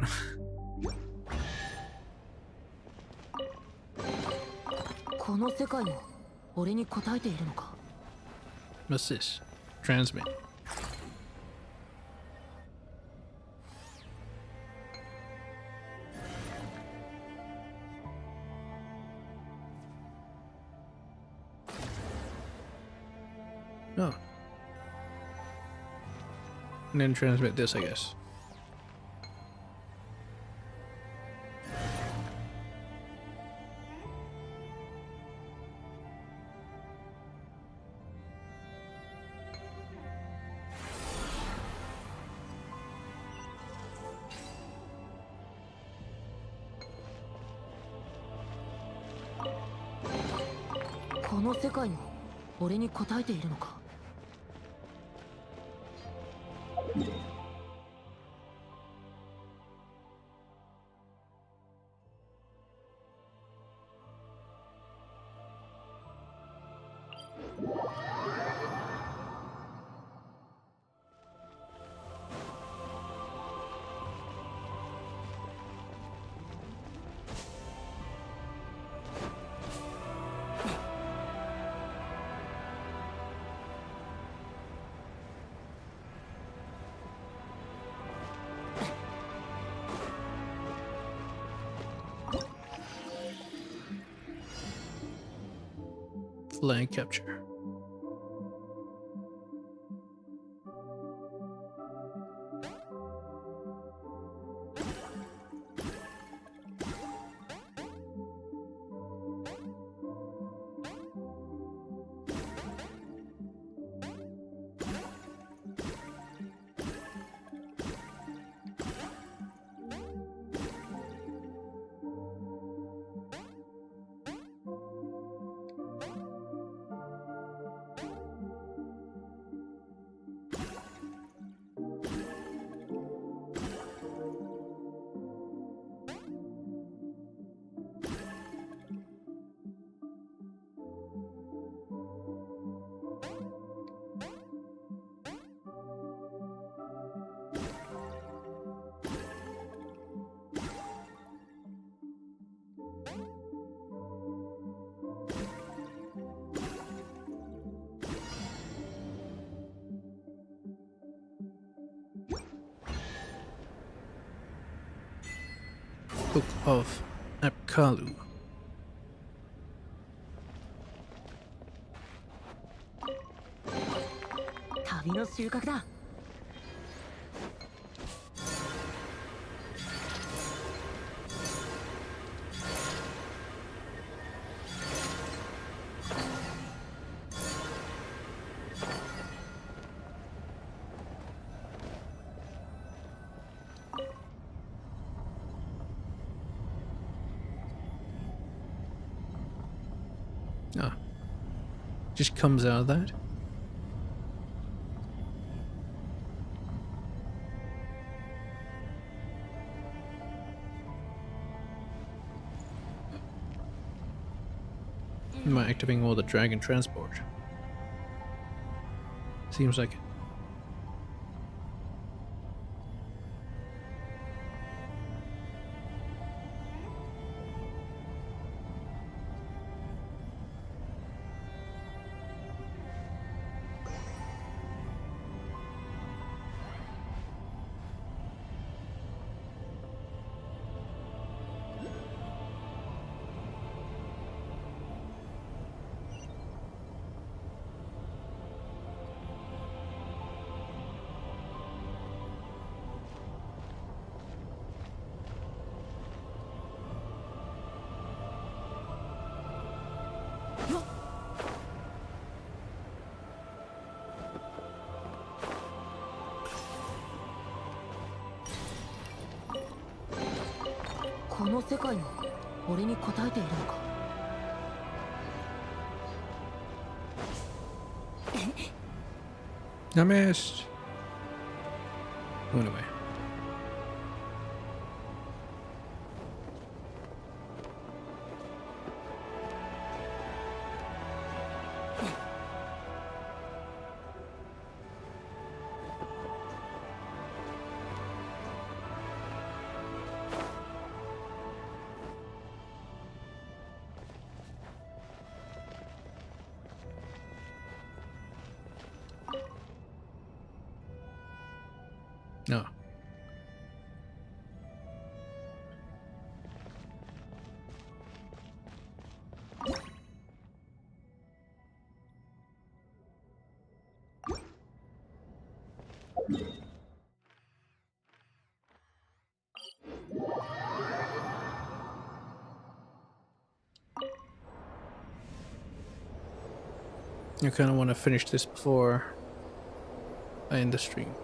この世界も俺に答えているのか。 What's this? Transmit. Oh. And then transmit this, I guess. "この世界も俺に答えているのか。 Flag capture. Book of Apkalu. 旅の収穫だ。 Ah. Just comes out of that. Am I activating all the dragon transport? Seems like it. "この世界も俺に答えているのか。 I missed. Oh, anyway. I kind of want to finish this before I end the stream.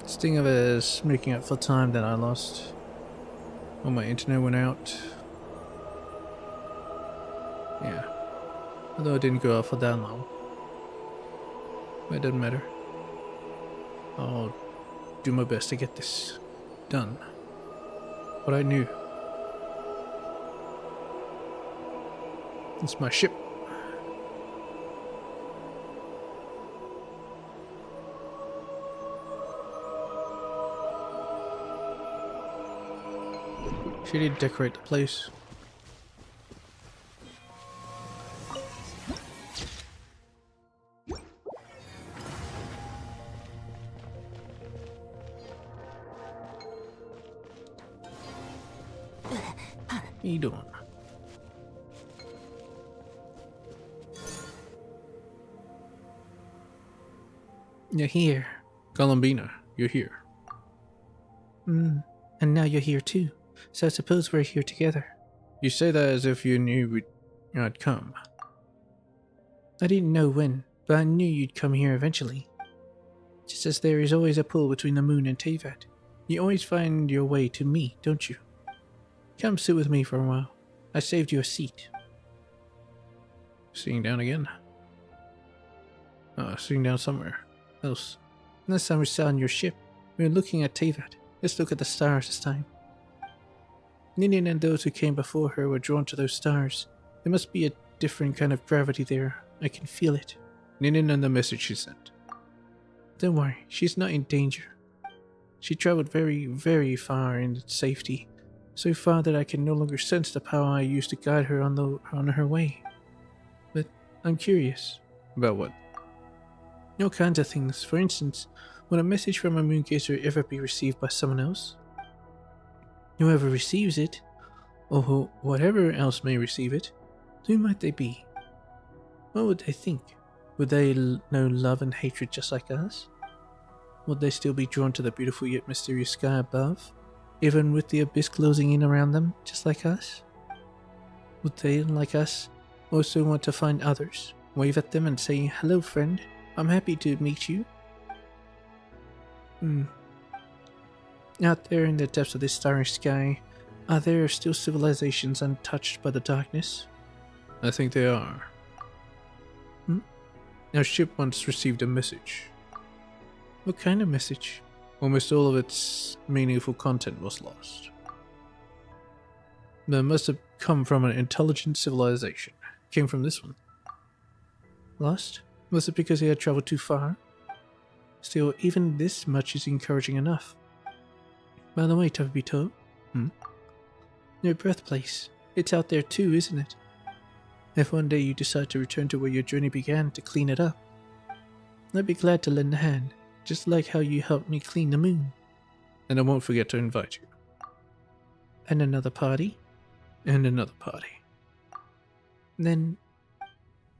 This thing of it is making up for time that I lost when my internet went out. Yeah. Although it didn't go out for that long. But it doesn't matter. I'll do my best to get this done. What I knew. It's my ship. She did decorate the place. What you doing? You're here. Columbina, you're here. And now you're here too. So I suppose we're here together. You say that as if you knew I'd come. I didn't know when, but I knew you'd come here eventually. Just as there is always a pull between the moon and Tevat. You always find your way to me, don't you? Come sit with me for a while. I saved you a seat. Sitting down again? Sitting down somewhere else. Last time we saw on your ship, we were looking at Tevat. Let's look at the stars this time. Ninian and those who came before her were drawn to those stars. There must be a different kind of gravity there. I can feel it. Ninian and the message she sent. Don't worry, she's not in danger. She traveled very, very far in safety. So far that I can no longer sense the power I used to guide her on her way. But I'm curious. About what? All kinds of things. For instance, would a message from a moongazer ever be received by someone else? Whoever receives it, or whatever else may receive it, who might they be? What would they think? Would they know love and hatred just like us? Would they still be drawn to the beautiful yet mysterious sky above, even with the abyss closing in around them, just like us? Would they, like us, also want to find others, wave at them and say, "Hello friend, I'm happy to meet you"? Out there in the depths of this starry sky, are there still civilizations untouched by the darkness? I think they are. Our ship once received a message. What kind of message? Almost all of its meaningful content was lost. But it must have come from an intelligent civilization. It came from this one. Lost? Was it because he had traveled too far? Still, even this much is encouraging enough. By the way, Tabito, your birthplace, it's out there too, isn't it? If one day you decide to return to where your journey began to clean it up, I'd be glad to lend a hand, just like how you helped me clean the moon. And I won't forget to invite you. And another party? And another party. Then,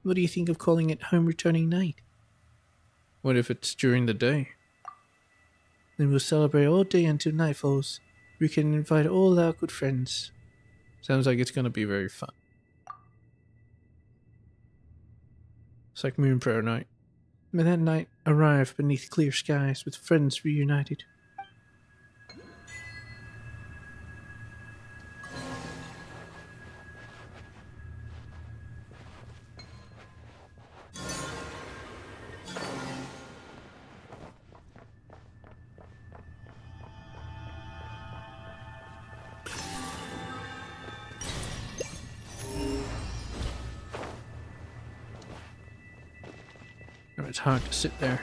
what do you think of calling it Home Returning Night? What if it's during the day? Then we'll celebrate all day until night falls. We can invite all our good friends. Sounds like it's gonna be very fun. It's like Moon Prayer Night. May that night arrive beneath clear skies with friends reunited. It's hard to sit there.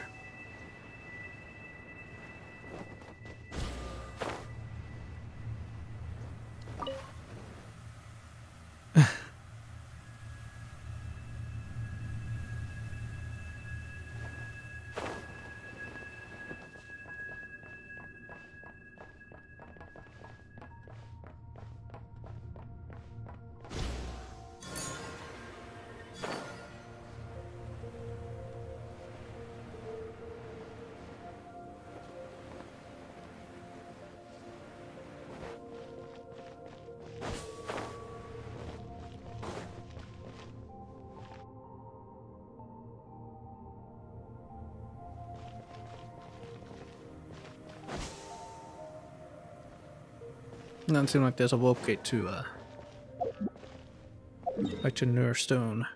Doesn't seem like there's a warp gate to back to Nurstone.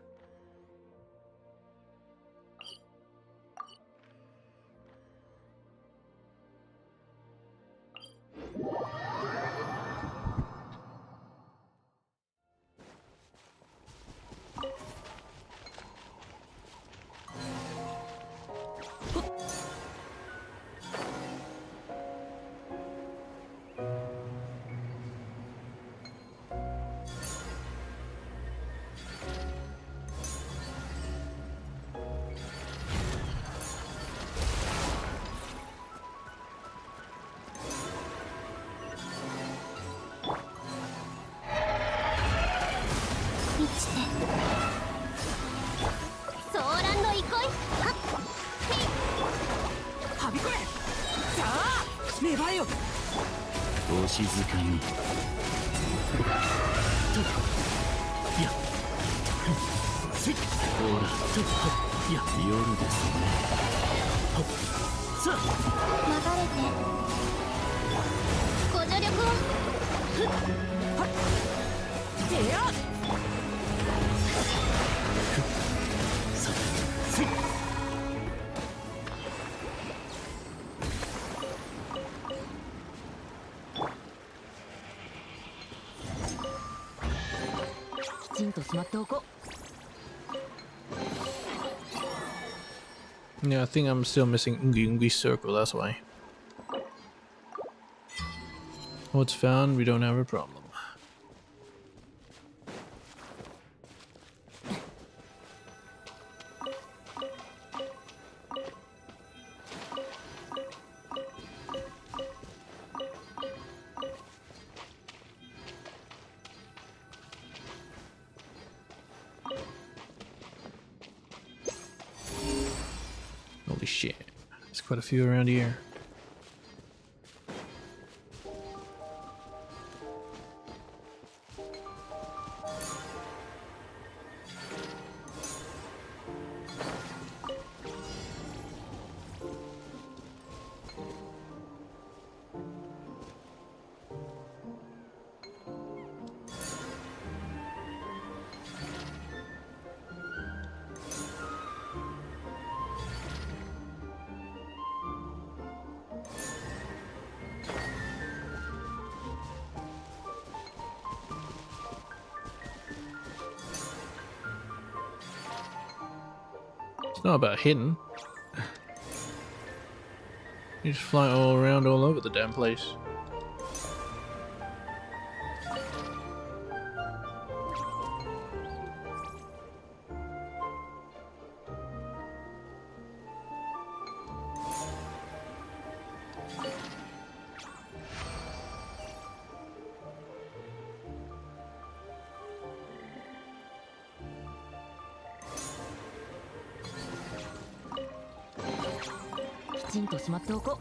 静かにいやほらいや夜ですねさあ流れてご助力をはってやさあせいきちんとしまっておこう。Yeah, I think I'm still missing Ungi's circle, that's why. What's found, we don't have a problem. Holy shit, there's quite a few around here. It's not about hidden. You just fly all around all over the damn place.きちんとしまっておこう。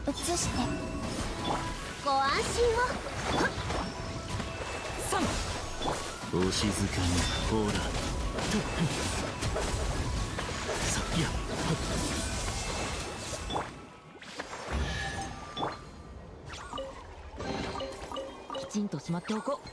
移してご安心を。お静かにほらさいやきちんとしまっておこう。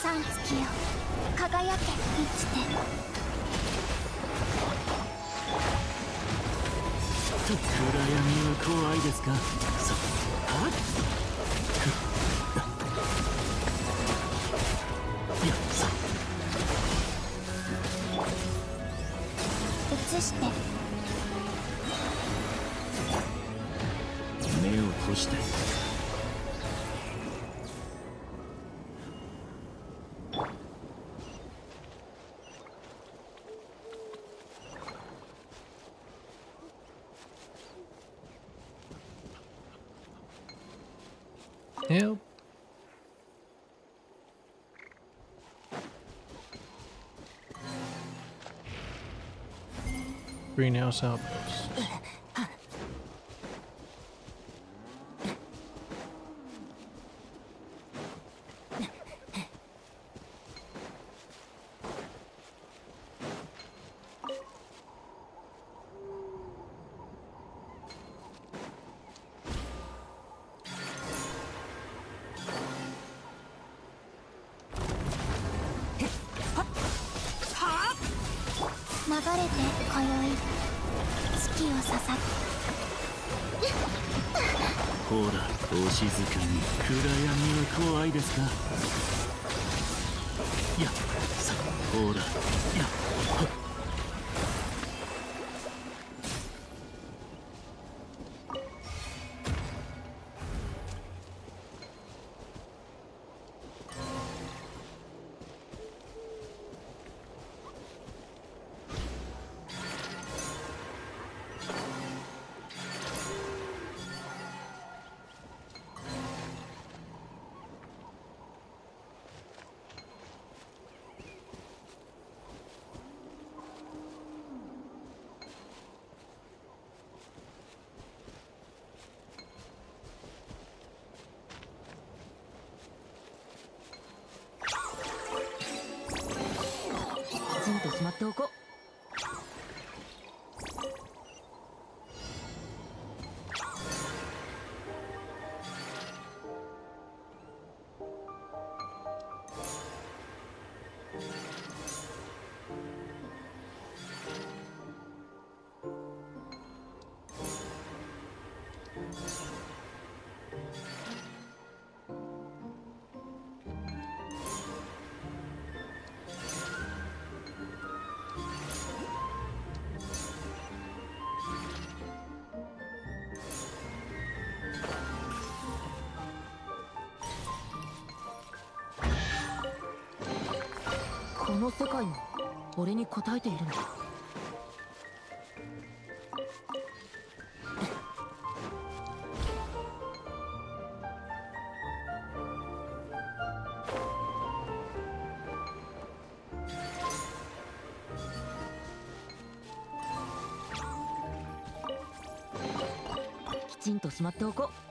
三月よ輝け満ちて。暗闇は怖いですか。さあいやさですして。目を閉して。Help. Greenhouse outpost.ほら、お静かに。暗闇は怖いですか。いや、さ、ほら、いや、はっ。きちんとしまっておこう。この世界も俺に応えているのか。きちんとしまっておこう。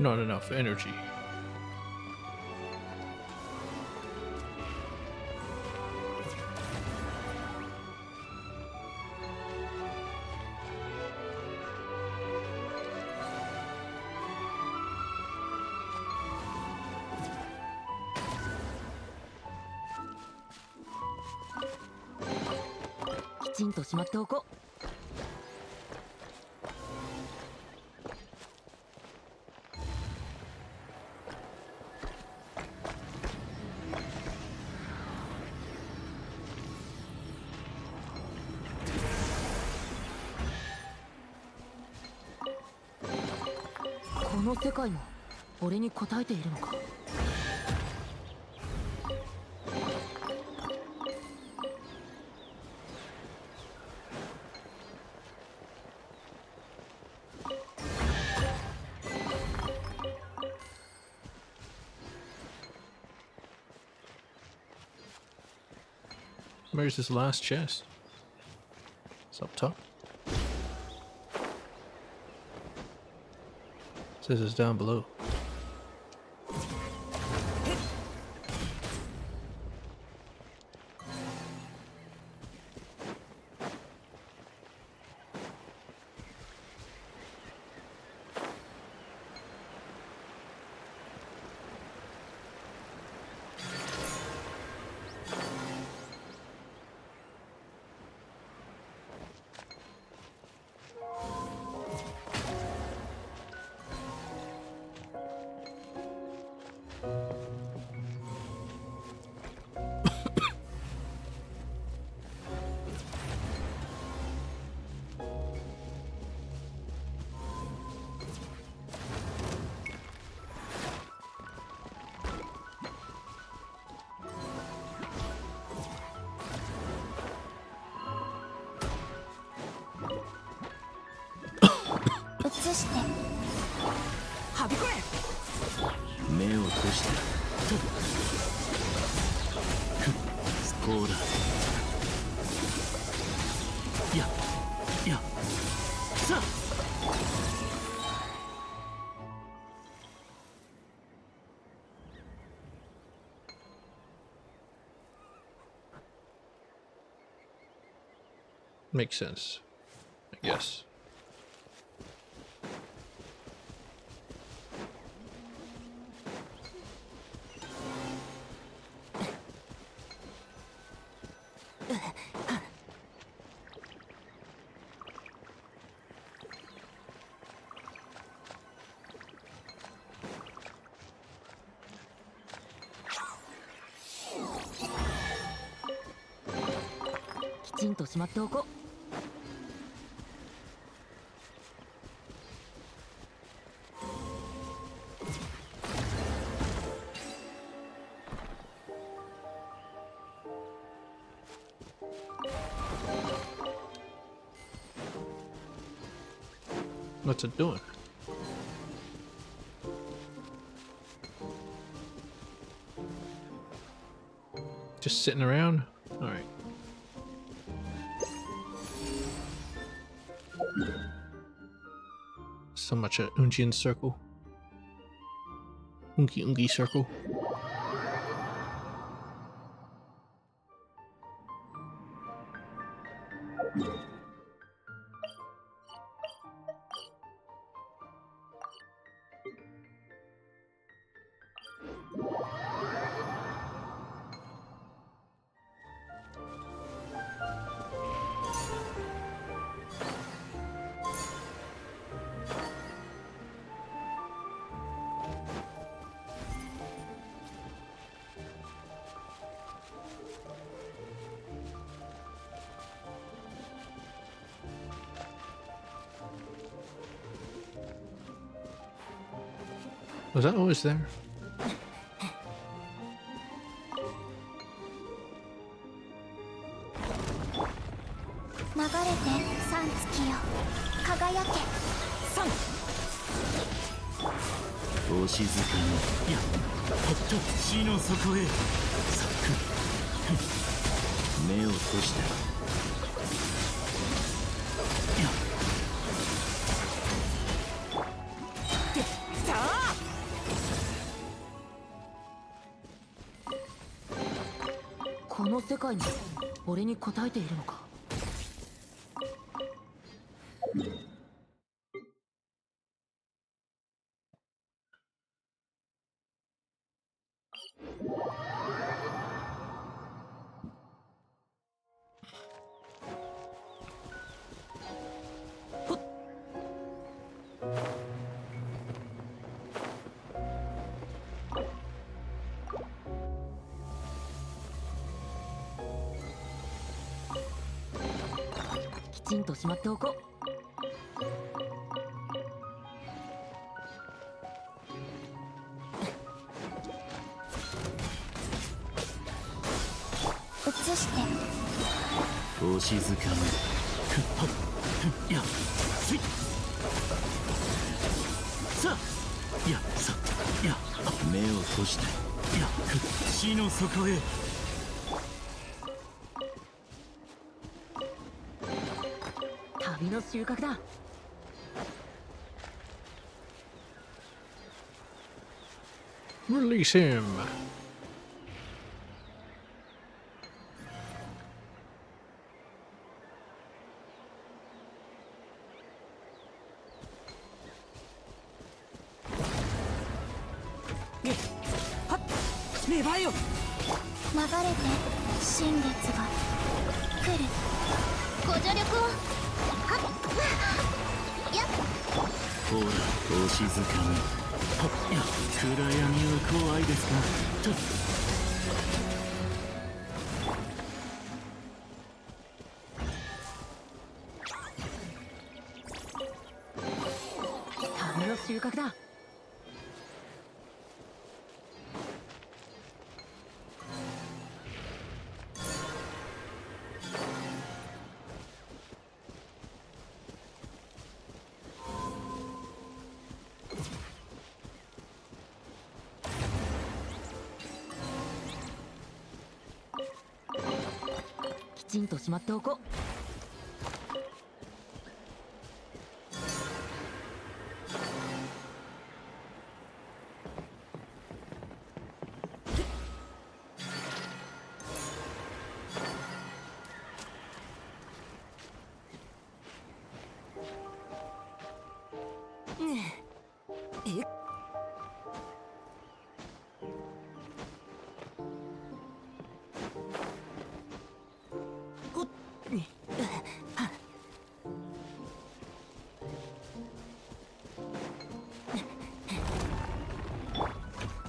Not enough energy.きちんとしまっておこう。この世界も俺に応えているのか。Where's this last chest? It's up top. Says it's down below. はびこれ。目を閉してこうだ。いやさあ。Makes sense, I guess. What's it doing? Just sitting around? Alright. So much a Unjian circle. Ungi circle. Was that always there? 流れて三月よ輝け。星塚のいやほっと地の底へ咲く。目を閉していやこの世界に俺に応えているのか。きちんとしまっておこう。移して星塚のいやついさあいやさいや目を閉していや地の底へ。旅の収穫だ。Release him.芽生えよ。流れて新月が来る。ご助力を。はっやっほら星塚のいや暗闇は怖いですか旅の収穫だ。ちんとしまっておこう。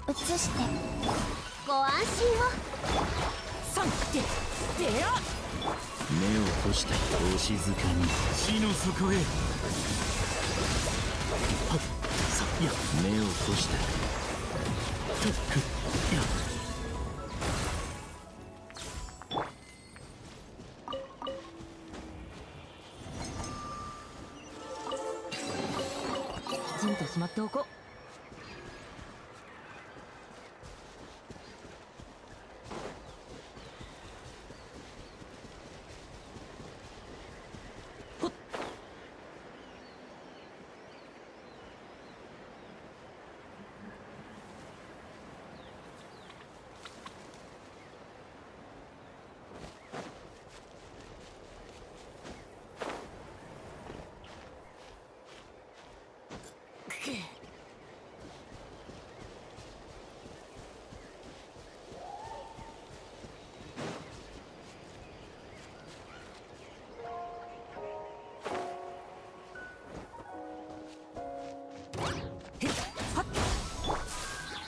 移してご安心を。さんでよ。目を閉してお静かに死の底へ。はっさや目を閉してふっやきちんとしまっておこう。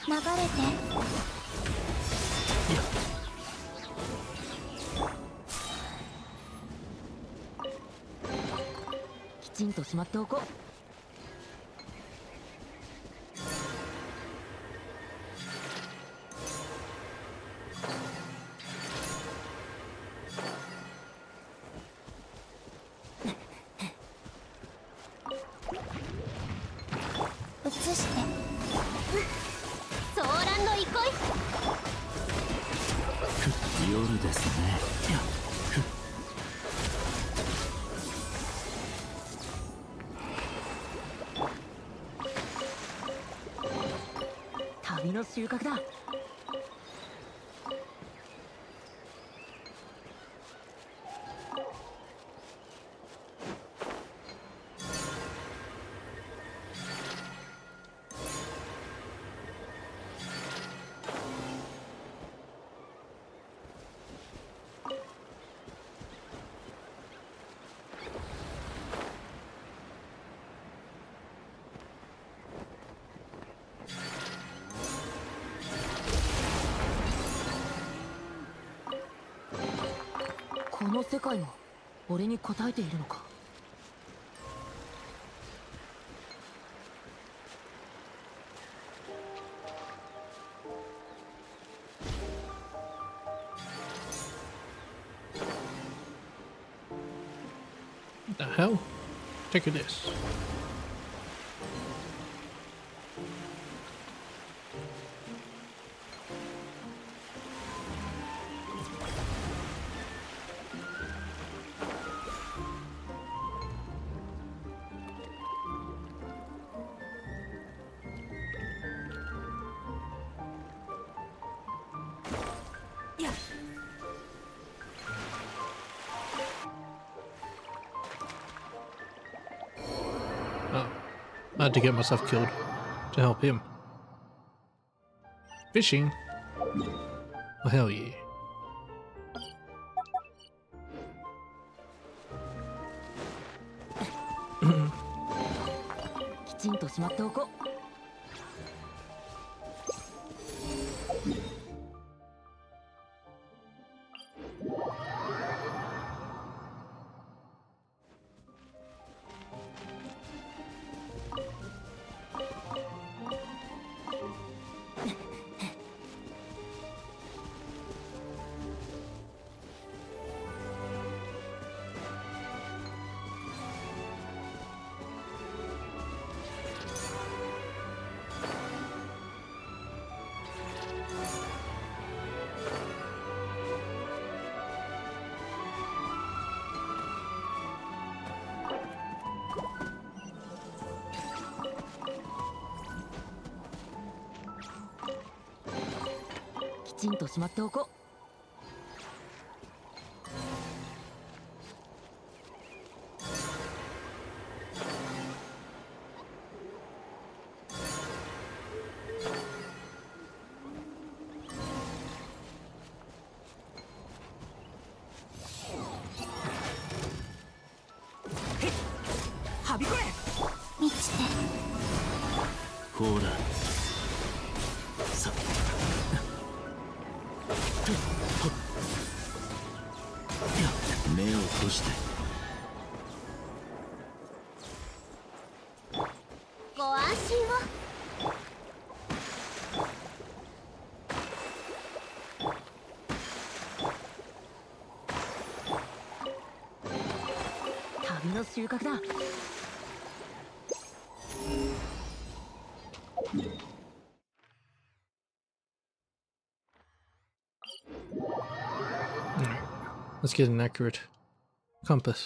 流れて。きちんとしまっておこう。移してソーランの憩い。夜ですね。や旅の収穫だ。この世界も俺に応えているのか。What the hell? Take this. Oh, I had to get myself killed to help him. Fishing? Well, hell yeah. きちんとしまっておこう。ちんとしまっておこう。はびこれ。満ちてほらさ目を閉じてご安心を。旅の収穫だ。Alright, let's get an accurate compass.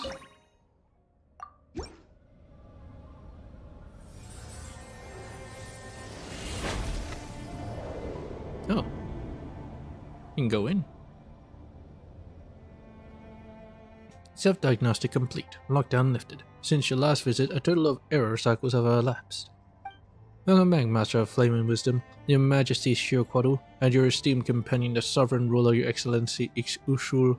Oh. You can go in. Self-diagnostic complete. Lockdown lifted. Since your last visit, a total of error cycles have elapsed. Welcome back, Master of Flame and Wisdom, Your Majesty Shioquadu, and your esteemed companion, the Sovereign Ruler, Your Excellency Uxul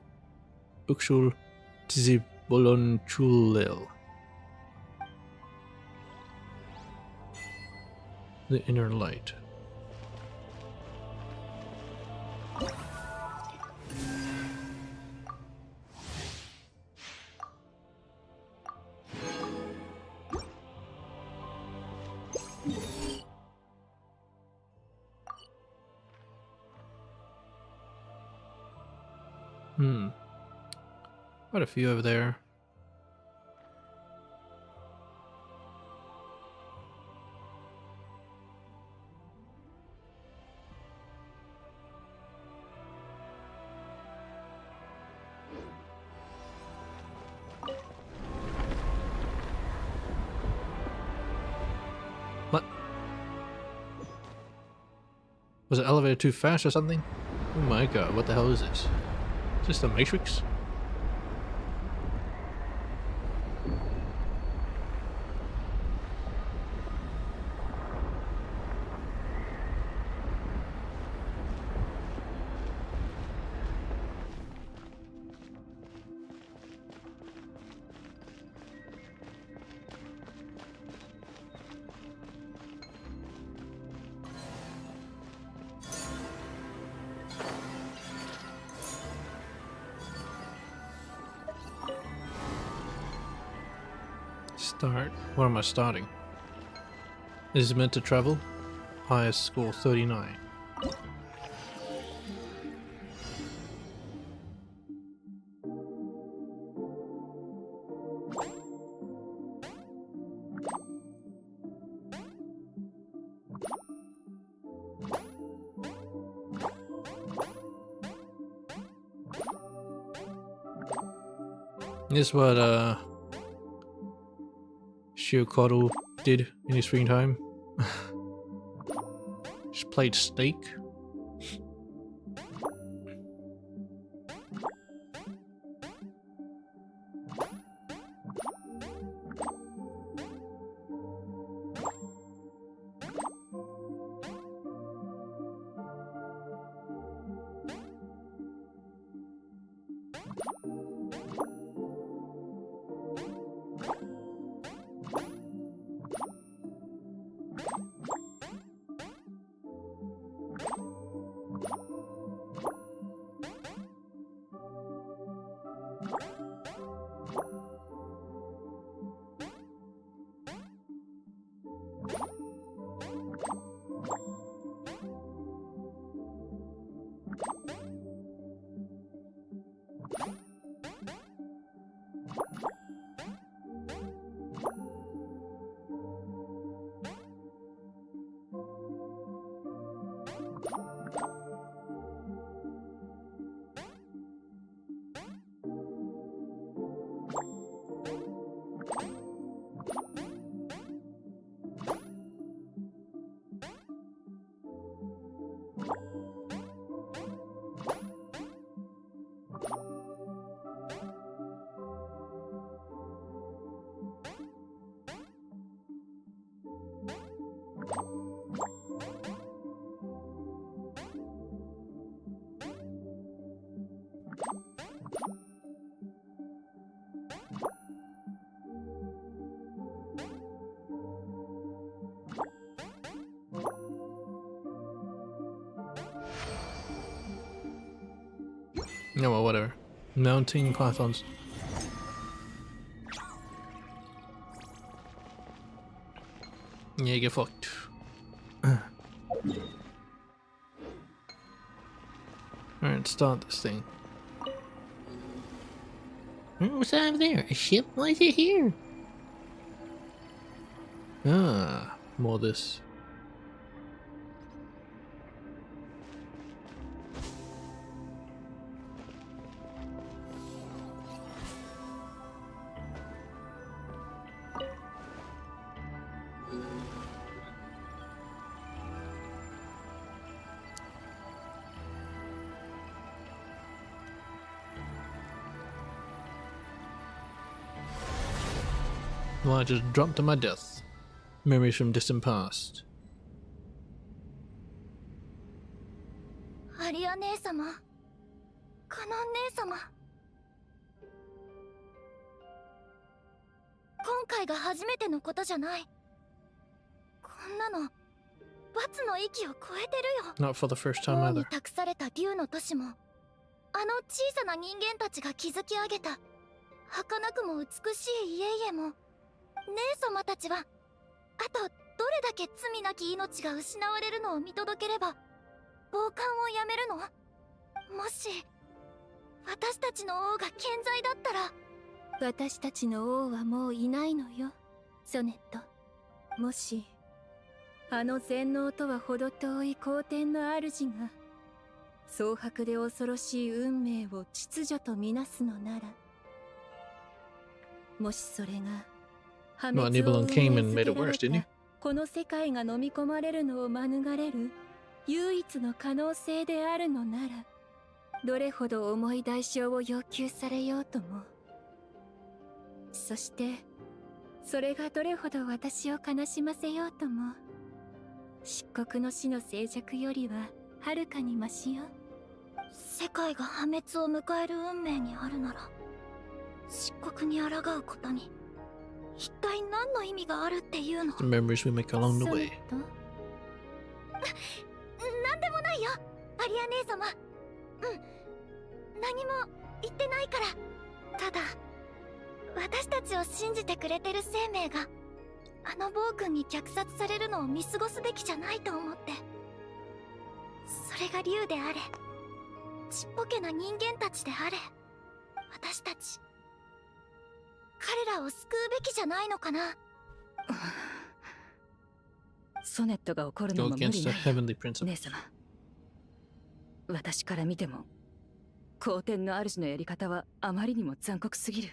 Tzibolonchulil. The Inner Light. Quite a few over there. What? Was the elevator too fast or something? Oh my god, what the hell is this? Is this the Matrix? Start. What am I starting? This is meant to travel. Highest score 39. This is what Shiokoru did in his free time. Just played Snake. No, well, whatever. Mounting pythons. Yeah, get fucked. Alright, start this thing. What's that over there? A ship? Why is it here? Ah, more of this. Well, I just dropped to my death. Memories from distant past. アリア姉様、カノン姉様。今回が初めてのことじゃない。こんなの罰の域を超えてるよ。 Not for the first time 王に either. 託された竜の都市も、あの小さな人間たちが築き上げた儚くも美しい家々も、姉様たちはあとどれだけ罪なき命が失われるのを見届ければ傍観をやめるの？もし私たちの王が健在だったら。私たちの王はもういないのよ、ソネット。もしあの全能とは程遠い皇天の主が蒼白で恐ろしい運命を秩序とみなすのなら、もしそれが破 Well, 滅を Nibelung 運 came 命 and づ made け it られ worse, didn't he? たこの世界が飲み込まれるのを免れる唯一の可能性であるのなら、どれほど重い代償を要求されようとも、そしてそれがどれほど私を悲しませようとも、漆黒の死の静寂よりははるかにマシよ。世界が破滅を迎える運命にあるなら、漆黒に抗うことに一体何の意味があるっていうの？ The memories we make along the ソネ way. ット、なんでもないよ、アリア姉様。何も言ってないから。ただ私たちを信じてくれてる生命があの暴君に虐殺されるのを見過ごすべきじゃないと思って。それが竜であれ、ちっぽけな人間たちであれ、私たち彼らを救うべきじゃないのかな。ソネットが怒るの Go も無 against 理 the ないよ heavenly principle. 姉様。私から見ても皇天の主のやり方はあまりにも残酷すぎる。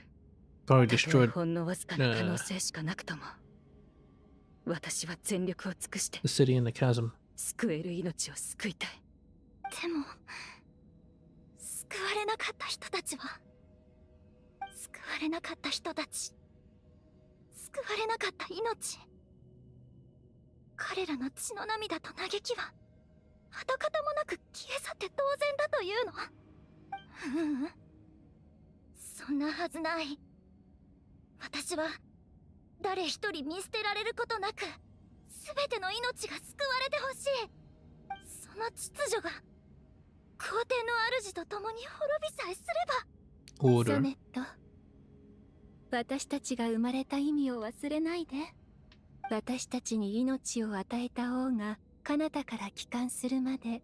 Probably たとえ destroyed ほんのわずかな可能性しかなくとも、私は全力を尽くして the city in the chasm. 救える命を救いたい。でも救われなかった人たちは、救われなかった人たち、救われなかった命、彼らの血の涙と嘆きは跡形もなく消え去って当然だというの？そんなはずない。私は誰一人見捨てられることなく全ての命が救われてほしい。その秩序が皇帝の主と共に滅びさえすれば。 Order. ソネット、私たちが生まれた意味を忘れないで。私たちに命を与えた王が彼方から帰還するまで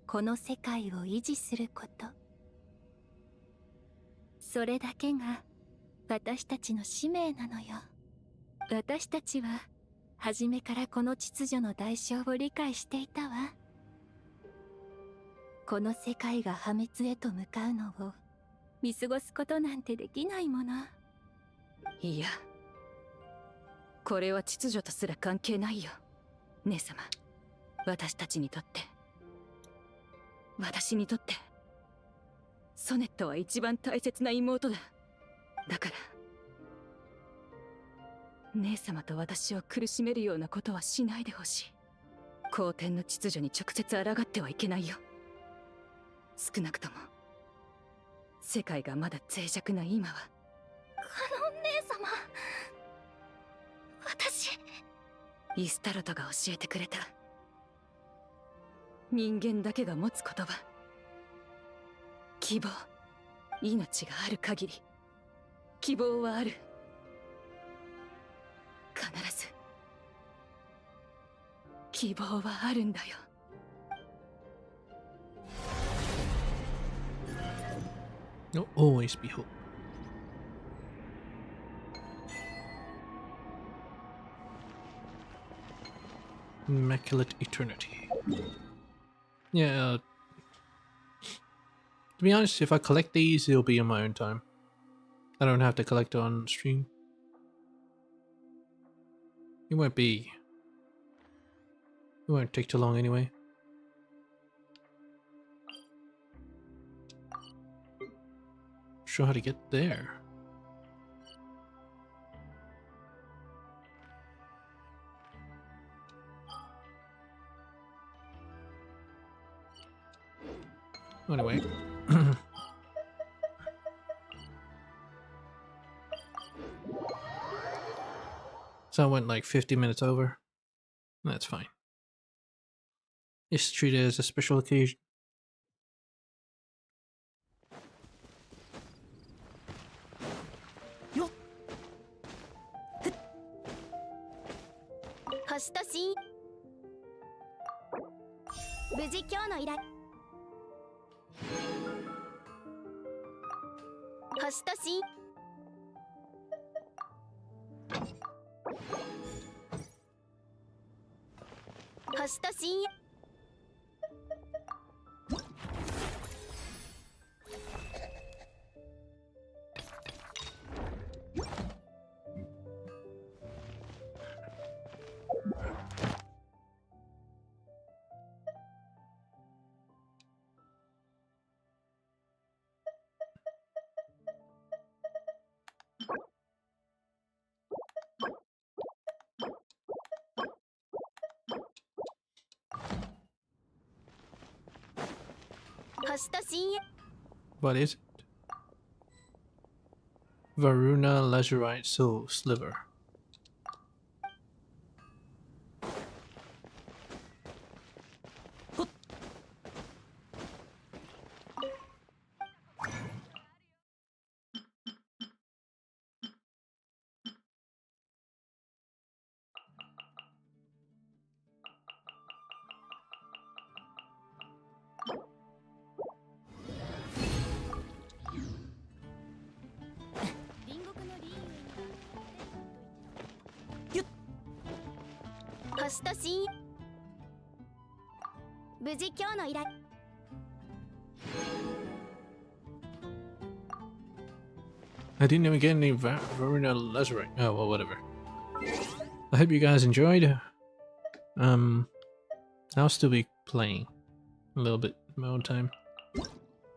この世界を維持すること、それだけが私たちの使命なのよ。私たちは初めからこの秩序の代償を理解していたわ。この世界が破滅へと向かうのを見過ごすことなんてできないもの。いや、これは秩序とすら関係ないよ、姉様。私たちにとって、私にとってソネットは一番大切な妹だ。だから姉様と私を苦しめるようなことはしないでほしい。皇天の秩序に直接抗ってはいけないよ。少なくとも世界がまだ脆弱な今は。カノン姉様、私。イスタロトが教えてくれた。人間だけが持つ言葉。希望。命がある限り希望はある。必ず希望はあるんだよ。There'll always be hope. Immaculate Eternity. Yeah. To be honest, if I collect these, it'll be in my own time. I don't have to collect it on stream. It won't be. It won't take too long anyway. Sure how to get there. Anyway. So I went like 50 minutes over. That's fine. Just treat it as a special occasion. Yo. 星とし無事今日の依頼。星とし星とし星と深夜 What is it? Varuna Lazurite Soul Sliver.星と深夜無事今日の依頼 I didn't even get any Varuna Lazurite. Oh, well, whatever. I hope you guys enjoyed. I'll still be playing a little bit in my own time.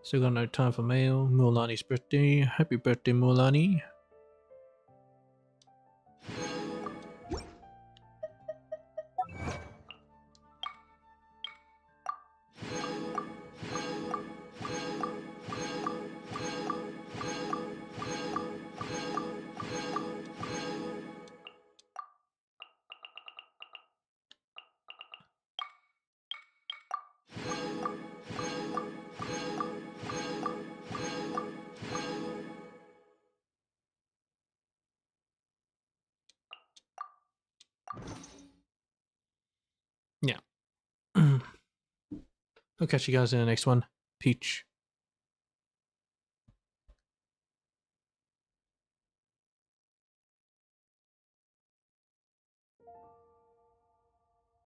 Still got no time for mail. Mulani's birthday. Happy birthday, Mulani. Yeah. I'll catch you guys in the next one. Peach.